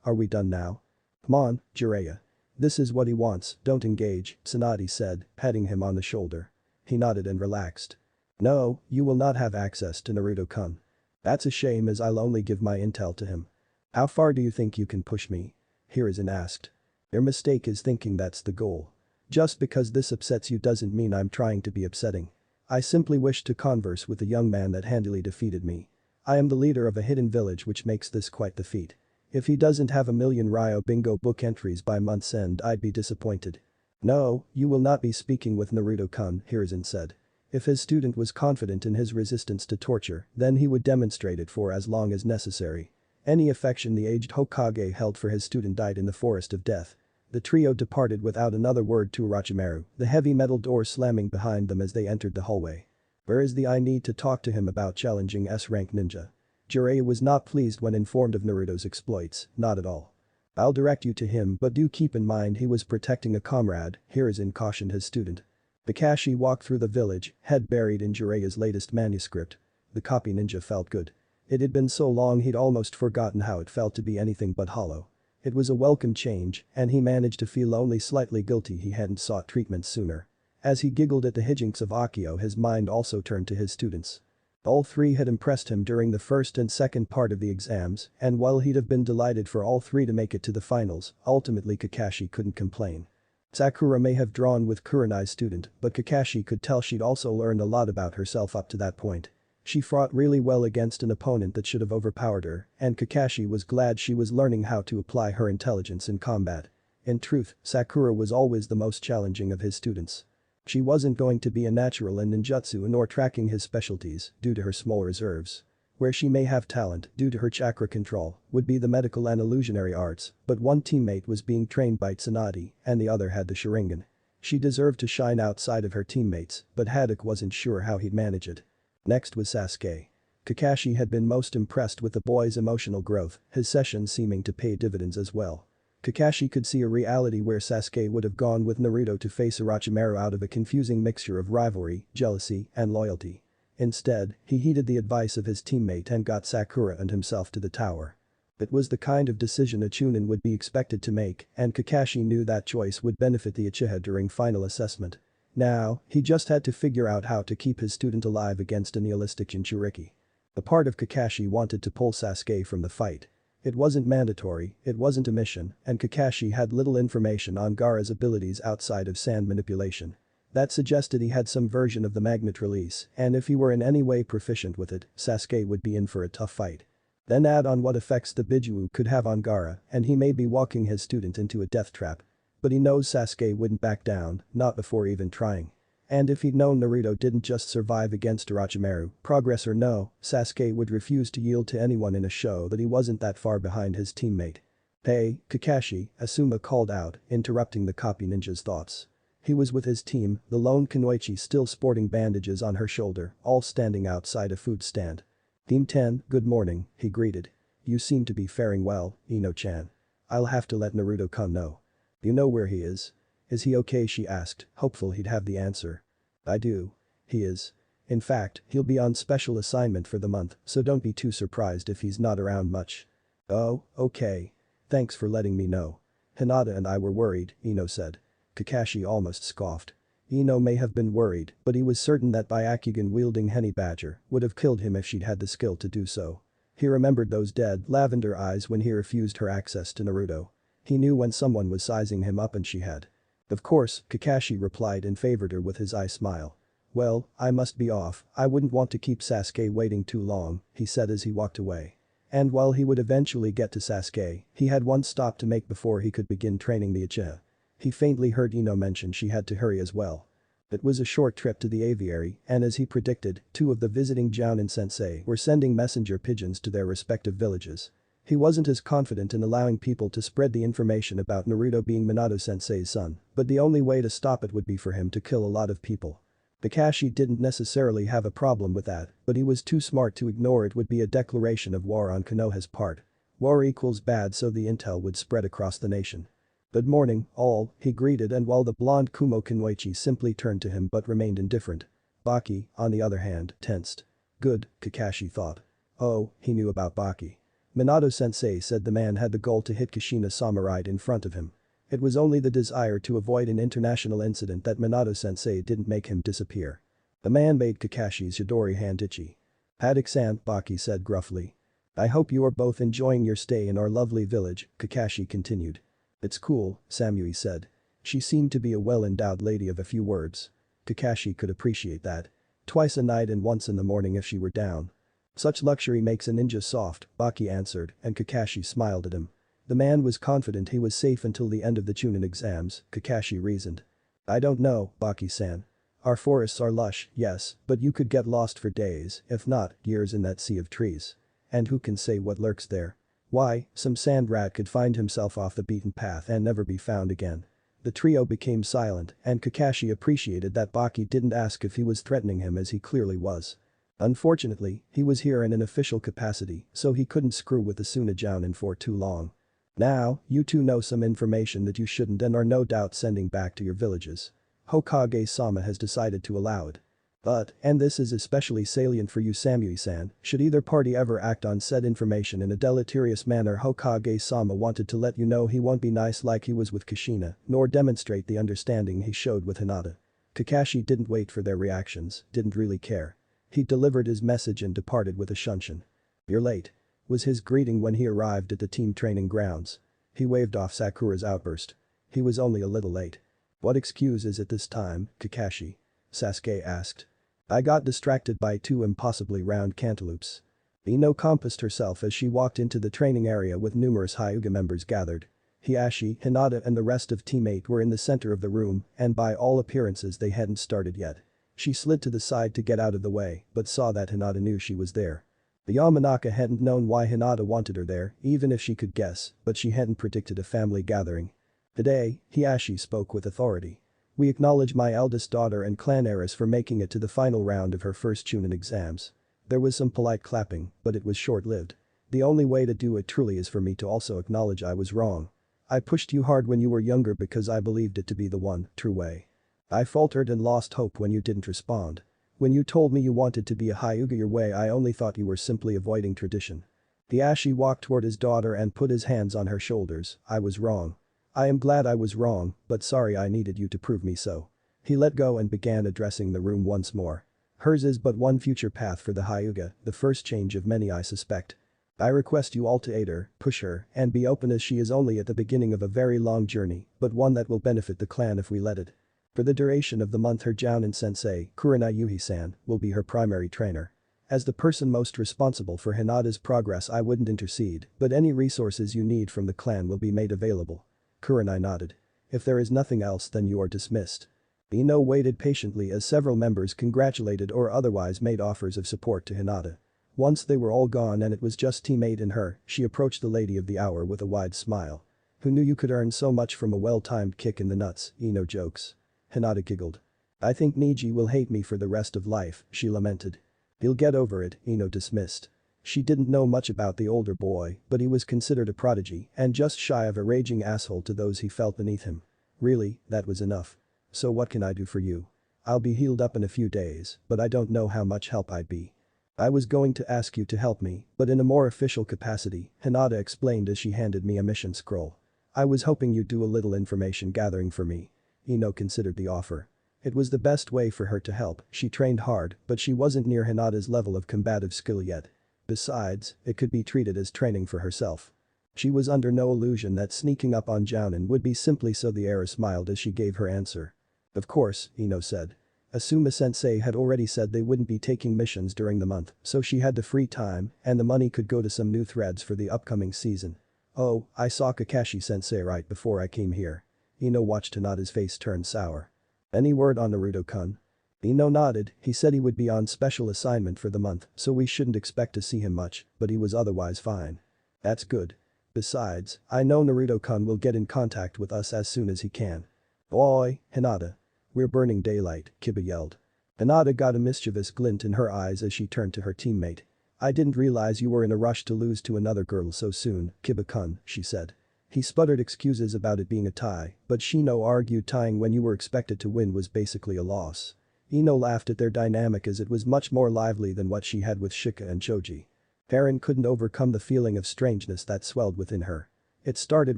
Are we done now? Come on, Jiraiya. This is what he wants, don't engage, Tsunade said, patting him on the shoulder. He nodded and relaxed. No, you will not have access to Naruto-kun. That's a shame as I'll only give my intel to him. How far do you think you can push me? Hiruzen asked. Your mistake is thinking that's the goal. Just because this upsets you doesn't mean I'm trying to be upsetting. I simply wish to converse with the young man that handily defeated me. I am the leader of a hidden village which makes this quite the feat. If he doesn't have a million Ryo bingo book entries by month's end I'd be disappointed. No, you will not be speaking with Naruto-kun, Hiruzen said. If his student was confident in his resistance to torture, then he would demonstrate it for as long as necessary. Any affection the aged Hokage held for his student died in the forest of death. The trio departed without another word to Orochimaru, the heavy metal door slamming behind them as they entered the hallway. Where is the I need to talk to him about challenging S-rank ninja? Jiraiya was not pleased when informed of Naruto's exploits, not at all. I'll direct you to him but do keep in mind he was protecting a comrade, Hiruzen cautioned his student. Kakashi walked through the village, head buried in Jiraiya's latest manuscript. The copy ninja felt good. It had been so long he'd almost forgotten how it felt to be anything but hollow. It was a welcome change, and he managed to feel only slightly guilty he hadn't sought treatment sooner. As he giggled at the hijinks of Akio, his mind also turned to his students. All three had impressed him during the first and second part of the exams, and while he'd have been delighted for all three to make it to the finals, ultimately Kakashi couldn't complain. Sakura may have drawn with Kurenai's student, but Kakashi could tell she'd also learned a lot about herself up to that point. She fought really well against an opponent that should have overpowered her, and Kakashi was glad she was learning how to apply her intelligence in combat. In truth, Sakura was always the most challenging of his students. She wasn't going to be a natural in ninjutsu nor tracking his specialties due to her small reserves. Where she may have talent due to her chakra control would be the medical and illusionary arts, but one teammate was being trained by Tsunade and the other had the Sharingan. She deserved to shine outside of her teammates, but Haddock wasn't sure how he'd manage it. Next was Sasuke. Kakashi had been most impressed with the boy's emotional growth, his sessions seeming to pay dividends as well. Kakashi could see a reality where Sasuke would have gone with Naruto to face Orochimaru out of a confusing mixture of rivalry, jealousy, and loyalty. Instead, he heeded the advice of his teammate and got Sakura and himself to the tower. It was the kind of decision a Chunin would be expected to make, and Kakashi knew that choice would benefit the Uchiha during final assessment. Now, he just had to figure out how to keep his student alive against a nihilistic Jinchuriki. A part of Kakashi wanted to pull Sasuke from the fight. It wasn't mandatory, it wasn't a mission, and Kakashi had little information on Gaara's abilities outside of sand manipulation. That suggested he had some version of the magnet release, and if he were in any way proficient with it, Sasuke would be in for a tough fight. Then add on what effects the Bijuu could have on Gaara, and he may be walking his student into a death trap. But he knows Sasuke wouldn't back down, not before even trying. And if he'd known Naruto didn't just survive against Orochimaru, progress or no, Sasuke would refuse to yield to anyone in a show that he wasn't that far behind his teammate. "Hey, Kakashi," Asuma called out, interrupting the copy ninja's thoughts. He was with his team, the lone Kunoichi still sporting bandages on her shoulder, all standing outside a food stand. "Team 10, good morning," he greeted. "You seem to be faring well, Ino-chan. I'll have to let Naruto-kun know." "You know where he is? Is he okay?" she asked, hopeful he'd have the answer. "I do. He is. In fact, he'll be on special assignment for the month, so don't be too surprised if he's not around much." "Oh, okay. Thanks for letting me know. Hinata and I were worried," Ino said. Kakashi almost scoffed. Ino may have been worried, but he was certain that Byakugan-wielding Henny Badger would have killed him if she'd had the skill to do so. He remembered those dead lavender eyes when he refused her access to Naruto. He knew when someone was sizing him up and she had. "Of course," Kakashi replied and favored her with his eye smile. "Well, I must be off, I wouldn't want to keep Sasuke waiting too long," he said as he walked away. And while he would eventually get to Sasuke, he had one stop to make before he could begin training the Uchiha. He faintly heard Ino mention she had to hurry as well. It was a short trip to the aviary, and as he predicted, two of the visiting Jounin sensei were sending messenger pigeons to their respective villages. He wasn't as confident in allowing people to spread the information about Naruto being Minato-sensei's son, but the only way to stop it would be for him to kill a lot of people. Kakashi didn't necessarily have a problem with that, but he was too smart to ignore it would be a declaration of war on Konoha's part. War equals bad, so the intel would spread across the nation. "Good morning, all," he greeted, and while the blonde Kumo Kunoichi simply turned to him but remained indifferent. Baki, on the other hand, tensed. Good, Kakashi thought. Oh, he knew about Baki. Minato-sensei said the man had the goal to hit Kushina-sama right in front of him. It was only the desire to avoid an international incident that Minato-sensei didn't make him disappear. The man made Kakashi's Chidori hand itchy. "Haddock-san," Baki said gruffly. "I hope you are both enjoying your stay in our lovely village," Kakashi continued. "It's cool," Samui said. She seemed to be a well-endowed lady of a few words. Kakashi could appreciate that. Twice a night and once in the morning if she were down. "Such luxury makes a ninja soft," Baki answered, and Kakashi smiled at him. The man was confident he was safe until the end of the Chunin exams, Kakashi reasoned. "I don't know, Baki-san. Our forests are lush, yes, but you could get lost for days, if not years in that sea of trees. And who can say what lurks there? Why, some sand rat could find himself off the beaten path and never be found again." The trio became silent, and Kakashi appreciated that Baki didn't ask if he was threatening him as he clearly was. Unfortunately, he was here in an official capacity, so he couldn't screw with the Tsunade for too long. "Now, you two know some information that you shouldn't and are no doubt sending back to your villages. Hokage-sama has decided to allow it." But, and this is especially salient for you Samui-san, should either party ever act on said information in a deleterious manner Hokage-sama wanted to let you know he won't be nice like he was with Kushina, nor demonstrate the understanding he showed with Hinata. Kakashi didn't wait for their reactions, didn't really care. He delivered his message and departed with a shunshin. "You're late," was his greeting when he arrived at the team training grounds. He waved off Sakura's outburst. He was only a little late. "What excuse is it this time, Kakashi?" Sasuke asked. "I got distracted by two impossibly round cantaloupes." Ino compassed herself as she walked into the training area with numerous Hyuga members gathered. Hiashi, Hinata and the rest of Team 8 were in the center of the room and by all appearances they hadn't started yet. She slid to the side to get out of the way but saw that Hinata knew she was there. The Yamanaka hadn't known why Hinata wanted her there, even if she could guess, but she hadn't predicted a family gathering. "Today," Hiashi spoke with authority. "We acknowledge my eldest daughter and clan heiress for making it to the final round of her first Chunin exams." There was some polite clapping, but it was short-lived. "The only way to do it truly is for me to also acknowledge I was wrong. I pushed you hard when you were younger because I believed it to be the one, true way. I faltered and lost hope when you didn't respond. When you told me you wanted to be a Hyuga your way I only thought you were simply avoiding tradition." Hiashi walked toward his daughter and put his hands on her shoulders. "I was wrong. I am glad I was wrong, but sorry I needed you to prove me so." He let go and began addressing the room once more. "Hers is but one future path for the Hyuga, the first change of many I suspect. I request you all to aid her, push her, and be open as she is only at the beginning of a very long journey, but one that will benefit the clan if we let it. For the duration of the month her Jounin sensei, Kurenai Yuhi-san, will be her primary trainer. As the person most responsible for Hinata's progress I wouldn't intercede, but any resources you need from the clan will be made available." Kurenai nodded. "If there is nothing else then you are dismissed." Ino waited patiently as several members congratulated or otherwise made offers of support to Hinata. Once they were all gone and it was just Team 8 and her, she approached the lady of the hour with a wide smile. "Who knew you could earn so much from a well-timed kick in the nuts?" Ino jokes. Hinata giggled. "I think Niji will hate me for the rest of life," she lamented. "He'll get over it," Ino dismissed. She didn't know much about the older boy, but he was considered a prodigy and just shy of a raging asshole to those he felt beneath him. "Really, that was enough. So what can I do for you? I'll be healed up in a few days, but I don't know how much help I'd be." "I was going to ask you to help me, but in a more official capacity," Hinata explained as she handed me a mission scroll. "I was hoping you'd do a little information gathering for me." Ino considered the offer. It was the best way for her to help, she trained hard, but she wasn't near Hinata's level of combative skill yet. Besides, it could be treated as training for herself. She was under no illusion that sneaking up on Jounin would be simply so. The heiress smiled as she gave her answer. "Of course," Ino said. Asuma-sensei had already said they wouldn't be taking missions during the month, so she had the free time and the money could go to some new threads for the upcoming season. "Oh, I saw Kakashi-sensei right before I came here." Ino watched Hinata's face turn sour. "Any word on Naruto-kun?" Ino nodded, he said he would be on special assignment for the month, so we shouldn't expect to see him much, but he was otherwise fine. "That's good. Besides, I know Naruto-kun will get in contact with us as soon as he can." "Oi, Hinata. We're burning daylight," Kiba yelled. Hinata got a mischievous glint in her eyes as she turned to her teammate. "I didn't realize you were in a rush to lose to another girl so soon, Kiba-kun," she said. He sputtered excuses about it being a tie, but Shino argued tying when you were expected to win was basically a loss. Ino laughed at their dynamic as it was much more lively than what she had with Shika and Choji. Eren couldn't overcome the feeling of strangeness that swelled within her. It started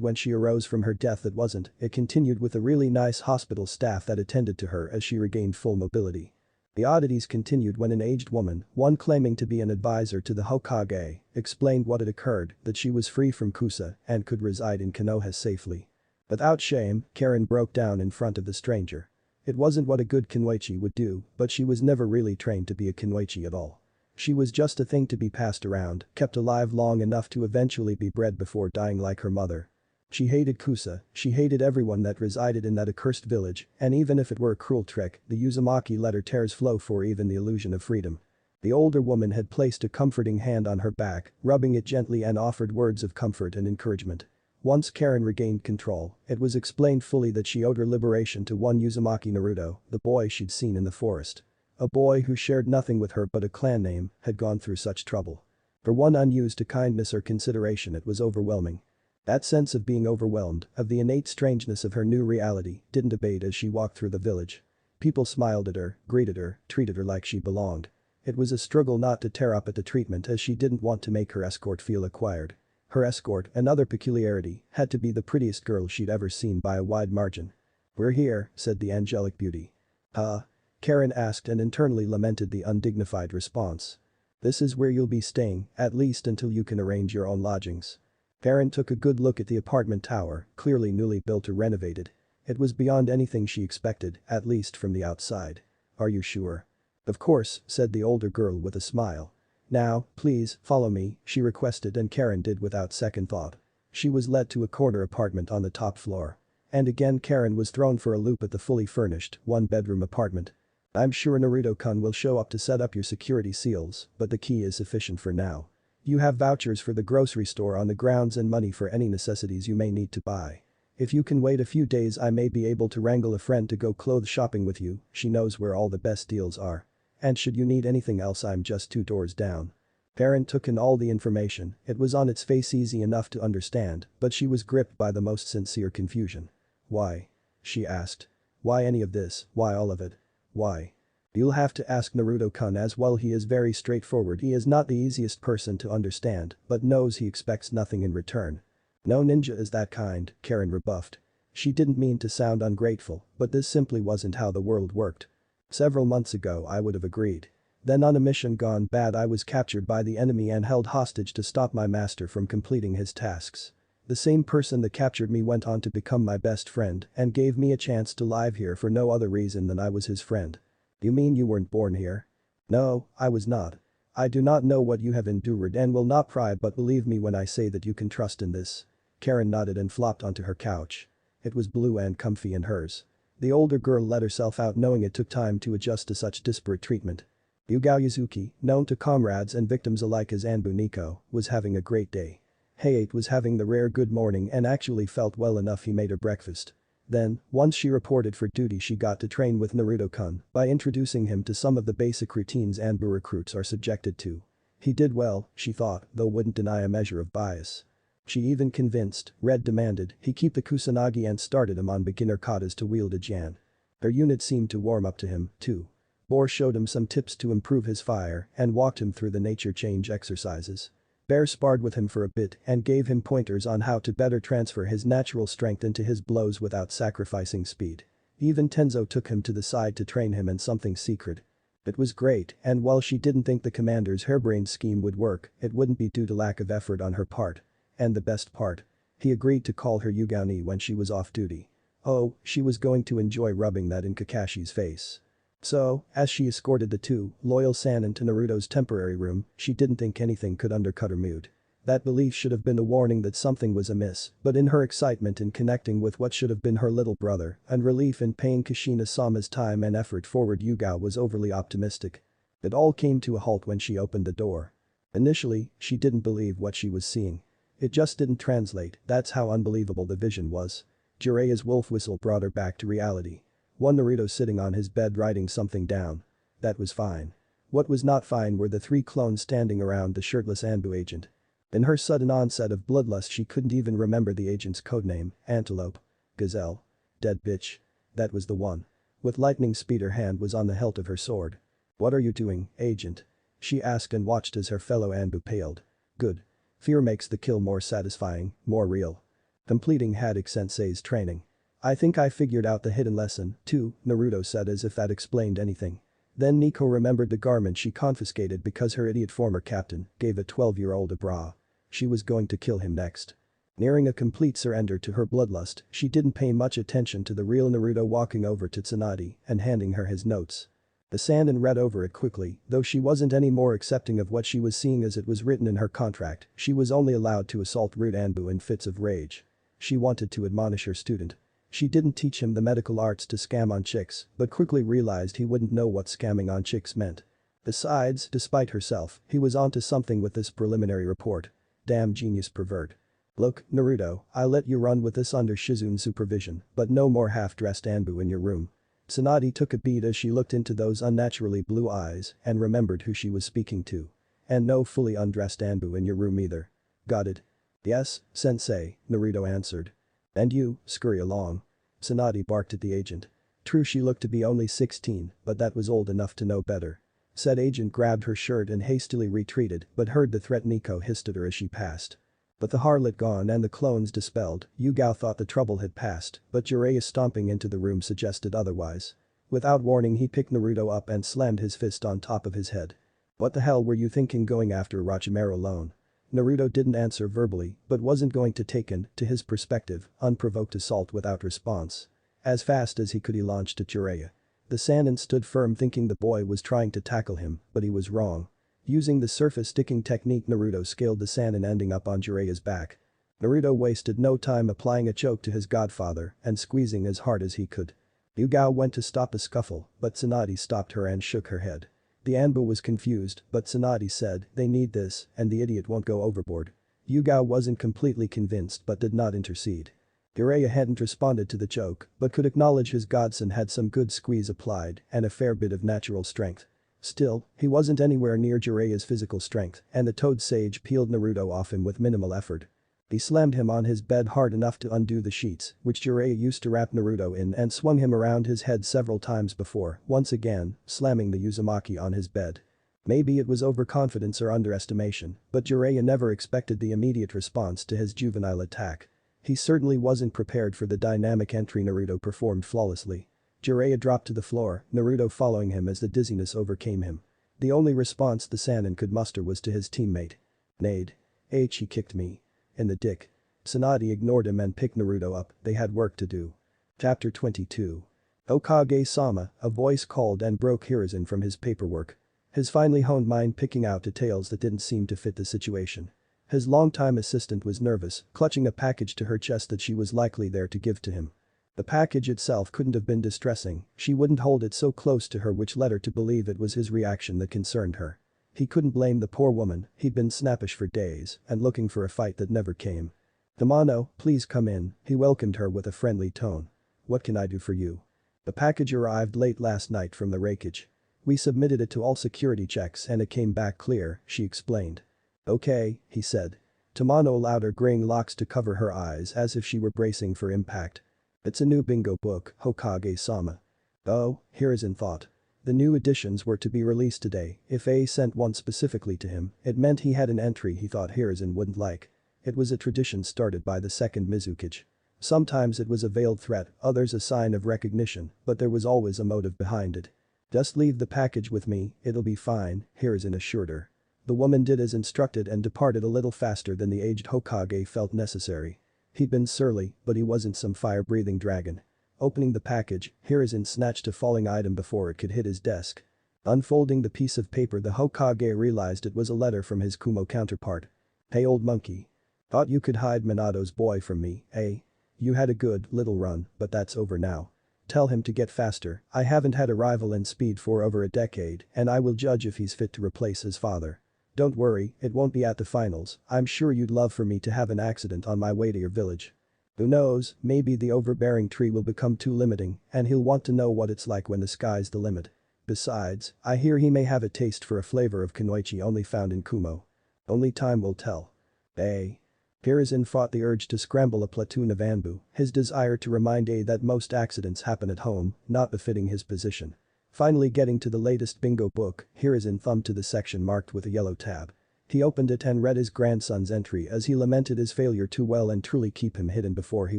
when she arose from her death. It continued with a really nice hospital staff that attended to her as she regained full mobility. The oddities continued when an aged woman, one claiming to be an advisor to the Hokage, explained what had occurred, that she was free from Kusa and could reside in Konoha safely. Without shame, Karen broke down in front of the stranger. It wasn't what a good Kinwaichi would do, but she was never really trained to be a Kinwaichi at all. She was just a thing to be passed around, kept alive long enough to eventually be bred before dying like her mother. She hated Kusa, she hated everyone that resided in that accursed village, and even if it were a cruel trick, the Uzumaki let her tears flow for even the illusion of freedom. The older woman had placed a comforting hand on her back, rubbing it gently and offered words of comfort and encouragement. Once Karen regained control, it was explained fully that she owed her liberation to one Uzumaki Naruto, the boy she'd seen in the forest. A boy who shared nothing with her but a clan name, had gone through such trouble. For one unused to kindness or consideration it was overwhelming. That sense of being overwhelmed, of the innate strangeness of her new reality, didn't abate as she walked through the village. People smiled at her, greeted her, treated her like she belonged. It was a struggle not to tear up at the treatment as she didn't want to make her escort feel acquired. Her escort, another peculiarity, had to be the prettiest girl she'd ever seen by a wide margin. "We're here," said the angelic beauty. "Huh?" Karen asked and internally lamented the undignified response. "This is where you'll be staying, at least until you can arrange your own lodgings." Karen took a good look at the apartment tower, clearly newly built or renovated. It was beyond anything she expected, at least from the outside. "Are you sure?" "Of course," said the older girl with a smile. "Now, please, follow me," she requested and Karen did without second thought. She was led to a corner apartment on the top floor. And again Karen was thrown for a loop at the fully furnished, one-bedroom apartment. "I'm sure Naruto-kun will show up to set up your security seals, but the key is sufficient for now. You have vouchers for the grocery store on the grounds and money for any necessities you may need to buy. If you can wait a few days I may be able to wrangle a friend to go clothes shopping with you, she knows where all the best deals are. And should you need anything else I'm just 2 doors down." Karen took in all the information, it was on its face easy enough to understand, but she was gripped by the most sincere confusion. "Why?" she asked. "Why any of this, why all of it? Why?" "You'll have to ask Naruto-kun as well, he is very straightforward, he is not the easiest person to understand, but knows he expects nothing in return." "No ninja is that kind," Karen rebuffed. She didn't mean to sound ungrateful, but this simply wasn't how the world worked. "Several months ago I would have agreed. Then on a mission gone bad I was captured by the enemy and held hostage to stop my master from completing his tasks. The same person that captured me went on to become my best friend and gave me a chance to live here for no other reason than I was his friend." "You mean you weren't born here?" "No, I was not. I do not know what you have endured and will not pry, but believe me when I say that you can trust in this." Karen nodded and flopped onto her couch. It was blue and comfy in hers. The older girl let herself out knowing it took time to adjust to such disparate treatment. Yugao Yuzuki, known to comrades and victims alike as Anbu Nico, was having a great day. Hayate was having the rare good morning and actually felt well enough he made her breakfast. Then, once she reported for duty she got to train with Naruto-kun by introducing him to some of the basic routines Anbu recruits are subjected to. He did well, she thought, though wouldn't deny a measure of bias. She even convinced, Red demanded, he keep the kusanagi and started him on beginner katas to wield a jan. Her unit seemed to warm up to him, too. Boar showed him some tips to improve his fire and walked him through the nature change exercises. Bear sparred with him for a bit and gave him pointers on how to better transfer his natural strength into his blows without sacrificing speed. Even Tenzo took him to the side to train him in something secret. It was great, and while she didn't think the commander's harebrained scheme would work, it wouldn't be due to lack of effort on her part. And the best part? He agreed to call her Yugao-ni when she was off duty. Oh, she was going to enjoy rubbing that in Kakashi's face. So, as she escorted the two loyal Sannin to Naruto's temporary room, she didn't think anything could undercut her mood. That belief should have been a warning that something was amiss, but in her excitement in connecting with what should have been her little brother and relief in paying Kushina-sama's time and effort forward, Yugao was overly optimistic. It all came to a halt when she opened the door. Initially, she didn't believe what she was seeing. It just didn't translate, that's how unbelievable the vision was. Jiraiya's wolf whistle brought her back to reality. One Naruto sitting on his bed writing something down. That was fine. What was not fine were the 3 clones standing around the shirtless Anbu agent. In her sudden onset of bloodlust she couldn't even remember the agent's codename, Antelope. Gazelle. Dead bitch. That was the one. With lightning speed her hand was on the hilt of her sword. "What are you doing, agent?" she asked and watched as her fellow Anbu paled. "Good. Fear makes the kill more satisfying, more real. Completing Haddock Sensei's training. I think I figured out the hidden lesson, too," Naruto said as if that explained anything. Then Nico remembered the garment she confiscated because her idiot former captain gave a 12-year-old a bra. She was going to kill him next. Nearing a complete surrender to her bloodlust, she didn't pay much attention to the real Naruto walking over to Tsunade and handing her his notes. The Sannin read over it quickly, though she wasn't any more accepting of what she was seeing as it was written in her contract, she was only allowed to assault rude Anbu in fits of rage. She wanted to admonish her student. She didn't teach him the medical arts to scam on chicks, but quickly realized he wouldn't know what scamming on chicks meant. Besides, despite herself, he was onto something with this preliminary report. Damn genius pervert. "Look, Naruto, I'll let you run with this under Shizune's supervision, but no more half-dressed Anbu in your room." Tsunade took a beat as she looked into those unnaturally blue eyes and remembered who she was speaking to. "And no fully undressed Anbu in your room either. Got it?" "Yes, sensei," Naruto answered. "And you, scurry along." Tsunade barked at the agent. True, she looked to be only 16, but that was old enough to know better. Said agent grabbed her shirt and hastily retreated but heard the threat Nico hissed at her as she passed. But the harlot gone and the clones dispelled, Yugao thought the trouble had passed, but Jiraiya stomping into the room suggested otherwise. Without warning he picked Naruto up and slammed his fist on top of his head. What the hell were you thinking going after Orochimaru alone? Naruto didn't answer verbally but wasn't going to take an, to his perspective, unprovoked assault without response. As fast as he could he launched at Jiraiya. The Sannin stood firm thinking the boy was trying to tackle him, but he was wrong. Using the surface sticking technique Naruto scaled the Sannin ending up on Jiraiya's back. Naruto wasted no time applying a choke to his godfather and squeezing as hard as he could. Yugao went to stop a scuffle, but Tsunade stopped her and shook her head. The Anbu was confused, but Tsunade said, "They need this, and the idiot won't go overboard." Yugao wasn't completely convinced but did not intercede. Jiraiya hadn't responded to the choke, but could acknowledge his godson had some good squeeze applied and a fair bit of natural strength. Still, he wasn't anywhere near Jiraiya's physical strength, and the Toad Sage peeled Naruto off him with minimal effort. He slammed him on his bed hard enough to undo the sheets, which Jiraiya used to wrap Naruto in, and swung him around his head several times before, once again, slamming the Uzumaki on his bed. Maybe it was overconfidence or underestimation, but Jiraiya never expected the immediate response to his juvenile attack. He certainly wasn't prepared for the dynamic entry Naruto performed flawlessly. Jiraiya dropped to the floor, Naruto following him as the dizziness overcame him. The only response the Sannin could muster was to his teammate. "Nade. H, he kicked me. In the dick." Tsunade ignored him and picked Naruto up, they had work to do. Chapter 22. Hokage-sama, a voice called and broke Hiruzen from his paperwork. His finely honed mind picking out details that didn't seem to fit the situation. His longtime assistant was nervous, clutching a package to her chest that she was likely there to give to him. The package itself couldn't have been distressing, she wouldn't hold it so close to her, which led her to believe it was his reaction that concerned her. He couldn't blame the poor woman, he'd been snappish for days and looking for a fight that never came. "Tamano, please come in," he welcomed her with a friendly tone. "What can I do for you?" "The package arrived late last night from the Reikage. We submitted it to all security checks and it came back clear," she explained. "Okay," he said. Tamano allowed her graying locks to cover her eyes as if she were bracing for impact. "It's a new bingo book, Hokage-sama." "Oh," Hiruzen thought. The new editions were to be released today. If A sent one specifically to him, it meant he had an entry he thought Hiruzen wouldn't like. It was a tradition started by the second Mizukage. Sometimes it was a veiled threat, others a sign of recognition, but there was always a motive behind it. "Just leave the package with me, it'll be fine," Hiruzen assured her. The woman did as instructed and departed a little faster than the aged Hokage felt necessary. He'd been surly, but he wasn't some fire-breathing dragon. Opening the package, Hiruzen snatched a falling item before it could hit his desk. Unfolding the piece of paper, the Hokage realized it was a letter from his Kumo counterpart. "Hey old monkey. Thought you could hide Minato's boy from me, eh? You had a good little run, but that's over now. Tell him to get faster, I haven't had a rival in speed for over a decade and I will judge if he's fit to replace his father. Don't worry, it won't be at the finals, I'm sure you'd love for me to have an accident on my way to your village. Who knows, maybe the overbearing tree will become too limiting and he'll want to know what it's like when the sky's the limit. Besides, I hear he may have a taste for a flavor of kunoichi only found in Kumo. Only time will tell." "Eh?" Hiruzen fought the urge to scramble a platoon of Anbu, his desire to remind A that most accidents happen at home, not befitting his position. Finally getting to the latest bingo book, Hiruzen thumbed to the section marked with a yellow tab. He opened it and read his grandson's entry as he lamented his failure to well and truly keep him hidden before he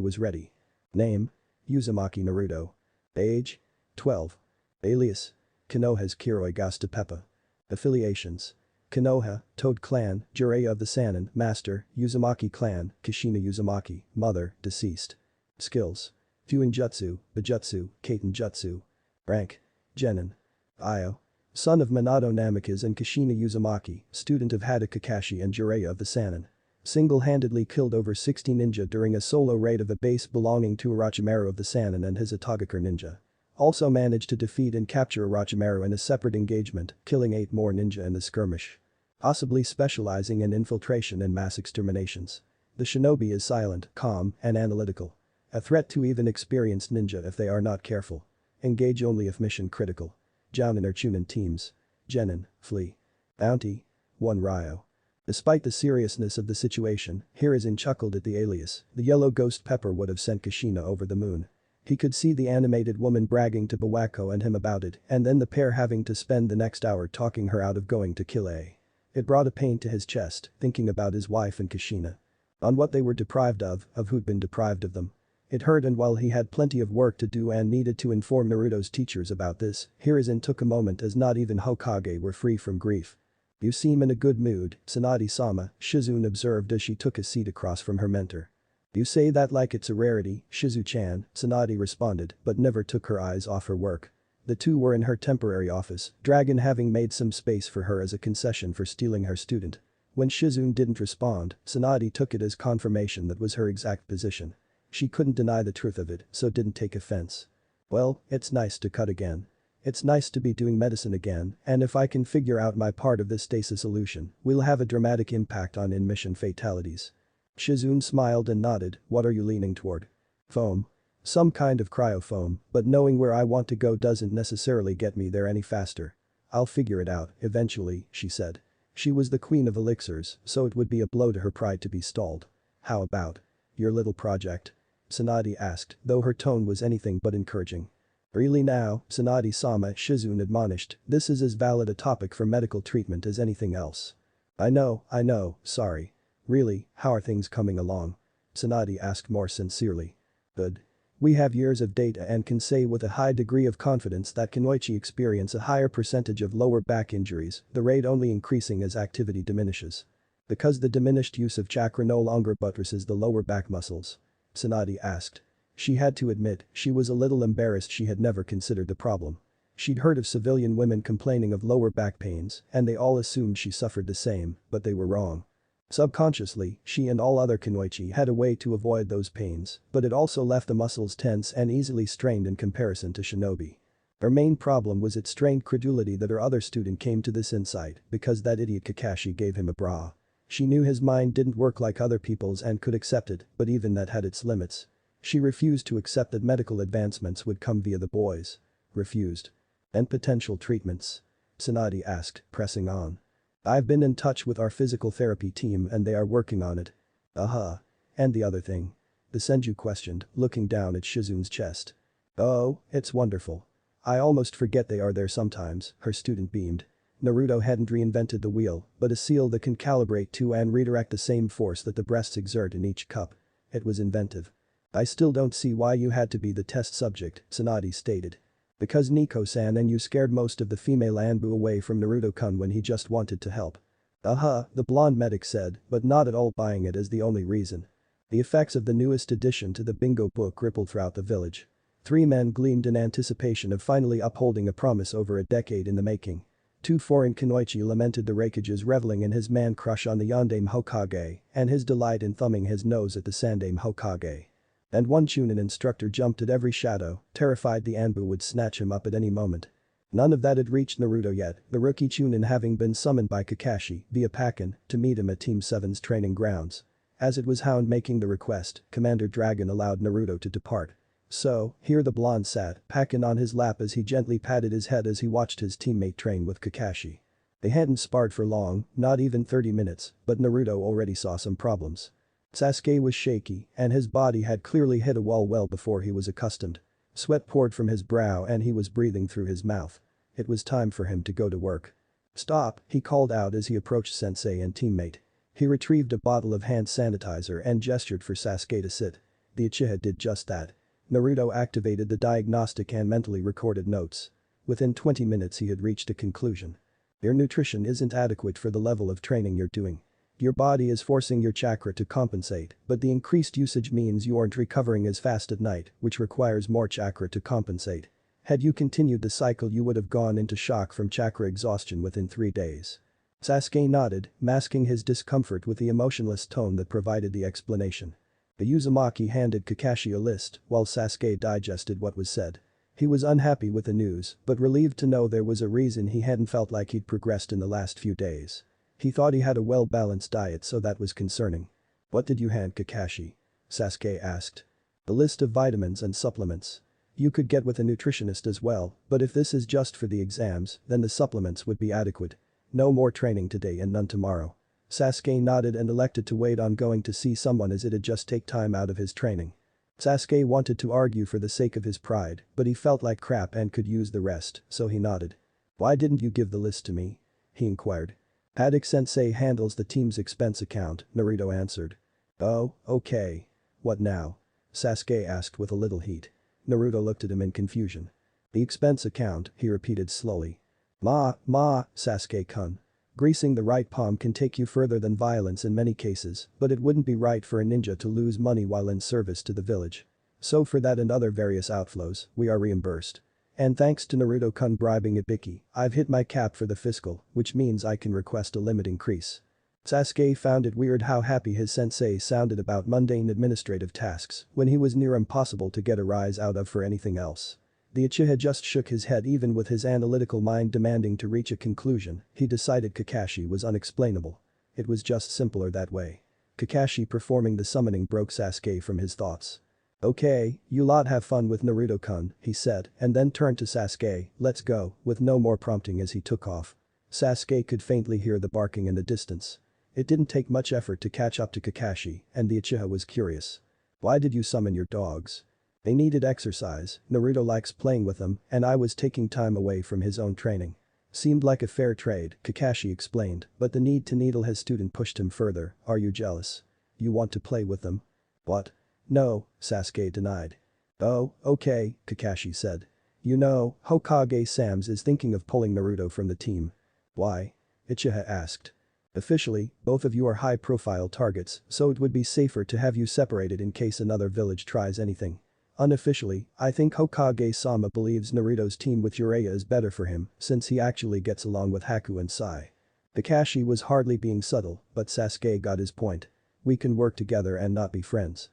was ready. Name: Uzumaki Naruto. Age: 12. Alias: Konoha's Kiroi Gastapepa. Affiliations: Konoha, Toad Clan, Jiraiya of the Sannin, Master, Uzumaki Clan, Kushina Uzumaki, Mother, deceased. Skills: Fuinjutsu, Bijutsu, Kaitenjutsu. Rank: Genin. Io. Son of Minato Namikaze and Kushina Uzumaki, student of Hada Kakashi and Jiraiya of the Sannin. Single-handedly killed over 60 ninja during a solo raid of a base belonging to Orochimaru of the Sannin and his Itagakure ninja. Also managed to defeat and capture Orochimaru in a separate engagement, killing 8 more ninja in the skirmish. Possibly specializing in infiltration and mass exterminations. The shinobi is silent, calm, and analytical. A threat to even experienced ninja if they are not careful. Engage only if mission critical. Jounin or Chunin teams. Genin, flee. Bounty: 1 Ryo. Despite the seriousness of the situation, Hiruzen chuckled at the alias, the yellow ghost pepper would have sent Kushina over the moon. He could see the animated woman bragging to Bawako and him about it, and then the pair having to spend the next hour talking her out of going to kill A. It brought a pain to his chest, thinking about his wife and Kushina. On what they were deprived of who'd been deprived of them. It hurt, and while he had plenty of work to do and needed to inform Naruto's teachers about this, Hiruzen took a moment as not even Hokage were free from grief. "You seem in a good mood, Tsunade-sama," Shizune observed as she took a seat across from her mentor. "You say that like it's a rarity, Shizu-chan," Tsunade responded, but never took her eyes off her work. The two were in her temporary office, Dragon having made some space for her as a concession for stealing her student. When Shizune didn't respond, Tsunade took it as confirmation that was her exact position. She couldn't deny the truth of it, so didn't take offense. "Well, it's nice to cut again. It's nice to be doing medicine again, and if I can figure out my part of this stasis solution, we'll have a dramatic impact on in-mission fatalities." Shizune smiled and nodded. "What are you leaning toward?" "Foam. Some kind of cryofoam, but knowing where I want to go doesn't necessarily get me there any faster. I'll figure it out, eventually," she said. She was the queen of elixirs, so it would be a blow to her pride to be stalled. "How about your little project?" Tsunade asked, though her tone was anything but encouraging. "Really now, Tsunade-sama," Shizune admonished, "this is as valid a topic for medical treatment as anything else." I know, sorry. Really, how are things coming along?" Tsunade asked more sincerely. "Good. We have years of data and can say with a high degree of confidence that kunoichi experience a higher percentage of lower back injuries, the rate only increasing as activity diminishes. Because the diminished use of chakra no longer buttresses the lower back muscles?" Tsunade asked. She had to admit, she was a little embarrassed. She had never considered the problem. She'd heard of civilian women complaining of lower back pains, and they all assumed she suffered the same, but they were wrong. Subconsciously, she and all other kunoichi had a way to avoid those pains, but it also left the muscles tense and easily strained in comparison to shinobi. Her main problem was its strained credulity that her other student came to this insight because that idiot Kakashi gave him a bra. She knew his mind didn't work like other people's and could accept it, but even that had its limits. She refused to accept that medical advancements would come via the boys. Refused. "And potential treatments?" Tsunade asked, pressing on. "I've been in touch with our physical therapy team and they are working on it." "Uh-huh. And the other thing?" the Senju questioned, looking down at Shizune's chest. "Oh, it's wonderful. I almost forget they are there sometimes," her student beamed. Naruto hadn't reinvented the wheel, but a seal that can calibrate to and redirect the same force that the breasts exert in each cup. It was inventive. "I still don't see why you had to be the test subject," Tsunade stated. "Because Nico-san and you scared most of the female Anbu away from Naruto-kun when he just wanted to help." "Uh-huh," the blonde medic said, but not at all buying it as the only reason. The effects of the newest addition to the bingo book rippled throughout the village. 3 men gleamed in anticipation of finally upholding a promise over a decade in the making. 2 foreign kunoichi lamented the Raikage's reveling in his man crush on the Yondaime Hokage and his delight in thumbing his nose at the Sandaime Hokage. And 1 Chunin instructor jumped at every shadow, terrified the Anbu would snatch him up at any moment. None of that had reached Naruto yet, the rookie Chunin having been summoned by Kakashi via Pakken to meet him at Team 7's training grounds. As it was Hound making the request, Commander Dragon allowed Naruto to depart. So, here the blonde sat, Pakken on his lap as he gently patted his head as he watched his teammate train with Kakashi. They hadn't sparred for long, not even 30 minutes, but Naruto already saw some problems. Sasuke was shaky, and his body had clearly hit a wall well before he was accustomed. Sweat poured from his brow and he was breathing through his mouth. It was time for him to go to work. "Stop," he called out as he approached sensei and teammate. He retrieved a bottle of hand sanitizer and gestured for Sasuke to sit. The uchiha did just that. Naruto activated the diagnostic and mentally recorded notes. Within 20 minutes he had reached a conclusion. "Your nutrition isn't adequate for the level of training you're doing. Your body is forcing your chakra to compensate, but the increased usage means you aren't recovering as fast at night, which requires more chakra to compensate. Had you continued the cycle you would have gone into shock from chakra exhaustion within 3 days." Sasuke nodded, masking his discomfort with the emotionless tone that provided the explanation. The Uzumaki handed Kakashi a list while Sasuke digested what was said. He was unhappy with the news, but relieved to know there was a reason he hadn't felt like he'd progressed in the last few days. He thought he had a well-balanced diet, so that was concerning. "What did you hand Kakashi?" Sasuke asked. "The list of vitamins and supplements. You could get with a nutritionist as well, but if this is just for the exams, then the supplements would be adequate. No more training today and none tomorrow." Sasuke nodded and elected to wait on going to see someone as it'd just take time out of his training. Sasuke wanted to argue for the sake of his pride, but he felt like crap and could use the rest, so he nodded. "Why didn't you give the list to me?" he inquired. "Paddock-sensei handles the team's expense account," Naruto answered. "Oh, okay. What now?" Sasuke asked with a little heat. Naruto looked at him in confusion. "The expense account," he repeated slowly. Sasuke-kun. Greasing the right palm can take you further than violence in many cases, but it wouldn't be right for a ninja to lose money while in service to the village. So for that and other various outflows, we are reimbursed. And thanks to Naruto-kun bribing Ibiki, I've hit my cap for the fiscal, which means I can request a limit increase." Sasuke found it weird how happy his sensei sounded about mundane administrative tasks when he was near impossible to get a rise out of for anything else. The Uchiha just shook his head. Even with his analytical mind demanding to reach a conclusion, he decided Kakashi was unexplainable. It was just simpler that way. Kakashi performing the summoning broke Sasuke from his thoughts. "Okay, you lot have fun with Naruto-kun," he said, and then turned to Sasuke, "Let's go," with no more prompting as he took off. Sasuke could faintly hear the barking in the distance. It didn't take much effort to catch up to Kakashi, and the Uchiha was curious. "Why did you summon your dogs?" "They needed exercise, Naruto likes playing with them, and I was taking time away from his own training." "Seemed like a fair trade," Kakashi explained, but the need to needle his student pushed him further. "Are you jealous? You want to play with them?" "What? No," Sasuke denied. "Oh, okay," Kakashi said. "You know, Hokage Sams is thinking of pulling Naruto from the team." "Why?" Uchiha asked. "Officially, both of you are high-profile targets, so it would be safer to have you separated in case another village tries anything. Unofficially, I think Hokage-sama believes Naruto's team with Jiraiya is better for him since he actually gets along with Haku and Sai." Kakashi was hardly being subtle, but Sasuke got his point. "We can work together and not be friends."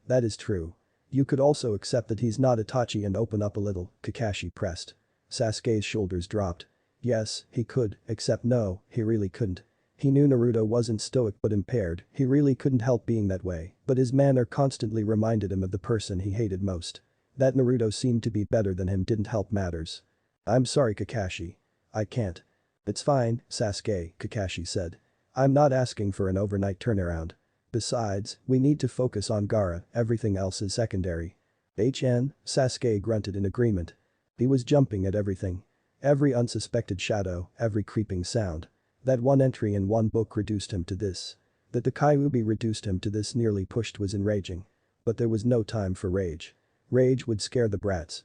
That is true. You could also accept that he's not Itachi and open up a little," Kakashi pressed. Sasuke's shoulders dropped. Yes, he could, except no, he really couldn't. He knew Naruto wasn't stoic but impaired, he really couldn't help being that way, but his manner constantly reminded him of the person he hated most. That Naruto seemed to be better than him didn't help matters. "I'm sorry Kakashi. I can't." "It's fine, Sasuke," Kakashi said. "I'm not asking for an overnight turnaround. Besides, we need to focus on Gaara, everything else is secondary." Sasuke grunted in agreement. He was jumping at everything. Every unsuspected shadow, every creeping sound. That one entry in one book reduced him to this. That the Kyuubi reduced him to this nearly pushed was enraging. But there was no time for rage. Rage would scare the brats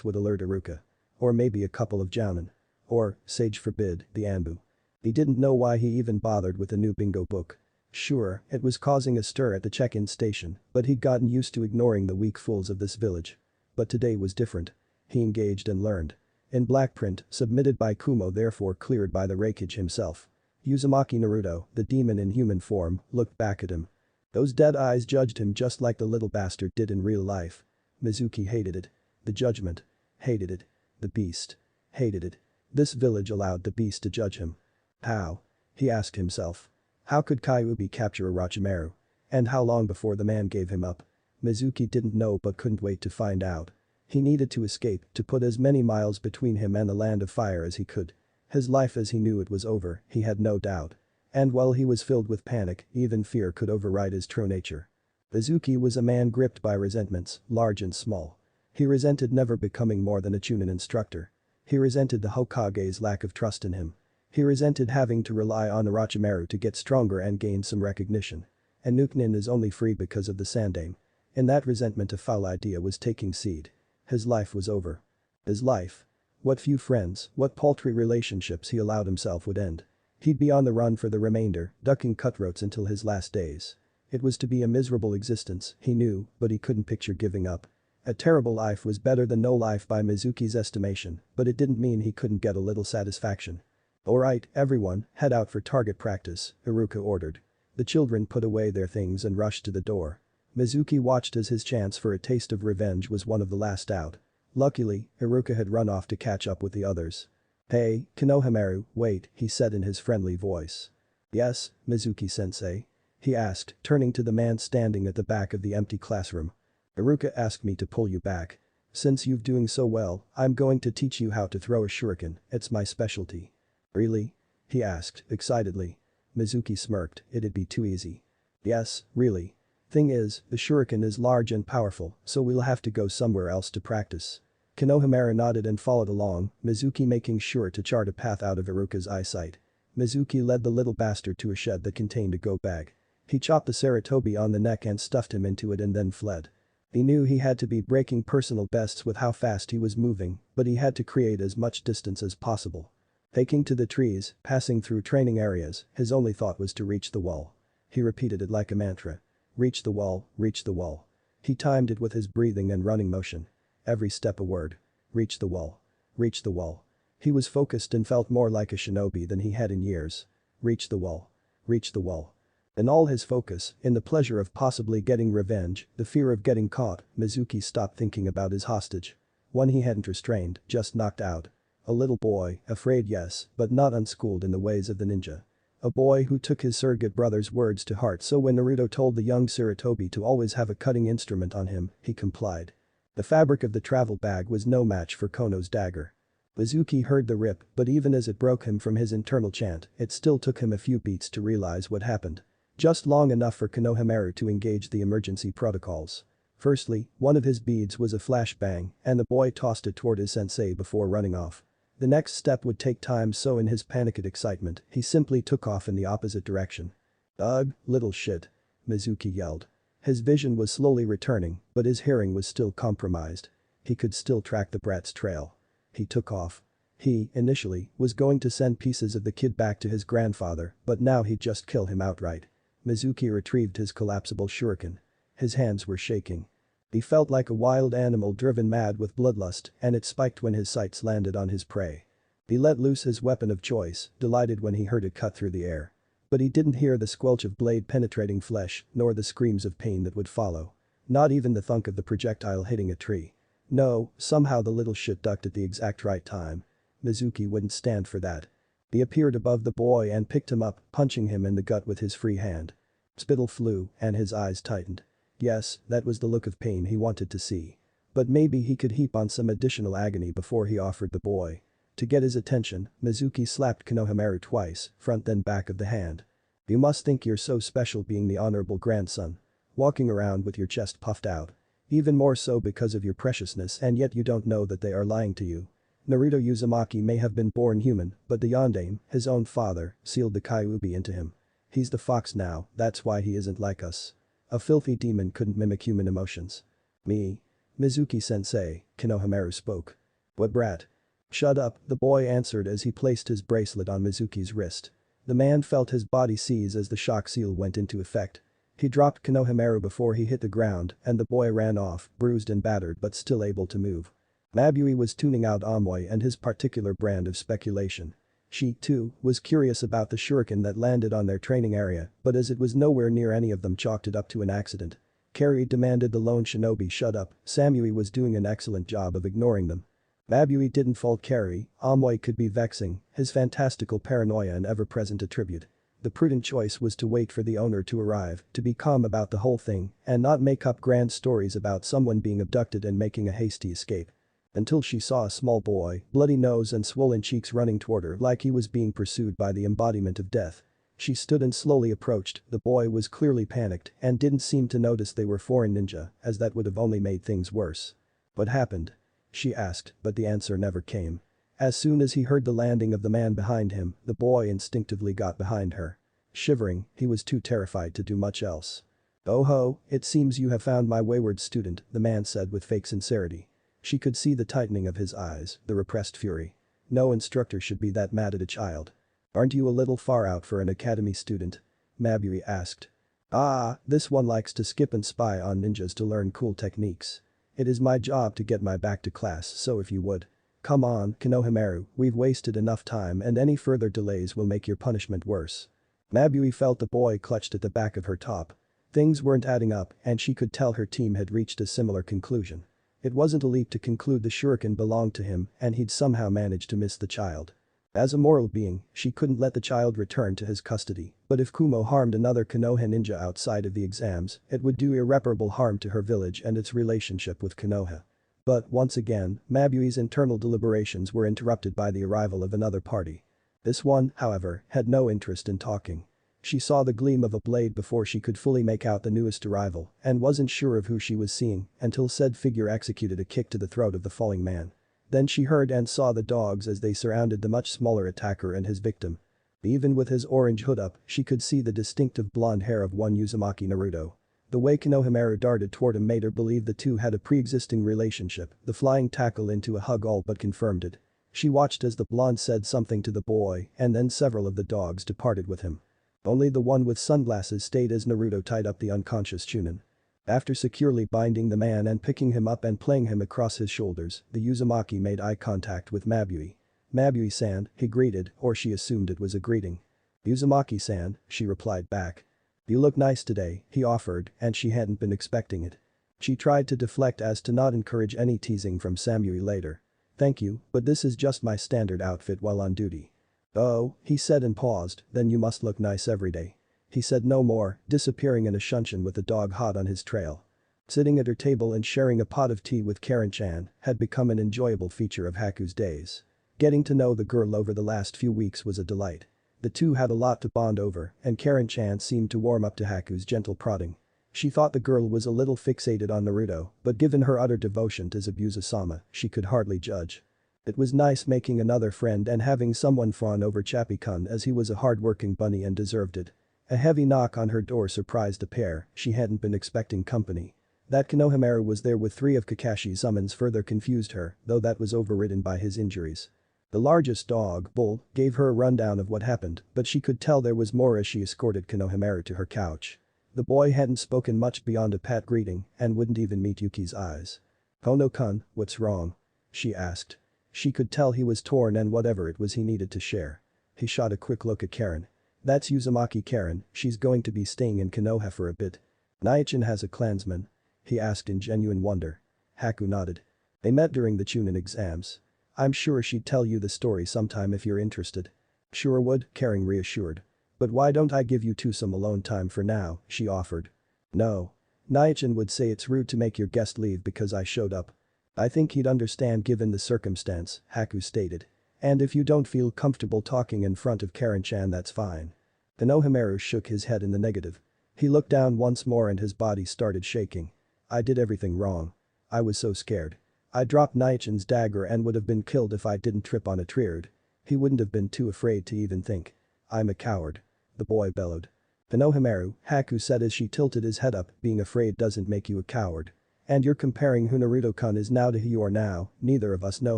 would alert Iruka. Or maybe a couple of jounin. Or, sage forbid, the Anbu. He didn't know why he even bothered with a new bingo book. Sure, it was causing a stir at the check-in station, but he'd gotten used to ignoring the weak fools of this village. But today was different. He engaged and learned. In black print, submitted by Kumo therefore cleared by the Raikage himself. Uzumaki Naruto, the demon in human form, looked back at him. Those dead eyes judged him just like the little bastard did in real life. Mizuki hated it. The judgment. Hated it. The beast. Hated it. This village allowed the beast to judge him. How? He asked himself. How could Kyuubi capture Orochimaru? And how long before the man gave him up? Mizuki didn't know but couldn't wait to find out. He needed to escape, to put as many miles between him and the land of fire as he could. His life as he knew it was over, he had no doubt. And while he was filled with panic, even fear could override his true nature. Mizuki was a man gripped by resentments, large and small. He resented never becoming more than a Chunin instructor. He resented the Hokage's lack of trust in him. He resented having to rely on Orochimaru to get stronger and gain some recognition. And Nukenin is only free because of the Sandaime. In that resentment a foul idea was taking seed. His life was over. His life. What few friends, what paltry relationships he allowed himself would end. He'd be on the run for the remainder, ducking cutthroats until his last days. It was to be a miserable existence, he knew, but he couldn't picture giving up. A terrible life was better than no life by Mizuki's estimation, but it didn't mean he couldn't get a little satisfaction. "Alright, everyone, head out for target practice," Iruka ordered. The children put away their things and rushed to the door. Mizuki watched as his chance for a taste of revenge was one of the last out. Luckily, Iruka had run off to catch up with the others. "Hey, Konohamaru, wait," he said in his friendly voice. "Yes, Mizuki-sensei?" he asked, turning to the man standing at the back of the empty classroom. "Iruka asked me to pull you back. Since you've doing so well, I'm going to teach you how to throw a shuriken, it's my specialty." "Really?" he asked, excitedly. Mizuki smirked, it'd be too easy. "Yes, really. Thing is, the shuriken is large and powerful, so we'll have to go somewhere else to practice. Konohamaru nodded and followed along, Mizuki making sure to chart a path out of Iruka's eyesight. Mizuki led the little bastard to a shed that contained a go bag. He chopped the Saratobi on the neck and stuffed him into it and then fled. He knew he had to be breaking personal bests with how fast he was moving, but he had to create as much distance as possible. Taking to the trees, passing through training areas, his only thought was to reach the wall. He repeated it like a mantra. Reach the wall, reach the wall. He timed it with his breathing and running motion. Every step a word. Reach the wall. Reach the wall. He was focused and felt more like a shinobi than he had in years. Reach the wall. Reach the wall. In all his focus, in the pleasure of possibly getting revenge, the fear of getting caught, Mizuki stopped thinking about his hostage. One he hadn't restrained, just knocked out. A little boy, afraid yes, but not unschooled in the ways of the ninja. A boy who took his surrogate brother's words to heart, so when Naruto told the young Saratobi to always have a cutting instrument on him, he complied. The fabric of the travel bag was no match for Kono's dagger. Mizuki heard the rip, but even as it broke him from his internal chant, it still took him a few beats to realize what happened. Just long enough for Konohamaru to engage the emergency protocols. Firstly, one of his beads was a flashbang, and the boy tossed it toward his sensei before running off. The next step would take time, so in his panicked excitement, he simply took off in the opposite direction. "Ugh, little shit," Mizuki yelled. His vision was slowly returning, but his hearing was still compromised. He could still track the brat's trail. He took off. He, initially, was going to send pieces of the kid back to his grandfather, but now he'd just kill him outright. Mizuki retrieved his collapsible shuriken. His hands were shaking. He felt like a wild animal driven mad with bloodlust, and it spiked when his sights landed on his prey. He let loose his weapon of choice, delighted when he heard it cut through the air. But he didn't hear the squelch of blade penetrating flesh, nor the screams of pain that would follow. Not even the thunk of the projectile hitting a tree. No, somehow the little shit ducked at the exact right time. Mizuki wouldn't stand for that. He appeared above the boy and picked him up, punching him in the gut with his free hand. Spittle flew, and his eyes tightened. Yes, that was the look of pain he wanted to see. But maybe he could heap on some additional agony before he offered the boy. To get his attention, Mizuki slapped Konohamaru twice, front then back of the hand. "You must think you're so special being the honorable grandson. Walking around with your chest puffed out. Even more so because of your preciousness, and yet you don't know that they are lying to you. Naruto Uzumaki may have been born human, but the Yondaime, his own father, sealed the Kyuubi into him. He's the fox now, that's why he isn't like us. A filthy demon couldn't mimic human emotions." "Me? Mizuki-sensei," Konohamaru spoke. "What brat?" "Shut up," the boy answered as he placed his bracelet on Mizuki's wrist. The man felt his body seize as the shock seal went into effect. He dropped Konohamaru before he hit the ground, and the boy ran off, bruised and battered but still able to move. Mabui was tuning out Amoy and his particular brand of speculation. She, too, was curious about the shuriken that landed on their training area, but as it was nowhere near any of them chalked it up to an accident. Carrie demanded the lone shinobi shut up, Samui was doing an excellent job of ignoring them. Mabui didn't fault Carrie, Amoy could be vexing, his fantastical paranoia an ever-present attribute. The prudent choice was to wait for the owner to arrive, to be calm about the whole thing, and not make up grand stories about someone being abducted and making a hasty escape. Until she saw a small boy, bloody nose and swollen cheeks running toward her like he was being pursued by the embodiment of death. She stood and slowly approached, the boy was clearly panicked and didn't seem to notice they were foreign ninja, as that would have only made things worse. "What happened?" she asked, but the answer never came. As soon as he heard the landing of the man behind him, the boy instinctively got behind her. Shivering, he was too terrified to do much else. "Oh ho, it seems you have found my wayward student," the man said with fake sincerity. She could see the tightening of his eyes, the repressed fury. No instructor should be that mad at a child. "Aren't you a little far out for an academy student?" Mabui asked. "Ah, this one likes to skip and spy on ninjas to learn cool techniques. It is my job to get my back to class, so if you would. Come on, Konohamaru, we've wasted enough time and any further delays will make your punishment worse." Mabui felt the boy clutched at the back of her top. Things weren't adding up and she could tell her team had reached a similar conclusion. It wasn't a leap to conclude the shuriken belonged to him and he'd somehow managed to miss the child. As a moral being, she couldn't let the child return to his custody, but if Kumo harmed another Konoha ninja outside of the exams, it would do irreparable harm to her village and its relationship with Konoha. But, once again, Mabui's internal deliberations were interrupted by the arrival of another party. This one, however, had no interest in talking. She saw the gleam of a blade before she could fully make out the newest arrival and wasn't sure of who she was seeing until said figure executed a kick to the throat of the falling man. Then she heard and saw the dogs as they surrounded the much smaller attacker and his victim. Even with his orange hood up, she could see the distinctive blonde hair of one Uzumaki Naruto. The way Konohamaru darted toward him made her believe the two had a pre-existing relationship, the flying tackle into a hug all but confirmed it. She watched as the blonde said something to the boy and then several of the dogs departed with him. Only the one with sunglasses stayed as Naruto tied up the unconscious Chunin. After securely binding the man and picking him up and playing him across his shoulders, the Uzumaki made eye contact with Mabui. "Mabui-san," he greeted, or she assumed it was a greeting. "Uzumaki-san," she replied back. "You look nice today," he offered, and she hadn't been expecting it. She tried to deflect as to not encourage any teasing from Samui later. "Thank you, but this is just my standard outfit while on duty." "Oh," he said and paused, "then you must look nice every day." He said no more, disappearing in a shunshin with the dog hot on his trail. Sitting at her table and sharing a pot of tea with Karen-chan had become an enjoyable feature of Haku's days. Getting to know the girl over the last few weeks was a delight. The two had a lot to bond over and Karen-chan seemed to warm up to Haku's gentle prodding. She thought the girl was a little fixated on Naruto, but given her utter devotion to Zabuza-sama, she could hardly judge. It was nice making another friend and having someone fawn over Chappie-kun as he was a hard-working bunny and deserved it. A heavy knock on her door surprised the pair, she hadn't been expecting company. That Konohamaru was there with 3 of Kakashi's summons further confused her, though that was overridden by his injuries. The largest dog, Bull, gave her a rundown of what happened, but she could tell there was more as she escorted Konohamaru to her couch. The boy hadn't spoken much beyond a pat greeting and wouldn't even meet Yuki's eyes. "Kono-kun, what's wrong?" she asked. She could tell he was torn and whatever it was he needed to share. He shot a quick look at Karen. "That's Uzumaki Karen, she's going to be staying in Konoha for a bit." "Naichin has a clansman?" he asked in genuine wonder. Haku nodded. "They met during the Chunin exams. I'm sure she'd tell you the story sometime if you're interested." "Sure would," Karen reassured. "But why don't I give you two some alone time for now," she offered. "No. Naichin would say it's rude to make your guest leave because I showed up." "I think he'd understand given the circumstance," Haku stated. "And if you don't feel comfortable talking in front of Karen-chan that's fine." Konohamaru shook his head in the negative. He looked down once more and his body started shaking. "I did everything wrong. I was so scared. I dropped Naichin's dagger and would have been killed if I didn't trip on a triad. He wouldn't have been too afraid to even think. I'm a coward." The boy bellowed. "Konohamaru," Haku said as she tilted his head up, "being afraid doesn't make you a coward. And you're comparing who Naruto-kun is now to who you are now, neither of us know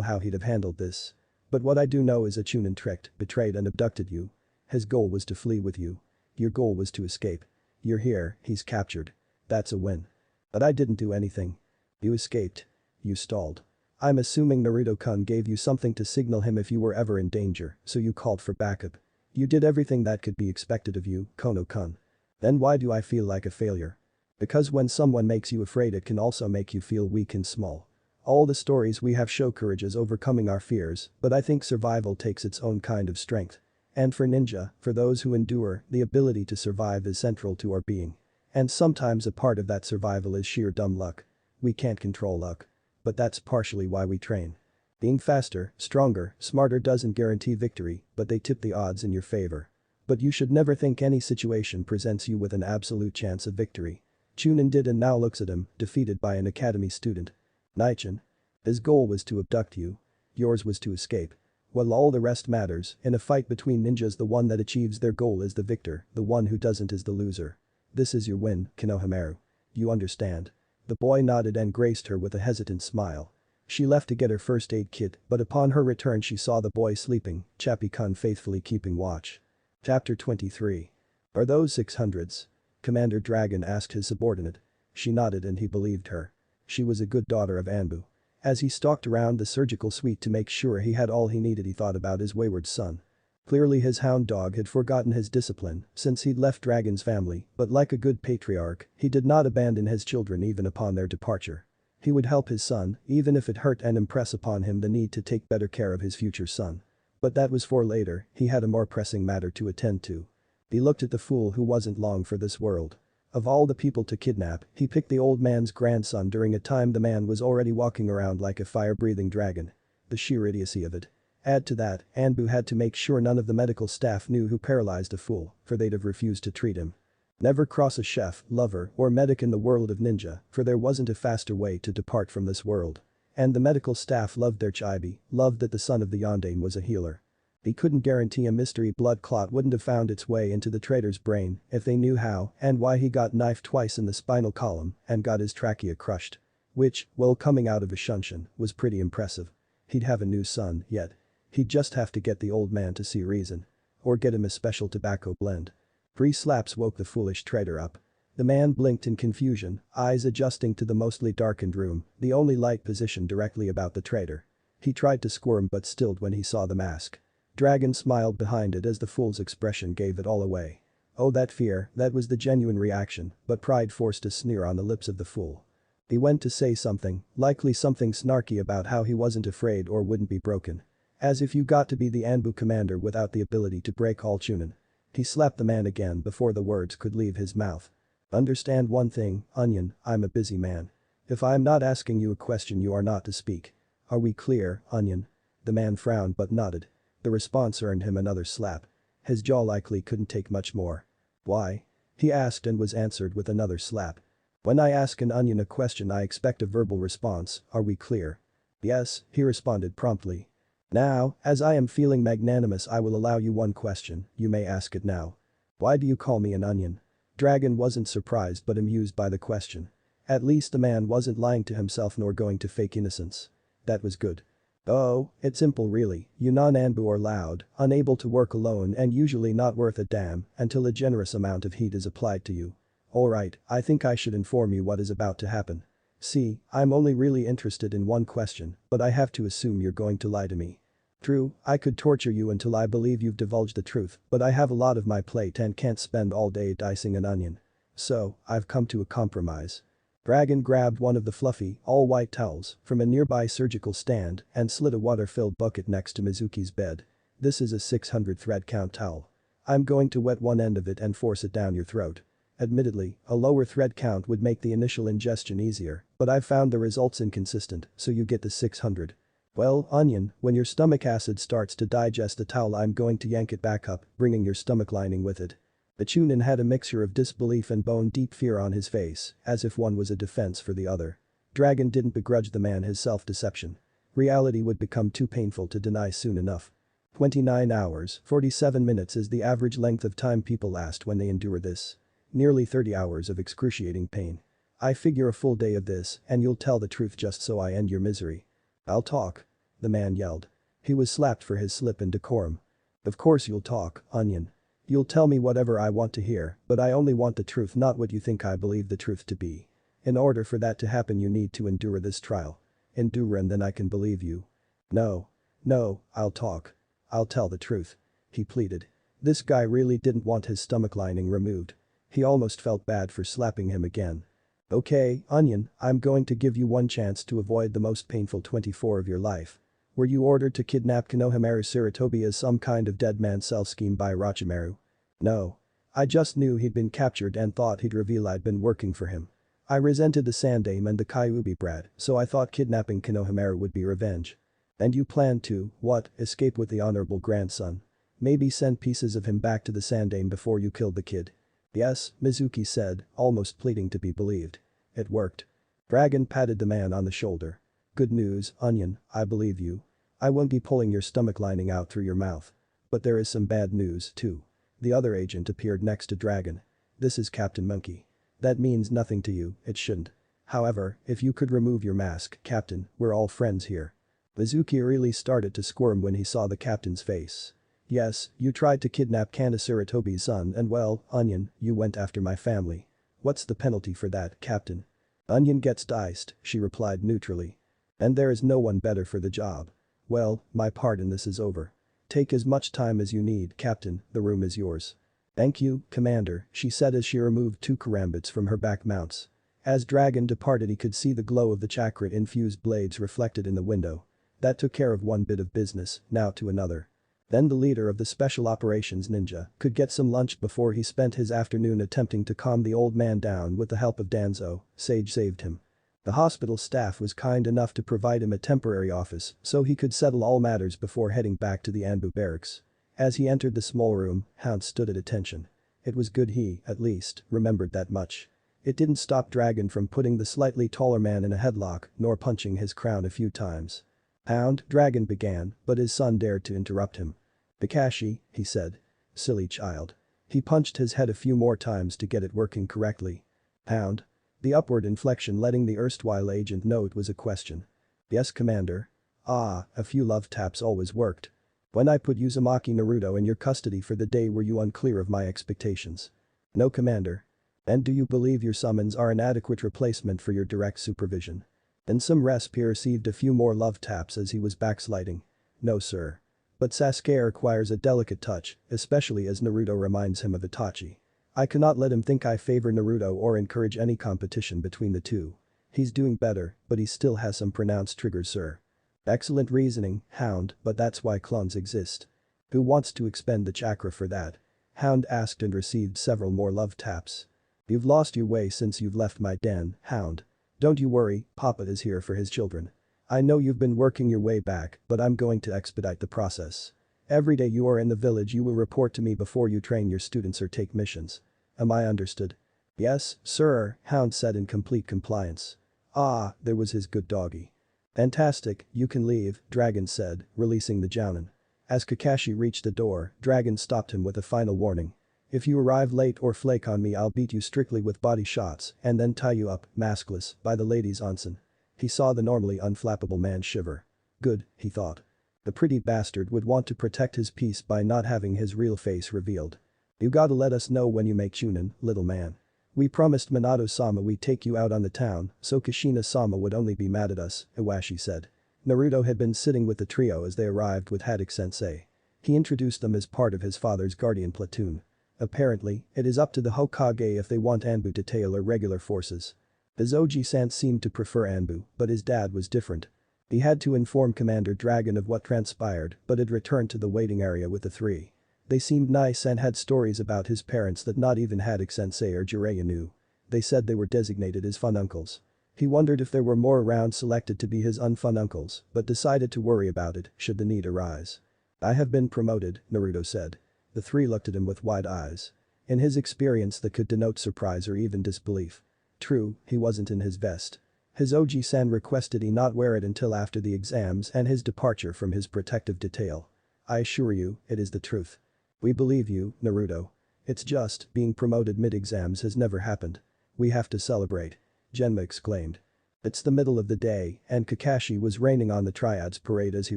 how he'd have handled this. But what I do know is a Chunin tricked, betrayed and abducted you. His goal was to flee with you. Your goal was to escape. You're here, he's captured. That's a win. But I didn't do anything. You escaped. You stalled. I'm assuming Naruto-kun gave you something to signal him if you were ever in danger, so you called for backup. You did everything that could be expected of you, Kono-kun. Then why do I feel like a failure? Because when someone makes you afraid it can also make you feel weak and small. All the stories we have show courage as overcoming our fears, but I think survival takes its own kind of strength. And for ninja, for those who endure, the ability to survive is central to our being. And sometimes a part of that survival is sheer dumb luck. We can't control luck. But that's partially why we train. Being faster, stronger, smarter doesn't guarantee victory, but they tip the odds in your favor. But you should never think any situation presents you with an absolute chance of victory." Chunin did and now looks at him, defeated by an academy student. "Naichin. His goal was to abduct you. Yours was to escape. Well, all the rest matters, in a fight between ninjas the one that achieves their goal is the victor, the one who doesn't is the loser. This is your win, Konohamaru. You understand?" The boy nodded and graced her with a hesitant smile. She left to get her first aid kit, but upon her return she saw the boy sleeping, Chappie-kun faithfully keeping watch. Chapter 23. "Are those 600s? Commander Dragon asked his subordinate. She nodded and he believed her. She was a good daughter of Anbu. As he stalked around the surgical suite to make sure he had all he needed he thought about his wayward son. Clearly his hound dog had forgotten his discipline since he'd left Dragon's family, but like a good patriarch, he did not abandon his children even upon their departure. He would help his son, even if it hurt and impress upon him the need to take better care of his future son. But that was for later, he had a more pressing matter to attend to. He looked at the fool who wasn't long for this world. Of all the people to kidnap, he picked the old man's grandson during a time the man was already walking around like a fire-breathing dragon. The sheer idiocy of it. Add to that, Anbu had to make sure none of the medical staff knew who paralyzed the fool, for they'd have refused to treat him. Never cross a chef, lover, or medic in the world of ninja, for there wasn't a faster way to depart from this world. And the medical staff loved their chibi, loved that the son of the Yondaime was a healer. He couldn't guarantee a mystery blood clot wouldn't have found its way into the traitor's brain if they knew how and why he got knifed twice in the spinal column and got his trachea crushed. Which, well coming out of a shunshin, was pretty impressive. He'd have a new son, yet. He'd just have to get the old man to see reason. Or get him a special tobacco blend. 3 slaps woke the foolish traitor up. The man blinked in confusion, eyes adjusting to the mostly darkened room, the only light positioned directly about the traitor. He tried to squirm but stilled when he saw the mask. Dragon smiled behind it as the fool's expression gave it all away. Oh, that fear, that was the genuine reaction, but pride forced a sneer on the lips of the fool. He went to say something, likely something snarky about how he wasn't afraid or wouldn't be broken. As if you got to be the Anbu commander without the ability to break all chunin. He slapped the man again before the words could leave his mouth. Understand one thing, Onion, I'm a busy man. If I am not asking you a question you are not to speak. Are we clear, Onion? The man frowned but nodded. The response earned him another slap. His jaw likely couldn't take much more. Why? He asked and was answered with another slap. When I ask an onion a question I expect a verbal response, are we clear? Yes, he responded promptly. Now, as I am feeling magnanimous I will allow you one question, you may ask it now. Why do you call me an onion? Dragon wasn't surprised but amused by the question. At least the man wasn't lying to himself nor going to fake innocence. That was good. Oh, it's simple really, you non-Anbu are loud, unable to work alone and usually not worth a damn until a generous amount of heat is applied to you. Alright, I think I should inform you what is about to happen. See, I'm only really interested in one question, but I have to assume you're going to lie to me. True, I could torture you until I believe you've divulged the truth, but I have a lot of my plate and can't spend all day dicing an onion. So, I've come to a compromise. Dragon grabbed one of the fluffy, all-white towels from a nearby surgical stand and slid a water-filled bucket next to Mizuki's bed. This is a 600 thread count towel. I'm going to wet one end of it and force it down your throat. Admittedly, a lower thread count would make the initial ingestion easier, but I've found the results inconsistent, so you get the 600. Well, Onion, when your stomach acid starts to digest the towel I'm going to yank it back up, bringing your stomach lining with it. The Chunin had a mixture of disbelief and bone-deep fear on his face, as if one was a defense for the other. Dragon didn't begrudge the man his self-deception. Reality would become too painful to deny soon enough. 29 hours, 47 minutes is the average length of time people last when they endure this. Nearly 30 hours of excruciating pain. I figure a full day of this and you'll tell the truth just so I end your misery. I'll talk. The man yelled. He was slapped for his slip in decorum. Of course you'll talk, Onion. You'll tell me whatever I want to hear, but I only want the truth not what you think I believe the truth to be. In order for that to happen you need to endure this trial. Endure and then I can believe you. No. No, I'll talk. I'll tell the truth. He pleaded. This guy really didn't want his stomach lining removed. He almost felt bad for slapping him again. Okay, Onion, I'm going to give you one chance to avoid the most painful 24 of your life. Were you ordered to kidnap Konohamaru Sarutobi as some kind of dead man cell scheme by Orochimaru? No. I just knew he'd been captured and thought he'd reveal I'd been working for him. I resented the Sandaime and the Kyuubi brat, so I thought kidnapping Konohamaru would be revenge. And you planned to, what, escape with the honorable grandson? Maybe send pieces of him back to the Sandaime before you killed the kid? Yes, Mizuki said, almost pleading to be believed. It worked. Dragon patted the man on the shoulder. Good news, Onion, I believe you. I won't be pulling your stomach lining out through your mouth. But there is some bad news, too. The other agent appeared next to Dragon. This is Captain Monkey. That means nothing to you, it shouldn't. However, if you could remove your mask, Captain, we're all friends here. Mizuki really started to squirm when he saw the captain's face. Yes, you tried to kidnap Candace Sarutobi's son and well, Onion, you went after my family. What's the penalty for that, Captain? Onion gets diced, she replied neutrally. And there is no one better for the job. Well, my part in this is over. Take as much time as you need, Captain, the room is yours. Thank you, Commander, she said as she removed 2 karambits from her back mounts. As Dragon departed he could see the glow of the chakra-infused blades reflected in the window. That took care of one bit of business, now to another. Then the leader of the Special Operations Ninja could get some lunch before he spent his afternoon attempting to calm the old man down with the help of Danzo, Sage saved him. The hospital staff was kind enough to provide him a temporary office so he could settle all matters before heading back to the Anbu barracks. As he entered the small room, Hound stood at attention. It was good he, at least, remembered that much. It didn't stop Dragon from putting the slightly taller man in a headlock nor punching his crown a few times. Hound, Dragon began, but his son dared to interrupt him. Kakashi, he said. Silly child. He punched his head a few more times to get it working correctly. Hound. The upward inflection letting the erstwhile agent know it was a question. Yes, Commander. Ah, a few love taps always worked. When I put Uzumaki Naruto in your custody for the day were you unclear of my expectations? No, Commander. And do you believe your summons are an adequate replacement for your direct supervision? In some resp he received a few more love taps as he was backsliding. No sir. But Sasuke requires a delicate touch, especially as Naruto reminds him of Itachi. I cannot let him think I favor Naruto or encourage any competition between the two. He's doing better, but he still has some pronounced triggers sir. Excellent reasoning, Hound, but that's why clones exist. Who wants to expend the chakra for that? Hound asked and received several more love taps. You've lost your way since you've left my den, Hound. Don't you worry, Papa is here for his children. I know you've been working your way back, but I'm going to expedite the process. Every day you are in the village you will report to me before you train your students or take missions. Am I understood? Yes, sir, Hound said in complete compliance. Ah, there was his good doggy. Fantastic, you can leave, Dragon said, releasing the jounin. As Kakashi reached the door, Dragon stopped him with a final warning. If you arrive late or flake on me I'll beat you strictly with body shots and then tie you up, maskless, by the ladies' onsen. He saw the normally unflappable man shiver. Good, he thought. The pretty bastard would want to protect his peace by not having his real face revealed. You gotta let us know when you make Chunin, little man. We promised Minato-sama we'd take you out on the town, so Kushina-sama would only be mad at us, Hiashi said. Naruto had been sitting with the trio as they arrived with Haddock-sensei. He introduced them as part of his father's guardian platoon. Apparently, it is up to the Hokage if they want Anbu to tailor regular forces. Izoji-san seemed to prefer Anbu, but his dad was different. He had to inform Commander Dragon of what transpired but had returned to the waiting area with the three. They seemed nice and had stories about his parents that not even Haddock-sensei or Jiraiya knew. They said they were designated as fun uncles. He wondered if there were more around selected to be his unfun uncles, but decided to worry about it should the need arise. I have been promoted, Naruto said. The three looked at him with wide eyes. In his experience that could denote surprise or even disbelief. True, he wasn't in his vest. Hisoji-san requested he not wear it until after the exams and his departure from his protective detail. I assure you, it is the truth. We believe you, Naruto. It's just, being promoted mid-exams has never happened. We have to celebrate. Genma exclaimed. It's the middle of the day and Kakashi was raining on the Triads parade as he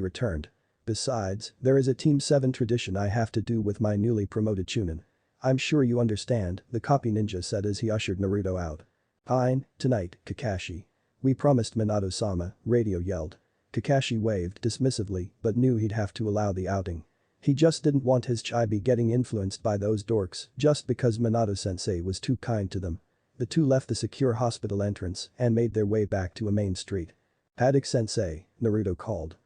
returned. Besides, there is a Team 7 tradition I have to do with my newly promoted Chunin. I'm sure you understand, the copy ninja said as he ushered Naruto out. Fine, tonight, Kakashi. We promised Minato-sama, radio yelled. Kakashi waved dismissively but knew he'd have to allow the outing. He just didn't want his chibi getting influenced by those dorks just because Minato-sensei was too kind to them. The two left the secure hospital entrance and made their way back to a main street. Haddock-sensei, Naruto called.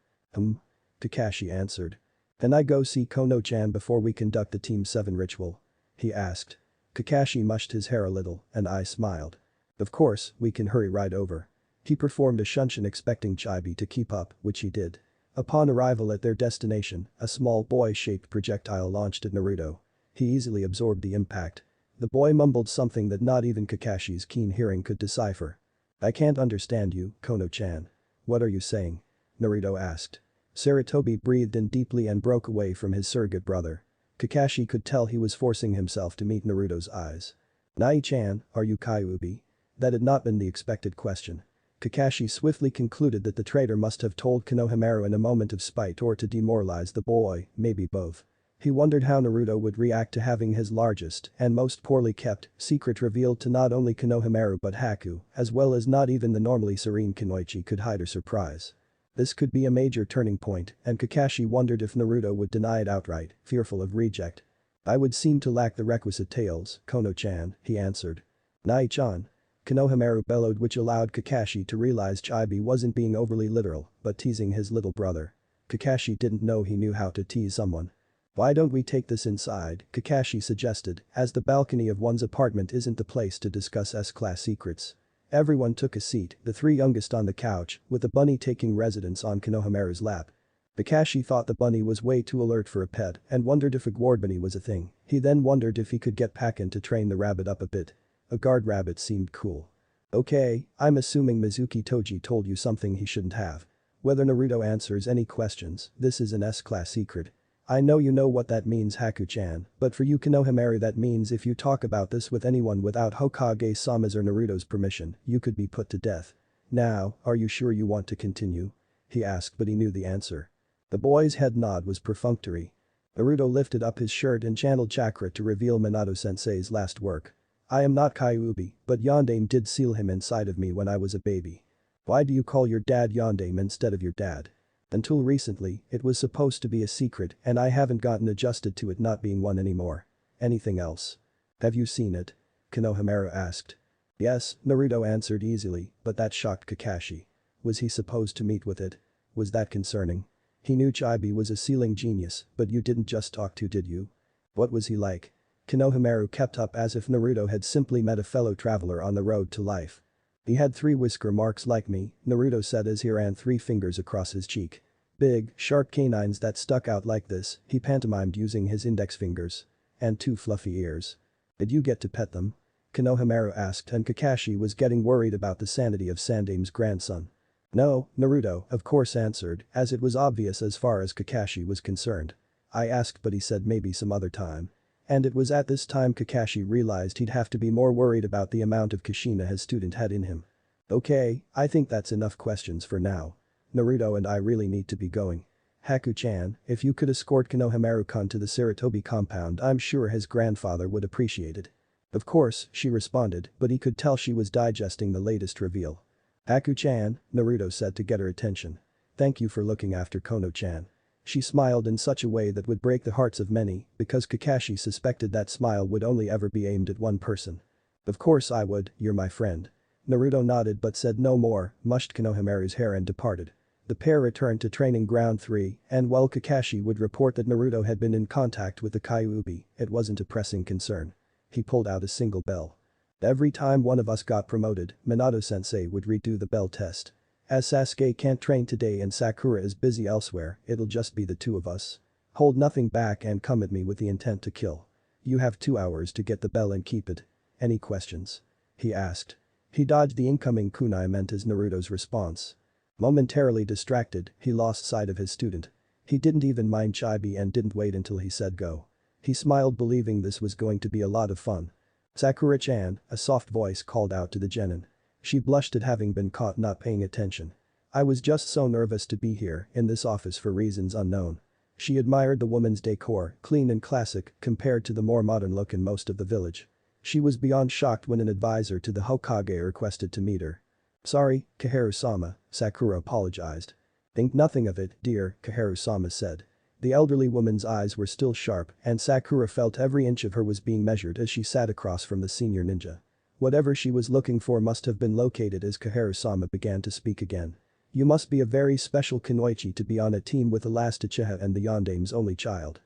Kakashi answered. Can I go see Kono-chan before we conduct the Team 7 ritual? He asked. Kakashi mushed his hair a little and I smiled. Of course, we can hurry right over. He performed a shunshin expecting Chibi to keep up, which he did. Upon arrival at their destination, a small boy-shaped projectile launched at Naruto. He easily absorbed the impact. The boy mumbled something that not even Kakashi's keen hearing could decipher. I can't understand you, Kono-chan. What are you saying? Naruto asked. Sarutobi breathed in deeply and broke away from his surrogate brother. Kakashi could tell he was forcing himself to meet Naruto's eyes. Nai-chan, are you Kyuubi? That had not been the expected question. Kakashi swiftly concluded that the traitor must have told Konohamaru in a moment of spite or to demoralize the boy, maybe both. He wondered how Naruto would react to having his largest and most poorly kept secret revealed to not only Konohamaru but Haku, as well as not even the normally serene Kunoichi could hide her surprise. This could be a major turning point and Kakashi wondered if Naruto would deny it outright, fearful of reject. I would seem to lack the requisite tails, Kono-chan, he answered. Nai-chan. Konohamaru bellowed which allowed Kakashi to realize Chibi wasn't being overly literal but teasing his little brother. Kakashi didn't know he knew how to tease someone. Why don't we take this inside, Kakashi suggested, as the balcony of one's apartment isn't the place to discuss S-class secrets. Everyone took a seat, the three youngest on the couch, with the bunny taking residence on Konohamaru's lap. Kakashi thought the bunny was way too alert for a pet and wondered if a guard bunny was a thing. He then wondered if he could get Pakin to train the rabbit up a bit. A guard rabbit seemed cool. Okay, I'm assuming Mizuki Toji told you something he shouldn't have. Whether Naruto answers any questions, this is an S-class secret. I know you know what that means, Haku-chan, but for you Konohamaru that means if you talk about this with anyone without Hokage-sama's or Naruto's permission, you could be put to death. Now, are you sure you want to continue? He asked but he knew the answer. The boy's head nod was perfunctory. Naruto lifted up his shirt and channeled chakra to reveal Minato-sensei's last work. I am not Kyuubi, but Yondaime did seal him inside of me when I was a baby. Why do you call your dad Yondaime instead of your dad? Until recently, it was supposed to be a secret and I haven't gotten adjusted to it not being one anymore. Anything else? Have you seen it? Konohamaru asked. Yes, Naruto answered easily, but that shocked Kakashi. Was he supposed to meet with it? Was that concerning? He knew Chibi was a sealing genius, but you didn't just talk to did you? What was he like? Konohamaru kept up as if Naruto had simply met a fellow traveler on the road to life. He had 3 whisker marks like me, Naruto said as he ran 3 fingers across his cheek. Big, sharp canines that stuck out like this, he pantomimed using his index fingers. And 2 fluffy ears. Did you get to pet them? Konohamaru asked and Kakashi was getting worried about the sanity of Sandaime's grandson. No, Naruto, of course answered, as it was obvious as far as Kakashi was concerned. I asked but he said maybe some other time. And it was at this time Kakashi realized he'd have to be more worried about the amount of Kushina his student had in him. Okay, I think that's enough questions for now. Naruto and I really need to be going. Haku-chan, if you could escort Konohamaru-kun to the Sarutobi compound I'm sure his grandfather would appreciate it. Of course, she responded, but he could tell she was digesting the latest reveal. Haku-chan, Naruto said to get her attention. Thank you for looking after Kono-chan. She smiled in such a way that would break the hearts of many, because Kakashi suspected that smile would only ever be aimed at one person. Of course I would, you're my friend. Naruto nodded but said no more, mushed Konohamaru's hair and departed. The pair returned to training ground 3, and while Kakashi would report that Naruto had been in contact with the Kyuubi, it wasn't a pressing concern. He pulled out a single bell. Every time one of us got promoted, Minato-sensei would redo the bell test. As Sasuke can't train today and Sakura is busy elsewhere, it'll just be the 2 of us. Hold nothing back and come at me with the intent to kill. You have 2 hours to get the bell and keep it. Any questions? He asked. He dodged the incoming kunai meant as Naruto's response. Momentarily distracted, he lost sight of his student. He didn't even mind Chibi and didn't wait until he said go. He smiled believing this was going to be a lot of fun. Sakura-chan, a soft voice called out to the genin. She blushed at having been caught not paying attention. I was just so nervous to be here in this office for reasons unknown. She admired the woman's decor, clean and classic, compared to the more modern look in most of the village. She was beyond shocked when an advisor to the Hokage requested to meet her. Sorry, Kaharu-sama, Sakura apologized. Think nothing of it, dear, Kaharu-sama said. The elderly woman's eyes were still sharp and Sakura felt every inch of her was being measured as she sat across from the senior ninja. Whatever she was looking for must have been located as Kaharu-sama began to speak again. You must be a very special kunoichi to be on a team with the last uchiha and the Yondaime's only child.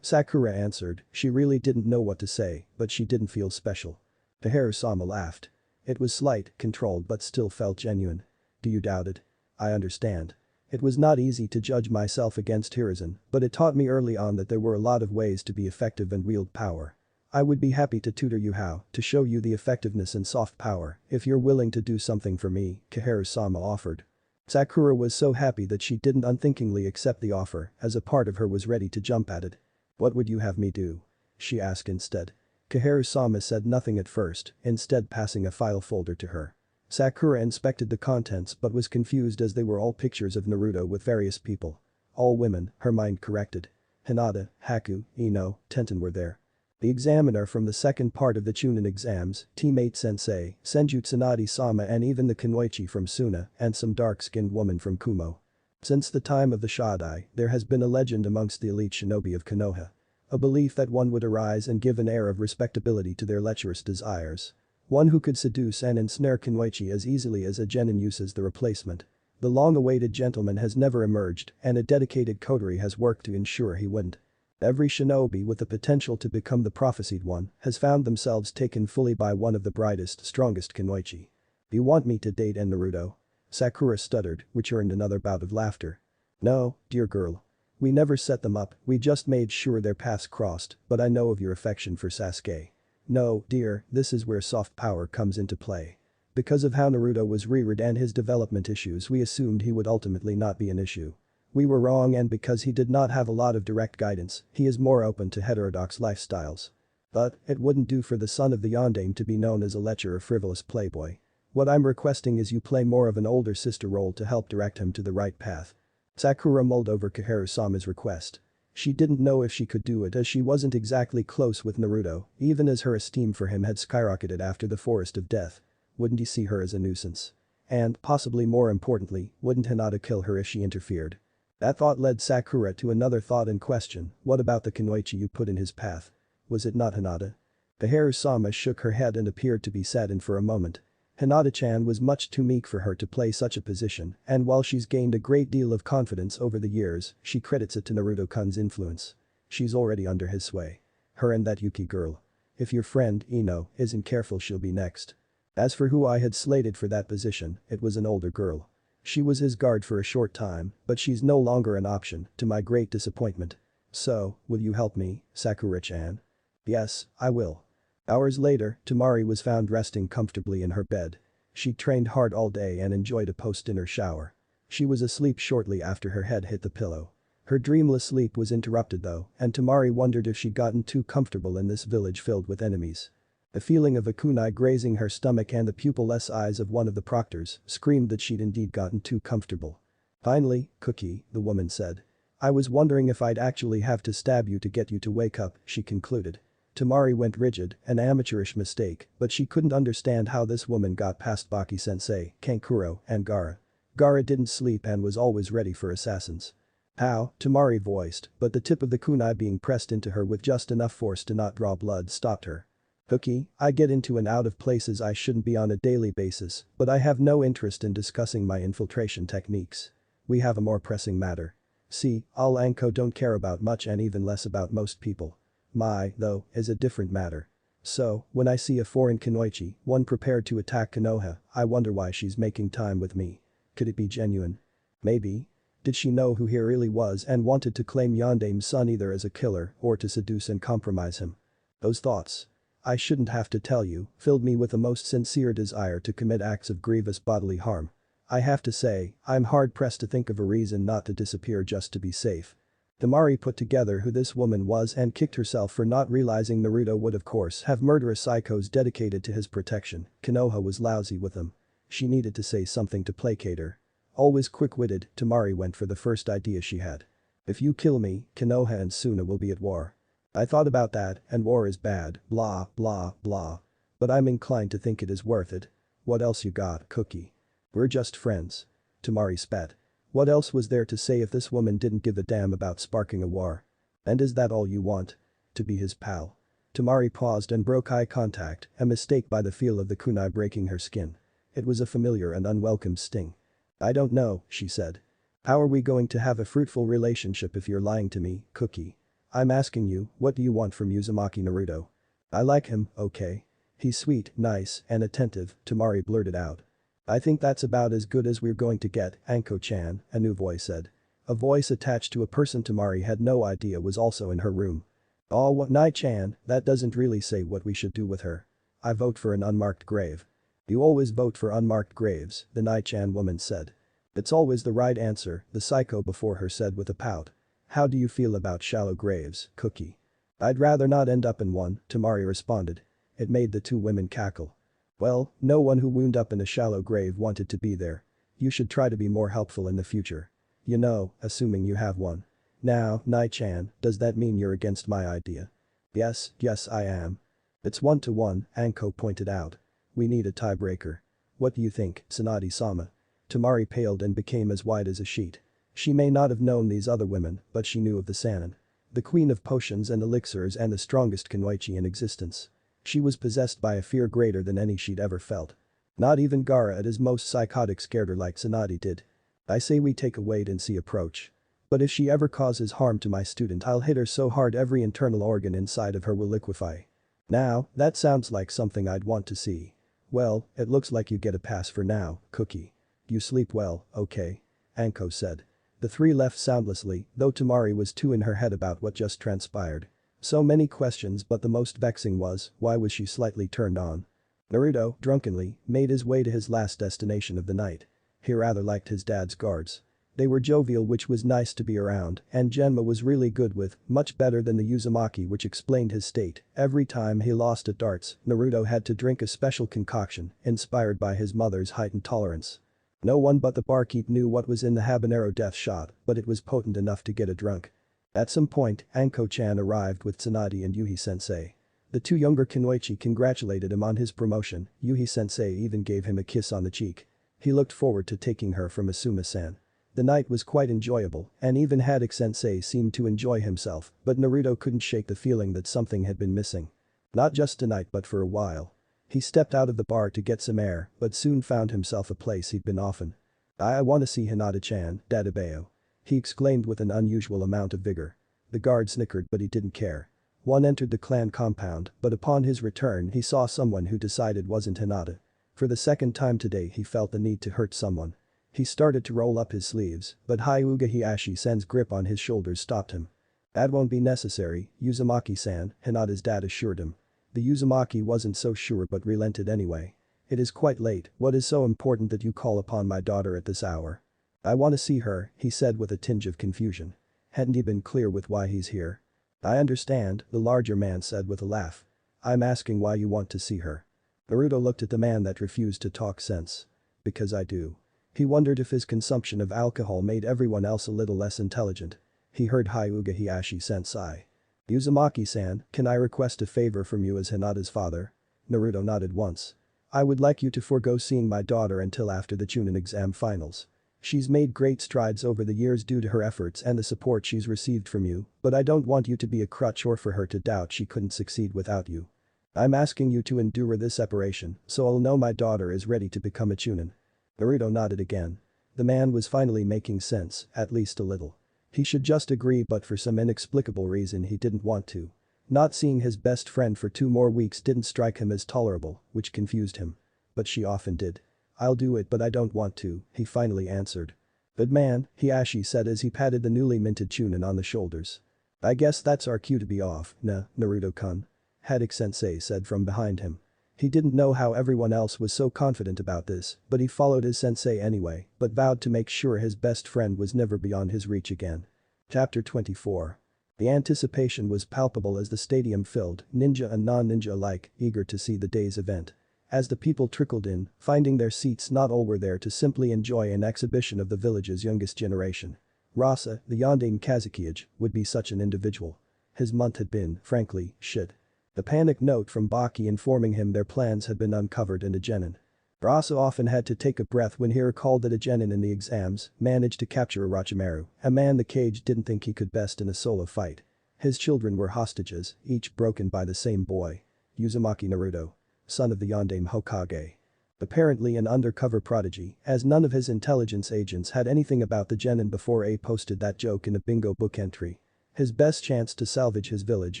Sakura answered, she really didn't know what to say, but she didn't feel special. Kaharu-sama laughed. It was slight, controlled but still felt genuine. Do you doubt it? I understand. It was not easy to judge myself against Hiruzen, but it taught me early on that there were a lot of ways to be effective and wield power. I would be happy to tutor you how to show you the effectiveness and soft power if you're willing to do something for me, Kaharu-sama offered. Sakura was so happy that she didn't unthinkingly accept the offer as a part of her was ready to jump at it. What would you have me do? She asked instead. Kaharu-sama said nothing at first, instead passing a file folder to her. Sakura inspected the contents but was confused as they were all pictures of Naruto with various people. All women, her mind corrected. Hinata, Haku, Ino, Tenten were there. The examiner from the second part of the Chunin exams, teammate Sensei, Senju Tsunade-sama and even the kunoichi from Suna and some dark-skinned woman from Kumo. Since the time of the Shadai, there has been a legend amongst the elite shinobi of Konoha. A belief that one would arise and give an air of respectability to their lecherous desires. One who could seduce and ensnare kunoichi as easily as a genin uses the replacement. The long-awaited gentleman has never emerged and a dedicated coterie has worked to ensure he wouldn't. Every shinobi with the potential to become the prophesied one has found themselves taken fully by one of the brightest, strongest kunoichi. You want me to date Naruto? Sakura stuttered, which earned another bout of laughter. No, dear girl. We never set them up, we just made sure their paths crossed, but I know of your affection for Sasuke. No, dear, this is where soft power comes into play. Because of how Naruto was reared and his development issues, we assumed he would ultimately not be an issue. We were wrong, and because he did not have a lot of direct guidance, he is more open to heterodox lifestyles. But it wouldn't do for the son of the Yondaime to be known as a lecher or frivolous playboy. What I'm requesting is you play more of an older sister role to help direct him to the right path. Sakura mulled over Koharu-sama's request. She didn't know if she could do it, as she wasn't exactly close with Naruto, even as her esteem for him had skyrocketed after the Forest of Death. Wouldn't he see her as a nuisance? And, possibly more importantly, wouldn't Hinata kill her if she interfered? That thought led Sakura to another thought and question: what about the kunoichi you put in his path? Was it not Hinata? Koharu-sama shook her head and appeared to be saddened for a moment. Hinata-chan was much too meek for her to play such a position, and while she's gained a great deal of confidence over the years, she credits it to Naruto-kun's influence. She's already under his sway. Her and that Yuki girl. If your friend, Ino, isn't careful, she'll be next. As for who I had slated for that position, it was an older girl. She was his guard for a short time, but she's no longer an option, to my great disappointment. So, will you help me, Sakura-chan? Yes, I will. Hours later, Temari was found resting comfortably in her bed. She'd trained hard all day and enjoyed a post-dinner shower. She was asleep shortly after her head hit the pillow. Her dreamless sleep was interrupted though, and Temari wondered if she'd gotten too comfortable in this village filled with enemies. The feeling of a kunai grazing her stomach and the pupil-less eyes of one of the proctors screamed that she'd indeed gotten too comfortable. Finally, Cookie, the woman said. I was wondering if I'd actually have to stab you to get you to wake up, she concluded. Temari went rigid, an amateurish mistake, but she couldn't understand how this woman got past Baki-sensei, Kankuro, and Gaara. Gaara didn't sleep and was always ready for assassins. How? Temari voiced, but the tip of the kunai being pressed into her with just enough force to not draw blood stopped her. Cookie, I get into and out of places I shouldn't be on a daily basis, but I have no interest in discussing my infiltration techniques. We have a more pressing matter. See, all Anko don't care about much and even less about most people. My, though, is a different matter. So, when I see a foreign kunoichi, one prepared to attack Konoha, I wonder why she's making time with me. Could it be genuine? Maybe. Did she know who he really was and wanted to claim Yondaime's son either as a killer or to seduce and compromise him? Those thoughts, I shouldn't have to tell you, filled me with a most sincere desire to commit acts of grievous bodily harm. I have to say, I'm hard-pressed to think of a reason not to disappear just to be safe. Temari put together who this woman was and kicked herself for not realizing Naruto would of course have murderous psychos dedicated to his protection. Konoha was lousy with them. She needed to say something to placate her. Always quick-witted, Temari went for the first idea she had. If you kill me, Konoha and Suna will be at war. I thought about that, and war is bad, blah blah blah. But I'm inclined to think it is worth it. What else you got, Cookie? We're just friends. Temari spat. What else was there to say if this woman didn't give a damn about sparking a war? And is that all you want? To be his pal? Temari paused and broke eye contact, a mistake by the feel of the kunai breaking her skin. It was a familiar and unwelcome sting. I don't know, she said. How are we going to have a fruitful relationship if you're lying to me, Cookie? I'm asking you, what do you want from Uzumaki Naruto? I like him, okay. He's sweet, nice, and attentive, Temari blurted out. I think that's about as good as we're going to get, Anko-chan, a new voice said. A voice attached to a person Temari had no idea was also in her room. Oh, what Nai-chan, that doesn't really say what we should do with her. I vote for an unmarked grave. You always vote for unmarked graves, the Nai-chan woman said. It's always the right answer, the psycho before her said with a pout. How do you feel about shallow graves, Cookie? I'd rather not end up in one, Temari responded. It made the two women cackle. Well, no one who wound up in a shallow grave wanted to be there. You should try to be more helpful in the future. You know, assuming you have one. Now, Nai-chan, does that mean you're against my idea? Yes, I am. It's 1-1, Anko pointed out. We need a tiebreaker. What do you think, Tsunade-sama? Temari paled and became as white as a sheet. She may not have known these other women, but she knew of the Sannin. The queen of potions and elixirs and the strongest kunoichi in existence. She was possessed by a fear greater than any she'd ever felt. Not even Gaara at his most psychotic scared her like Tsunade did. I say we take a wait-and-see approach. But if she ever causes harm to my student, I'll hit her so hard every internal organ inside of her will liquefy. Now, that sounds like something I'd want to see. Well, it looks like you get a pass for now, Cookie. You sleep well, okay? Anko said. The three left soundlessly, though Tamari was too in her head about what just transpired. So many questions, but the most vexing was, why was she slightly turned on? Naruto, drunkenly, made his way to his last destination of the night. He rather liked his dad's guards. They were jovial, which was nice to be around, and Genma was really good with, much better than the Uzumaki, which explained his state. Every time he lost at darts, Naruto had to drink a special concoction, inspired by his mother's heightened tolerance. No one but the barkeep knew what was in the habanero death shot, but it was potent enough to get a drunk. At some point, Anko-chan arrived with Tsunade and Yuhi-sensei. The two younger Kunoichi congratulated him on his promotion. Yuhi-sensei even gave him a kiss on the cheek. He looked forward to taking her from Asuma-san. The night was quite enjoyable, and even Haddock-sensei seemed to enjoy himself, but Naruto couldn't shake the feeling that something had been missing. Not just tonight but for a while. He stepped out of the bar to get some air, but soon found himself a place he'd been often. I want to see Hinata-chan, Dadabeo. He exclaimed with an unusual amount of vigor. The guard snickered, but he didn't care. One entered the clan compound, but upon his return he saw someone who decided wasn't Hinata. For the second time today he felt the need to hurt someone. He started to roll up his sleeves, but Hyuga Hiashi-san's grip on his shoulders stopped him. That won't be necessary, Uzumaki-san, Hinata's dad assured him. The Uzumaki wasn't so sure but relented anyway. It is quite late, what is so important that you call upon my daughter at this hour? I want to see her, he said with a tinge of confusion. Hadn't he been clear with why he's here? I understand, the larger man said with a laugh. I'm asking why you want to see her. Naruto looked at the man that refused to talk sense. Because I do. He wondered if his consumption of alcohol made everyone else a little less intelligent. He heard Hyuga Hiashi-san sigh. Uzumaki-san, can I request a favor from you as Hinata's father? Naruto nodded once. I would like you to forego seeing my daughter until after the Chunin exam finals. She's made great strides over the years due to her efforts and the support she's received from you, but I don't want you to be a crutch or for her to doubt she couldn't succeed without you. I'm asking you to endure this separation, so I'll know my daughter is ready to become a Chunin. Naruto nodded again. The man was finally making sense, at least a little. He should just agree, but for some inexplicable reason he didn't want to. Not seeing his best friend for 2 more weeks didn't strike him as tolerable, which confused him. But she often did. I'll do it, but I don't want to, he finally answered. But man, Hiashi said as he patted the newly minted Chunin on the shoulders. I guess that's our cue to be off, Naruto-kun. Haddock-sensei said from behind him. He didn't know how everyone else was so confident about this, but he followed his sensei anyway, but vowed to make sure his best friend was never beyond his reach again. Chapter 24. The anticipation was palpable as the stadium filled, ninja and non-ninja alike, eager to see the day's event. As the people trickled in, finding their seats, not all were there to simply enjoy an exhibition of the village's youngest generation. Rasa, the Yondaime Kazukiage, would be such an individual. His month had been, frankly, shit. The panic note from Baki informing him their plans had been uncovered and a genin. Rasa often had to take a breath when he recalled that a genin in the exams managed to capture Orochimaru, a man the cage didn't think he could best in a solo fight. His children were hostages, each broken by the same boy. Uzumaki Naruto. Son of the Yondaime Hokage. Apparently an undercover prodigy, as none of his intelligence agents had anything about the genin before A posted that joke in a bingo book entry. His best chance to salvage his village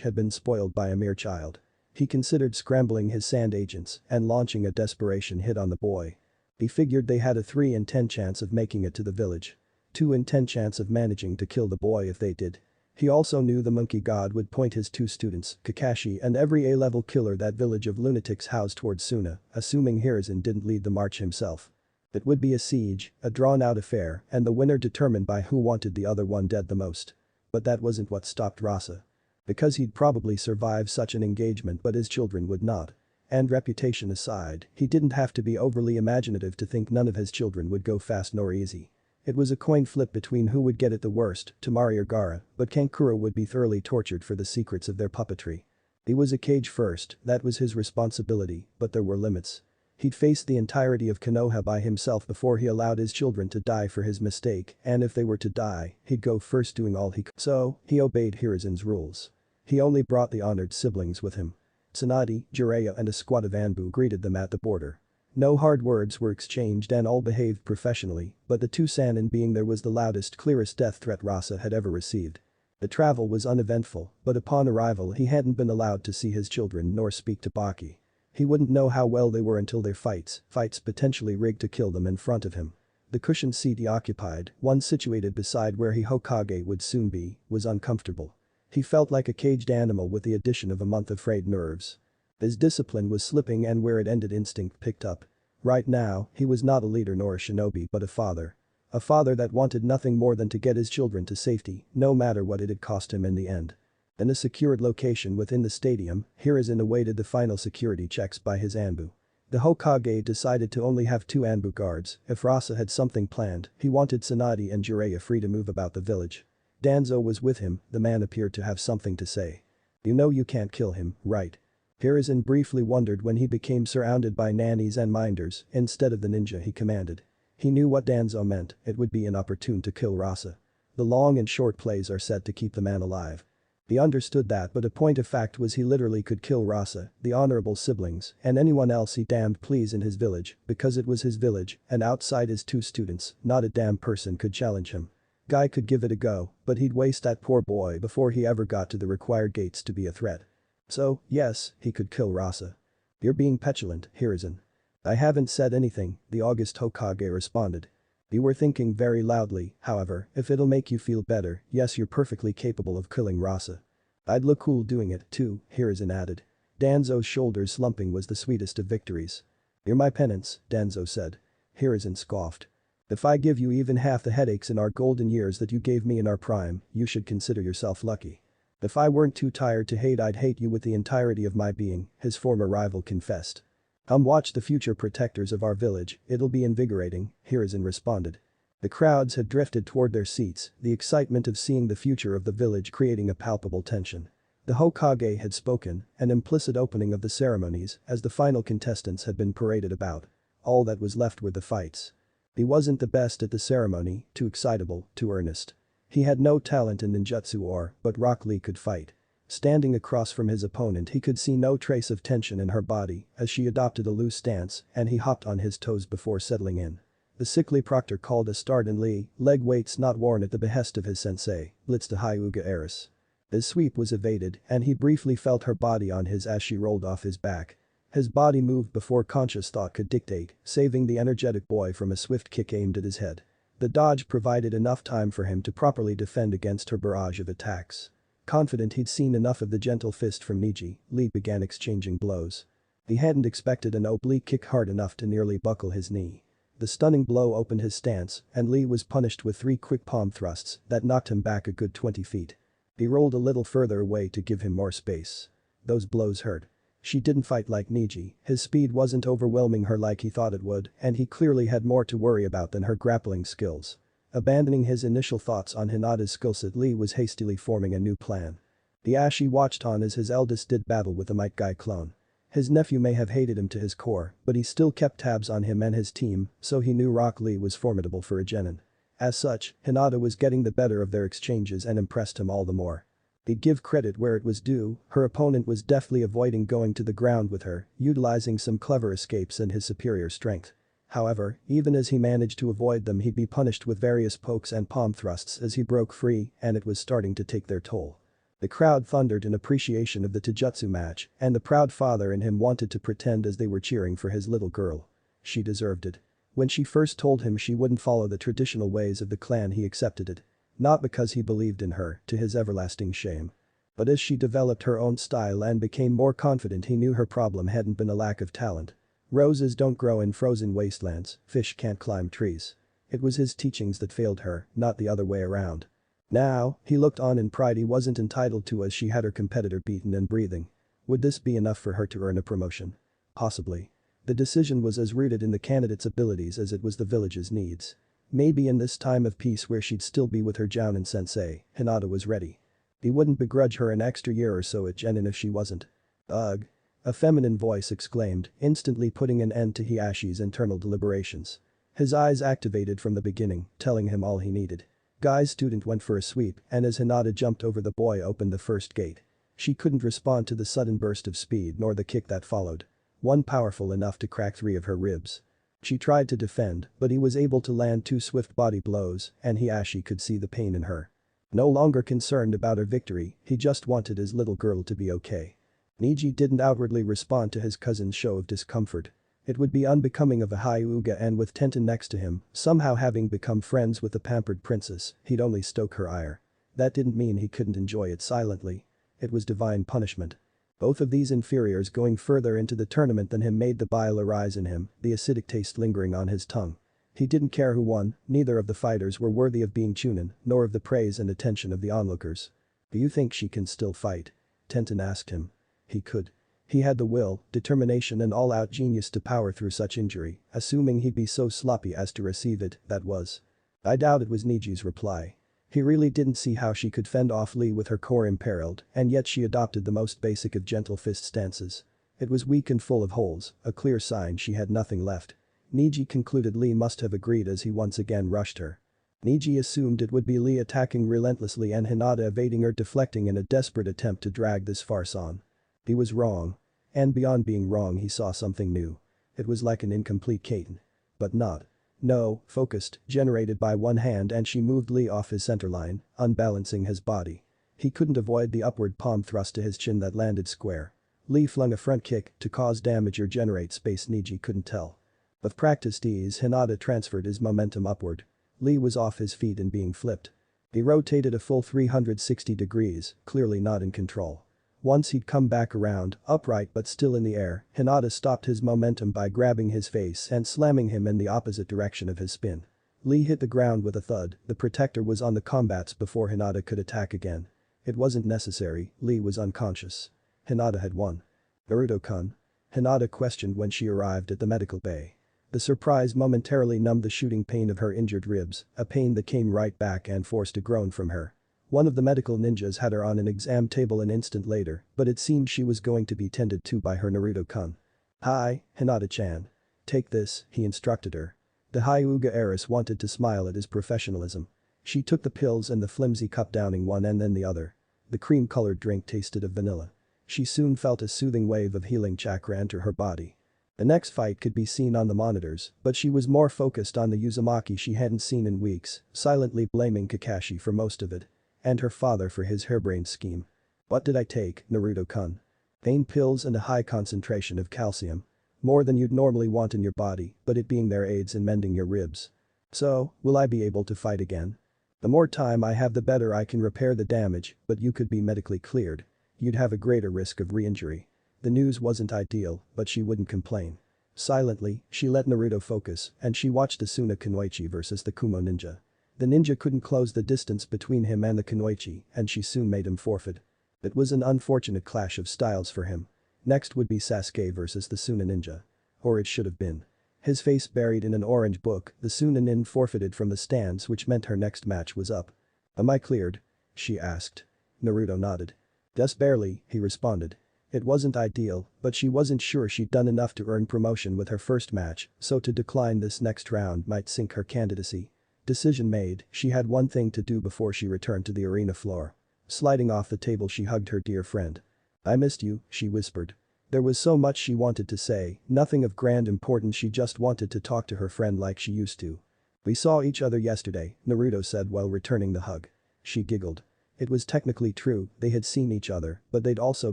had been spoiled by a mere child. He considered scrambling his sand agents and launching a desperation hit on the boy. He figured they had a 3 in 10 chance of making it to the village. 2 in 10 chance of managing to kill the boy if they did. He also knew the monkey god would point his 2 students, Kakashi and every A-level killer that village of lunatics housed towards Suna, assuming Hiruzen didn't lead the march himself. It would be a siege, a drawn-out affair, and the winner determined by who wanted the other one dead the most. But that wasn't what stopped Rasa. Because he'd probably survive such an engagement but his children would not. And reputation aside, he didn't have to be overly imaginative to think none of his children would go fast nor easy. It was a coin flip between who would get it the worst, Tamari or Gaara, but Kankuro would be thoroughly tortured for the secrets of their puppetry. He was a cage first, that was his responsibility, but there were limits. He'd faced the entirety of Konoha by himself before he allowed his children to die for his mistake, and if they were to die, he'd go first doing all he could. So, he obeyed Hiruzen's rules. He only brought the honored siblings with him. Tsunade, Jiraiya and a squad of Anbu greeted them at the border. No hard words were exchanged and all behaved professionally, but the 2 Sannin being there was the loudest, clearest death threat Rasa had ever received. The travel was uneventful, but upon arrival he hadn't been allowed to see his children nor speak to Baki. He wouldn't know how well they were until their fights potentially rigged to kill them in front of him. The cushioned seat he occupied, one situated beside where he Hokage would soon be, was uncomfortable. He felt like a caged animal with the addition of a month of frayed nerves. His discipline was slipping and where it ended instinct picked up. Right now, he was not a leader nor a shinobi but a father. A father that wanted nothing more than to get his children to safety, no matter what it'd cost him in the end. In a secured location within the stadium, Hiruzen awaited the final security checks by his Anbu. The Hokage decided to only have 2 Anbu guards. If Rasa had something planned, he wanted Tsunade and Jiraiya free to move about the village. Danzo was with him, the man appeared to have something to say. You know you can't kill him, right? Hiruzen briefly wondered when he became surrounded by nannies and minders instead of the ninja he commanded. He knew what Danzo meant, it would be inopportune to kill Rasa. The long and short plays are set to keep the man alive. He understood that but a point of fact was he literally could kill Rasa, the honorable siblings, and anyone else he damned please in his village, because it was his village, and outside his 2 students, not a damn person could challenge him. Guy could give it a go, but he'd waste that poor boy before he ever got to the required gates to be a threat. So, yes, he could kill Rasa. You're being petulant, Hiruzen. I haven't said anything, the August Hokage responded. You were thinking very loudly, however, if it'll make you feel better, yes you're perfectly capable of killing Rasa. I'd look cool doing it, too, Hiruzen added. Danzo's shoulders slumping was the sweetest of victories. You're my penance, Danzo said. Hiruzen scoffed. If I give you even half the headaches in our golden years that you gave me in our prime, you should consider yourself lucky. If I weren't too tired to hate I'd hate you with the entirety of my being, his former rival confessed. Watch the future protectors of our village, it'll be invigorating, Hiruzen responded. The crowds had drifted toward their seats, the excitement of seeing the future of the village creating a palpable tension. The Hokage had spoken, an implicit opening of the ceremonies as the final contestants had been paraded about. All that was left were the fights. He wasn't the best at the ceremony, too excitable, too earnest. He had no talent in ninjutsu but Rock Lee could fight. Standing across from his opponent he could see no trace of tension in her body as she adopted a loose stance and he hopped on his toes before settling in. The sickly proctor called a start and Lee, leg weights not worn at the behest of his sensei, blitzed the Hyuga Eris. His sweep was evaded and he briefly felt her body on his as she rolled off his back. His body moved before conscious thought could dictate, saving the energetic boy from a swift kick aimed at his head. The dodge provided enough time for him to properly defend against her barrage of attacks. Confident he'd seen enough of the gentle fist from Niji, Lee began exchanging blows. He hadn't expected an oblique kick hard enough to nearly buckle his knee. The stunning blow opened his stance and Lee was punished with 3 quick palm thrusts that knocked him back a good 20 feet. He rolled a little further away to give him more space. Those blows hurt. She didn't fight like Niji, his speed wasn't overwhelming her like he thought it would and he clearly had more to worry about than her grappling skills. Abandoning his initial thoughts on Hinata's skillset, Lee was hastily forming a new plan. Hiashi watched on as his eldest did battle with the Might Guy clone. His nephew may have hated him to his core, but he still kept tabs on him and his team, so he knew Rock Lee was formidable for a genin. As such, Hinata was getting the better of their exchanges and impressed him all the more. He'd give credit where it was due, her opponent was deftly avoiding going to the ground with her, utilizing some clever escapes and his superior strength. However, even as he managed to avoid them he'd be punished with various pokes and palm thrusts as he broke free and it was starting to take their toll. The crowd thundered in appreciation of the taijutsu match and the proud father in him wanted to pretend as they were cheering for his little girl. She deserved it. When she first told him she wouldn't follow the traditional ways of the clan he accepted it. Not because he believed in her, to his everlasting shame. But as she developed her own style and became more confident he knew her problem hadn't been a lack of talent. Roses don't grow in frozen wastelands, fish can't climb trees. It was his teachings that failed her, not the other way around. Now, he looked on in pride he wasn't entitled to as she had her competitor beaten and breathing. Would this be enough for her to earn a promotion? Possibly. The decision was as rooted in the candidate's abilities as it was the village's needs. Maybe in this time of peace where she'd still be with her Jounin sensei, Hinata was ready. He wouldn't begrudge her an extra year or so at genin if she wasn't. Ugh. A feminine voice exclaimed, instantly putting an end to Hiashi's internal deliberations. His eyes activated from the beginning, telling him all he needed. Guy's student went for a sweep and as Hinata jumped over the boy opened the first gate. She couldn't respond to the sudden burst of speed nor the kick that followed. One powerful enough to crack 3 of her ribs. She tried to defend, but he was able to land 2 swift body blows and Hiashi could see the pain in her. No longer concerned about her victory, he just wanted his little girl to be okay. Neji didn't outwardly respond to his cousin's show of discomfort. It would be unbecoming of a Hyuga, and with Tenten next to him, somehow having become friends with the pampered princess, he'd only stoke her ire. That didn't mean he couldn't enjoy it silently. It was divine punishment. Both of these inferiors going further into the tournament than him made the bile arise in him, the acidic taste lingering on his tongue. He didn't care who won, neither of the fighters were worthy of being chunin, nor of the praise and attention of the onlookers. "Do you think she can still fight?" Tenten asked him. He could. He had the will, determination and all-out genius to power through such injury, assuming he'd be so sloppy as to receive it, that was. "I doubt it," was Niji's reply. He really didn't see how she could fend off Lee with her core imperiled, and yet she adopted the most basic of gentle fist stances. It was weak and full of holes, a clear sign she had nothing left. Niji concluded Lee must have agreed as he once again rushed her. Niji assumed it would be Lee attacking relentlessly and Hinata evading or deflecting in a desperate attempt to drag this farce on. He was wrong. And beyond being wrong, he saw something new. It was like an incomplete Kaiten. But not. No, focused, generated by one hand, and she moved Lee off his centerline, unbalancing his body. He couldn't avoid the upward palm thrust to his chin that landed square. Lee flung a front kick to cause damage or generate space, Niji couldn't tell. With practiced ease, Hinata transferred his momentum upward. Lee was off his feet and being flipped. He rotated a full 360 degrees, clearly not in control. Once he'd come back around, upright but still in the air, Hinata stopped his momentum by grabbing his face and slamming him in the opposite direction of his spin. Lee hit the ground with a thud, the protector was on the combats before Hinata could attack again. It wasn't necessary, Lee was unconscious. Hinata had won. "Naruto-kun?" Hinata questioned when she arrived at the medical bay. The surprise momentarily numbed the shooting pain of her injured ribs, a pain that came right back and forced a groan from her. One of the medical ninjas had her on an exam table an instant later, but it seemed she was going to be tended to by her Naruto-kun. "Hi, Hinata-chan. Take this," he instructed her. The Hyuga heiress wanted to smile at his professionalism. She took the pills and the flimsy cup, downing one and then the other. The cream-colored drink tasted of vanilla. She soon felt a soothing wave of healing chakra enter her body. The next fight could be seen on the monitors, but she was more focused on the Uzumaki she hadn't seen in weeks, silently blaming Kakashi for most of it. And her father for his harebrained scheme. "What did I take, Naruto-kun?" "Pain pills and a high concentration of calcium. More than you'd normally want in your body, but it being there aids in mending your ribs." "So, will I be able to fight again?" "The more time I have the better I can repair the damage, but you could be medically cleared. You'd have a greater risk of re-injury." The news wasn't ideal, but she wouldn't complain. Silently, she let Naruto focus, and she watched the Suna Kunoichi versus the Kumo ninja. The ninja couldn't close the distance between him and the Kunoichi, and she soon made him forfeit. It was an unfortunate clash of styles for him. Next would be Sasuke versus the Suna ninja. Or it should have been. His face buried in an orange book, the Suna nin forfeited from the stands, which meant her next match was up. "Am I cleared?" she asked. Naruto nodded. "Just barely," he responded. It wasn't ideal, but she wasn't sure she'd done enough to earn promotion with her first match, so to decline this next round might sink her candidacy. Decision made, she had one thing to do before she returned to the arena floor. Sliding off the table, she hugged her dear friend. "I missed you," she whispered. There was so much she wanted to say, nothing of grand importance, she just wanted to talk to her friend like she used to. "We saw each other yesterday," Naruto said while returning the hug. She giggled. It was technically true, they had seen each other, but they'd also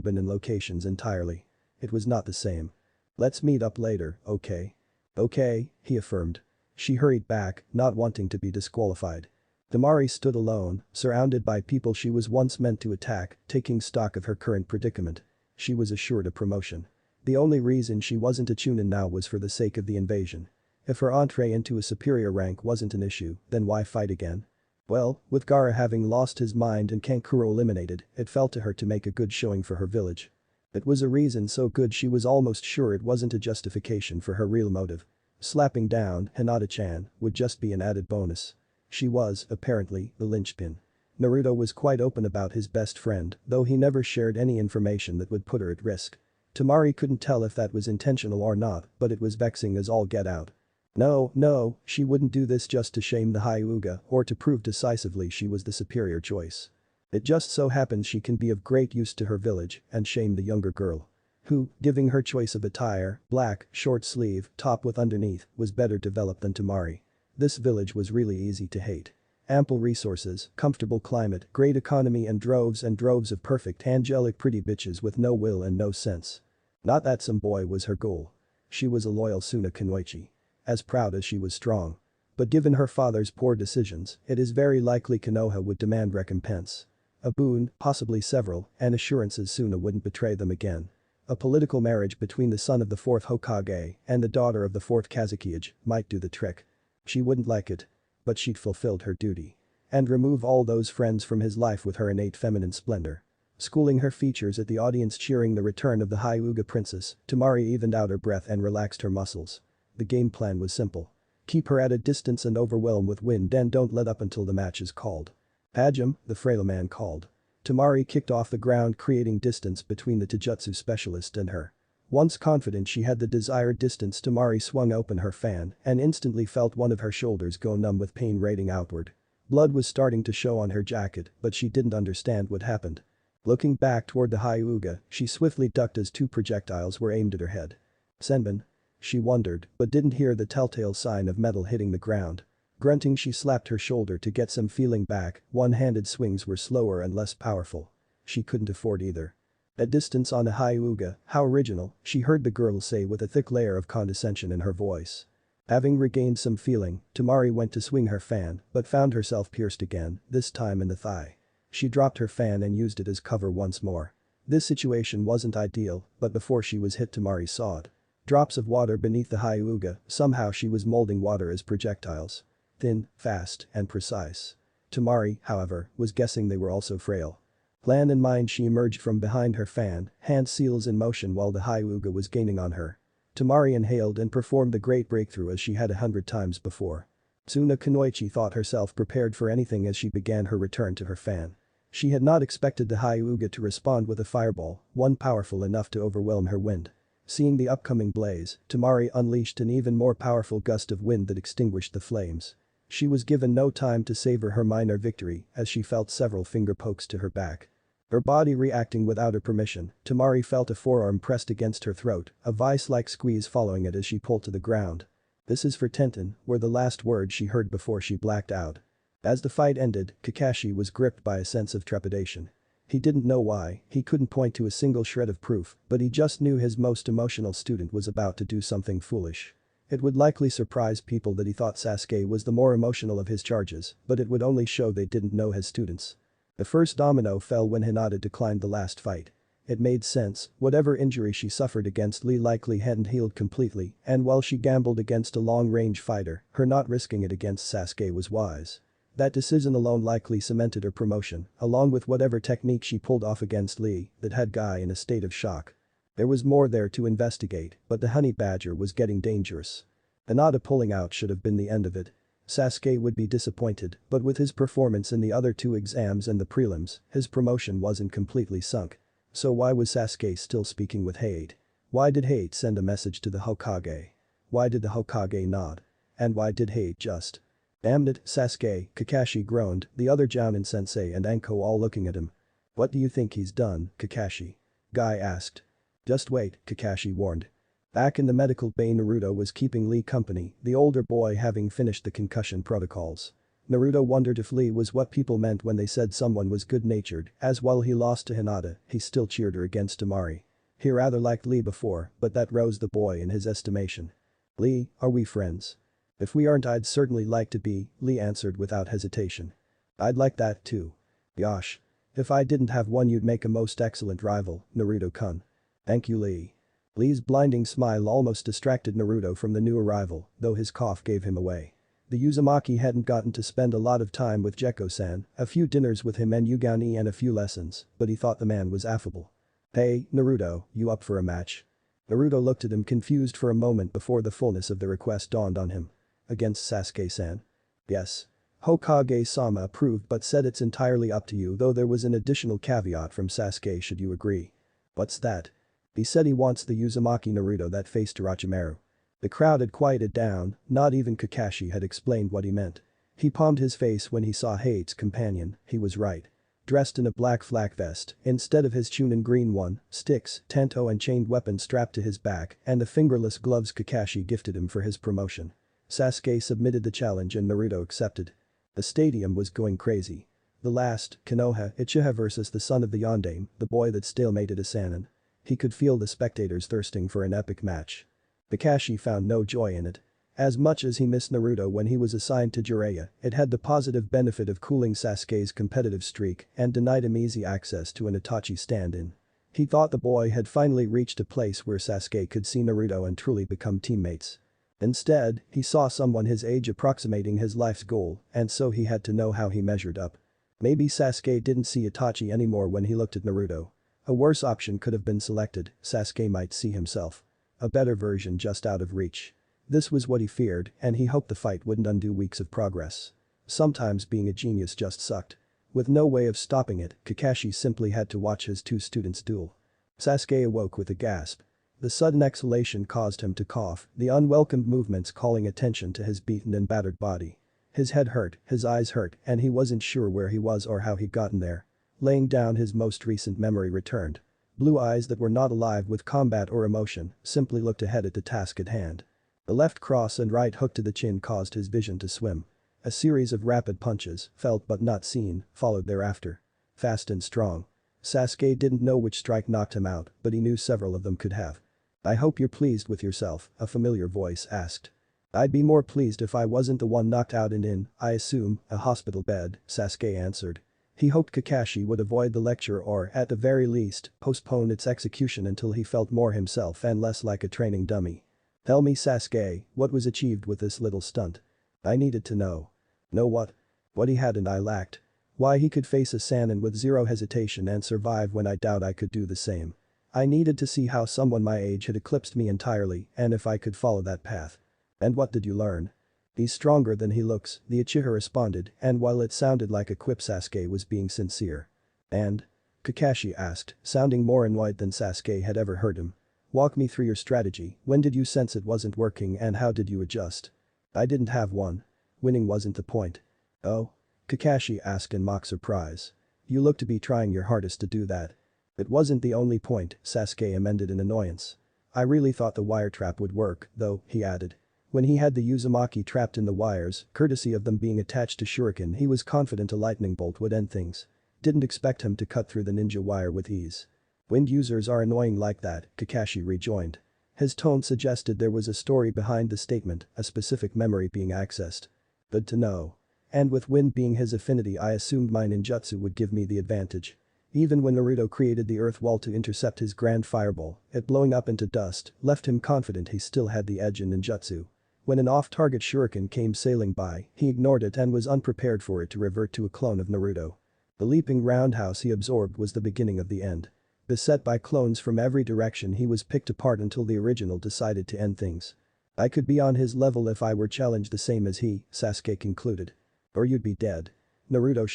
been in locations entirely. It was not the same. "Let's meet up later, okay?" "Okay," he affirmed. She hurried back, not wanting to be disqualified. Damari stood alone, surrounded by people she was once meant to attack, taking stock of her current predicament. She was assured a promotion. The only reason she wasn't a chunin now was for the sake of the invasion. If her entree into a superior rank wasn't an issue, then why fight again? Well, with Gaara having lost his mind and Kankuro eliminated, it fell to her to make a good showing for her village. It was a reason so good she was almost sure it wasn't a justification for her real motive. Slapping down, Hinata-chan, would just be an added bonus. She was, apparently, the linchpin. Naruto was quite open about his best friend, though he never shared any information that would put her at risk. Tamari couldn't tell if that was intentional or not, but it was vexing as all get out. No, she wouldn't do this just to shame the Hyuga or to prove decisively she was the superior choice. It just so happens she can be of great use to her village and shame the younger girl. Who, giving her choice of attire, black, short sleeve, top with underneath, was better developed than Tamari. This village was really easy to hate. Ample resources, comfortable climate, great economy and droves of perfect angelic pretty bitches with no will and no sense. Not that some boy was her goal. She was a loyal Suna Kunoichi. As proud as she was strong. But given her father's poor decisions, it is very likely Konoha would demand recompense. A boon, possibly several, and assurances Suna wouldn't betray them again. A political marriage between the son of the 4th Hokage and the daughter of the 4th Kazekage might do the trick. She wouldn't like it. But she'd fulfilled her duty. And remove all those friends from his life with her innate feminine splendor. Schooling her features at the audience cheering the return of the Hyuga princess, Temari evened out her breath and relaxed her muscles. The game plan was simple. Keep her at a distance and overwhelm with wind and don't let up until the match is called. Pajam, the frail man called. Temari kicked off the ground creating distance between the Taijutsu specialist and her. Once confident she had the desired distance, Temari swung open her fan and instantly felt one of her shoulders go numb with pain radiating outward. Blood was starting to show on her jacket but she didn't understand what happened. Looking back toward the Hyuga, she swiftly ducked as 2 projectiles were aimed at her head. Senbon? She wondered but didn't hear the telltale sign of metal hitting the ground. Grunting she slapped her shoulder to get some feeling back, one-handed swings were slower and less powerful. She couldn't afford either. At distance on a Hyuga, how original, she heard the girl say with a thick layer of condescension in her voice. Having regained some feeling, Temari went to swing her fan but found herself pierced again, this time in the thigh. She dropped her fan and used it as cover once more. This situation wasn't ideal, but before she was hit Temari saw it. Drops of water beneath the Hyuga, somehow she was molding water as projectiles. Thin, fast, and precise. Temari, however, was guessing they were also frail. Plan in mind she emerged from behind her fan, hand seals in motion while the Hyuga was gaining on her. Temari inhaled and performed the great breakthrough as she had 100 times before. Suna Kunoichi thought herself prepared for anything as she began her return to her fan. She had not expected the Hyuga to respond with a fireball, one powerful enough to overwhelm her wind. Seeing the upcoming blaze, Temari unleashed an even more powerful gust of wind that extinguished the flames. She was given no time to savor her minor victory as she felt several finger pokes to her back. Her body reacting without her permission, Temari felt a forearm pressed against her throat, a vice-like squeeze following it as she pulled to the ground. "This is for Tenten," were the last words she heard before she blacked out. As the fight ended, Kakashi was gripped by a sense of trepidation. He didn't know why, he couldn't point to a single shred of proof, but he just knew his most emotional student was about to do something foolish. It would likely surprise people that he thought Sasuke was the more emotional of his charges, but it would only show they didn't know his students. The first domino fell when Hinata declined the last fight. It made sense, whatever injury she suffered against Lee likely hadn't healed completely, and while she gambled against a long-range fighter, her not risking it against Sasuke was wise. That decision alone likely cemented her promotion, along with whatever technique she pulled off against Lee that had Guy in a state of shock. There was more there to investigate, but the honey badger was getting dangerous. Hinata pulling out should have been the end of it. Sasuke would be disappointed, but with his performance in the other 2 exams and the prelims, his promotion wasn't completely sunk. So why was Sasuke still speaking with hate? Why did hate send a message to the Hokage? Why did the Hokage nod? And why did hate just? "Damn it, Sasuke," Kakashi groaned, the other Jounin sensei and Anko all looking at him. "What do you think he's done, Kakashi?" Guy asked. "Just wait," Kakashi warned. Back in the medical bay, Naruto was keeping Lee company, the older boy having finished the concussion protocols. Naruto wondered if Lee was what people meant when they said someone was good-natured, as while he lost to Hinata, he still cheered her against Temari. He rather liked Lee before, but that rose the boy in his estimation. "Lee, are we friends?" "If we aren't, I'd certainly like to be," Lee answered without hesitation. "I'd like that too. Gosh. If I didn't have one, you'd make a most excellent rival, Naruto-kun." "Thank you, Lee." Lee's blinding smile almost distracted Naruto from the new arrival, though his cough gave him away. The Uzumaki hadn't gotten to spend a lot of time with Gekko-san, a few dinners with him and Yugani and a few lessons, but he thought the man was affable. "Hey, Naruto, you up for a match?" Naruto looked at him confused for a moment before the fullness of the request dawned on him. "Against Sasuke-san?" "Yes." Hokage-sama approved but said it's entirely up to you, though there was an additional caveat from Sasuke should you agree. "What's that?" "He said he wants the Uzumaki Naruto that faced Orochimaru." The crowd had quieted down, not even Kakashi had explained what he meant. He palmed his face when he saw Hate's companion, he was right. Dressed in a black flak vest, instead of his Chunin green one, sticks, tento and chained weapon strapped to his back, and the fingerless gloves Kakashi gifted him for his promotion. Sasuke submitted the challenge and Naruto accepted. The stadium was going crazy. The last, Konoha Uchiha versus the son of the Yondaime, the boy that stalemated a Sannin. He could feel the spectators thirsting for an epic match. Kakashi found no joy in it. As much as he missed Naruto when he was assigned to Jiraiya, it had the positive benefit of cooling Sasuke's competitive streak and denied him easy access to an Itachi stand-in. He thought the boy had finally reached a place where Sasuke could see Naruto and truly become teammates. Instead, he saw someone his age approximating his life's goal, and so he had to know how he measured up. Maybe Sasuke didn't see Itachi anymore when he looked at Naruto. A worse option could have been selected, Sasuke might see himself. A better version just out of reach. This was what he feared, and he hoped the fight wouldn't undo weeks of progress. Sometimes being a genius just sucked. With no way of stopping it, Kakashi simply had to watch his two students duel. Sasuke awoke with a gasp. The sudden exhalation caused him to cough, the unwelcomed movements calling attention to his beaten and battered body. His head hurt, his eyes hurt, and he wasn't sure where he was or how he'd gotten there. Laying down his most recent memory returned. Blue eyes that were not alive with combat or emotion simply looked ahead at the task at hand. The left cross and right hook to the chin caused his vision to swim. A series of rapid punches, felt but not seen, followed thereafter. Fast and strong. Sasuke didn't know which strike knocked him out, but he knew several of them could have. "I hope you're pleased with yourself," a familiar voice asked. "I'd be more pleased if I wasn't the one knocked out and in, I assume, a hospital bed," Sasuke answered. He hoped Kakashi would avoid the lecture or, at the very least, postpone its execution until he felt more himself and less like a training dummy. "Tell me, Sasuke, what was achieved with this little stunt?" I needed to know. Know what? What he had and I lacked. Why he could face a Sannin with zero hesitation and survive when I doubt I could do the same. I needed to see how someone my age had eclipsed me entirely and if I could follow that path. "And what did you learn?" "He's stronger than he looks," the Uchiha responded, and while it sounded like a quip, Sasuke was being sincere. "And?" Kakashi asked, sounding more annoyed than Sasuke had ever heard him. "Walk me through your strategy, when did you sense it wasn't working and how did you adjust?" "I didn't have one. Winning wasn't the point." "Oh?" Kakashi asked in mock surprise. "You look to be trying your hardest to do that." "It wasn't the only point," Sasuke amended in annoyance. "I really thought the wire trap would work, though," he added. When he had the Uzumaki trapped in the wires, courtesy of them being attached to shuriken, he was confident a lightning bolt would end things. Didn't expect him to cut through the ninja wire with ease. "Wind users are annoying like that," Kakashi rejoined. His tone suggested there was a story behind the statement, a specific memory being accessed. "Good to know. And with wind being his affinity, I assumed my ninjutsu would give me the advantage. Even when Naruto created the earth wall to intercept his grand fireball, it blowing up into dust left him confident he still had the edge in ninjutsu. When an off-target shuriken came sailing by, he ignored it and was unprepared for it to revert to a clone of Naruto. The leaping roundhouse he absorbed was the beginning of the end. Beset by clones from every direction, he was picked apart until the original decided to end things. I could be on his level if I were challenged the same as he," Sasuke concluded. "Or you'd be dead. Naruto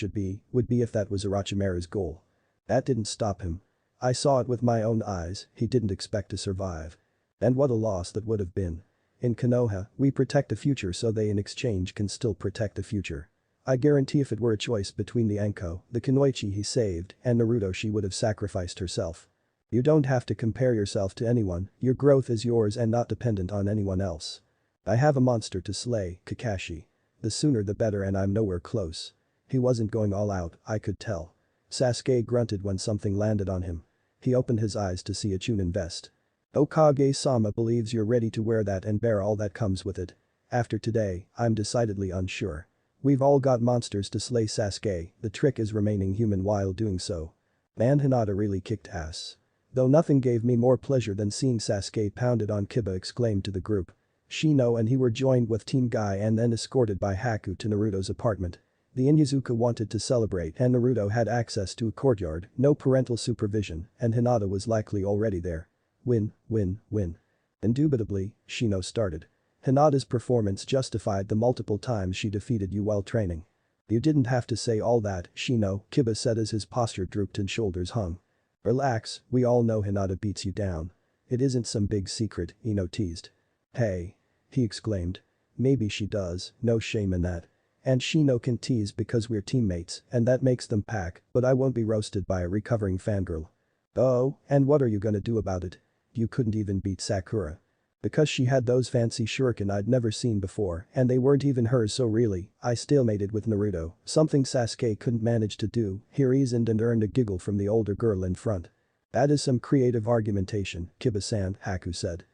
would be if that was Orochimaru's goal." That didn't stop him. "I saw it with my own eyes, he didn't expect to survive. And what a loss that would have been. In Konoha, we protect the future so they in exchange can still protect the future. I guarantee if it were a choice between the Anko, the Kunoichi he saved, and Naruto, she would have sacrificed herself. You don't have to compare yourself to anyone, your growth is yours and not dependent on anyone else. I have a monster to slay, Kakashi. The sooner the better and I'm nowhere close." He wasn't going all out, I could tell. Sasuke grunted when something landed on him. He opened his eyes to see a Chunin vest. "Hokage-sama believes you're ready to wear that and bear all that comes with it. After today, I'm decidedly unsure. We've all got monsters to slay, Sasuke, the trick is remaining human while doing so." And Hinata really kicked ass. "Though nothing gave me more pleasure than seeing Sasuke pounded on," Kiba exclaimed to the group. Shino and he were joined with Team Guy and then escorted by Haku to Naruto's apartment. The Inyazuka wanted to celebrate and Naruto had access to a courtyard, no parental supervision, and Hinata was likely already there. Win, win, win. Indubitably, Shino started. Hinata's performance justified the multiple times she defeated you while training. "You didn't have to say all that, Shino," Kiba said as his posture drooped and shoulders hung. "Relax, we all know Hinata beats you down. It isn't some big secret," Ino teased. "Hey," he exclaimed. "Maybe she does, no shame in that. And Shino can tease because we're teammates and that makes them pack, but I won't be roasted by a recovering fangirl." "Oh, and what are you gonna do about it? You couldn't even beat Sakura." Because she had those fancy shuriken I'd never seen before and they weren't even hers so really, I stalemated with Naruto, something Sasuke couldn't manage to do, he reasoned and earned a giggle from the older girl in front. That is some creative argumentation, Kiba-san, Haku said.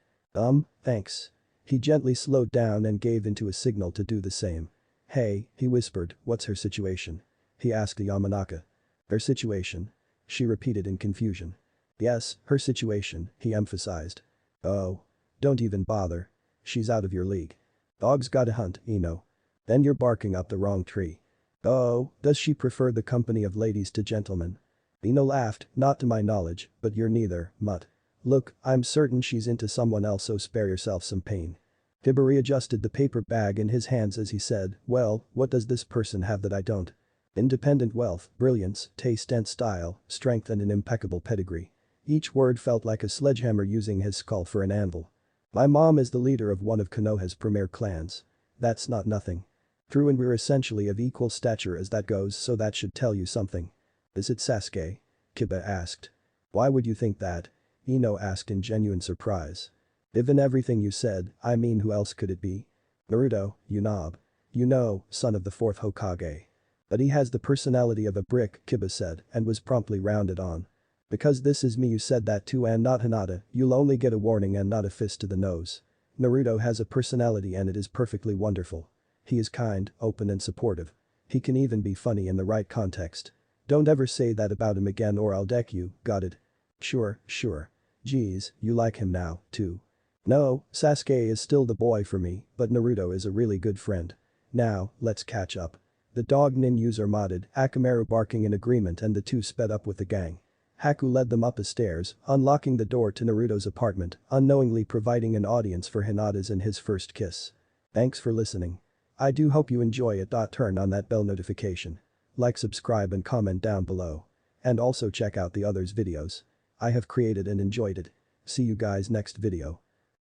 Thanks. He gently slowed down and gave into a signal to do the same. Hey, he whispered, what's her situation? He asked Yamanaka. Her situation? She repeated in confusion. Yes, her situation, he emphasized. Oh. Don't even bother. She's out of your league. Dogs gotta hunt, Then you're barking up the wrong tree. Oh, does she prefer the company of ladies to gentlemen? Ino laughed, not to my knowledge, but you're neither, mutt. Look, I'm certain she's into someone else so spare yourself some pain. Hiba readjusted the paper bag in his hands as he said, well, what does this person have that I don't? Independent wealth, brilliance, taste and style, strength and an impeccable pedigree. Each word felt like a sledgehammer using his skull for an anvil. My mom is the leader of one of Konoha's premier clans. That's not nothing. True, and we're essentially of equal stature as that goes, so that should tell you something. Is it Sasuke? Kiba asked. Why would you think that? Ino asked in genuine surprise. Given everything you said, I mean, who else could it be? Naruto, you knob. You know, son of the fourth Hokage. But he has the personality of a brick, Kiba said, and was promptly rounded on. Because this is me, you said that too, and not Hinata, you'll only get a warning and not a fist to the nose. Naruto has a personality and it is perfectly wonderful. He is kind, open and supportive. He can even be funny in the right context. Don't ever say that about him again or I'll deck you, got it? Sure. Geez, you like him now, too. No, Sasuke is still the boy for me, but Naruto is a really good friend. Now, let's catch up. The dog ninjas are modded, Akamaru barking in agreement, and the two sped up with the gang. Haku led them up the stairs, unlocking the door to Naruto's apartment, unknowingly providing an audience for Hinata's and his first kiss. Thanks for listening. I do hope you enjoy it. Turn on that bell notification. Like, subscribe and comment down below. And also check out the others' videos. I have created and enjoyed it. See you guys next video.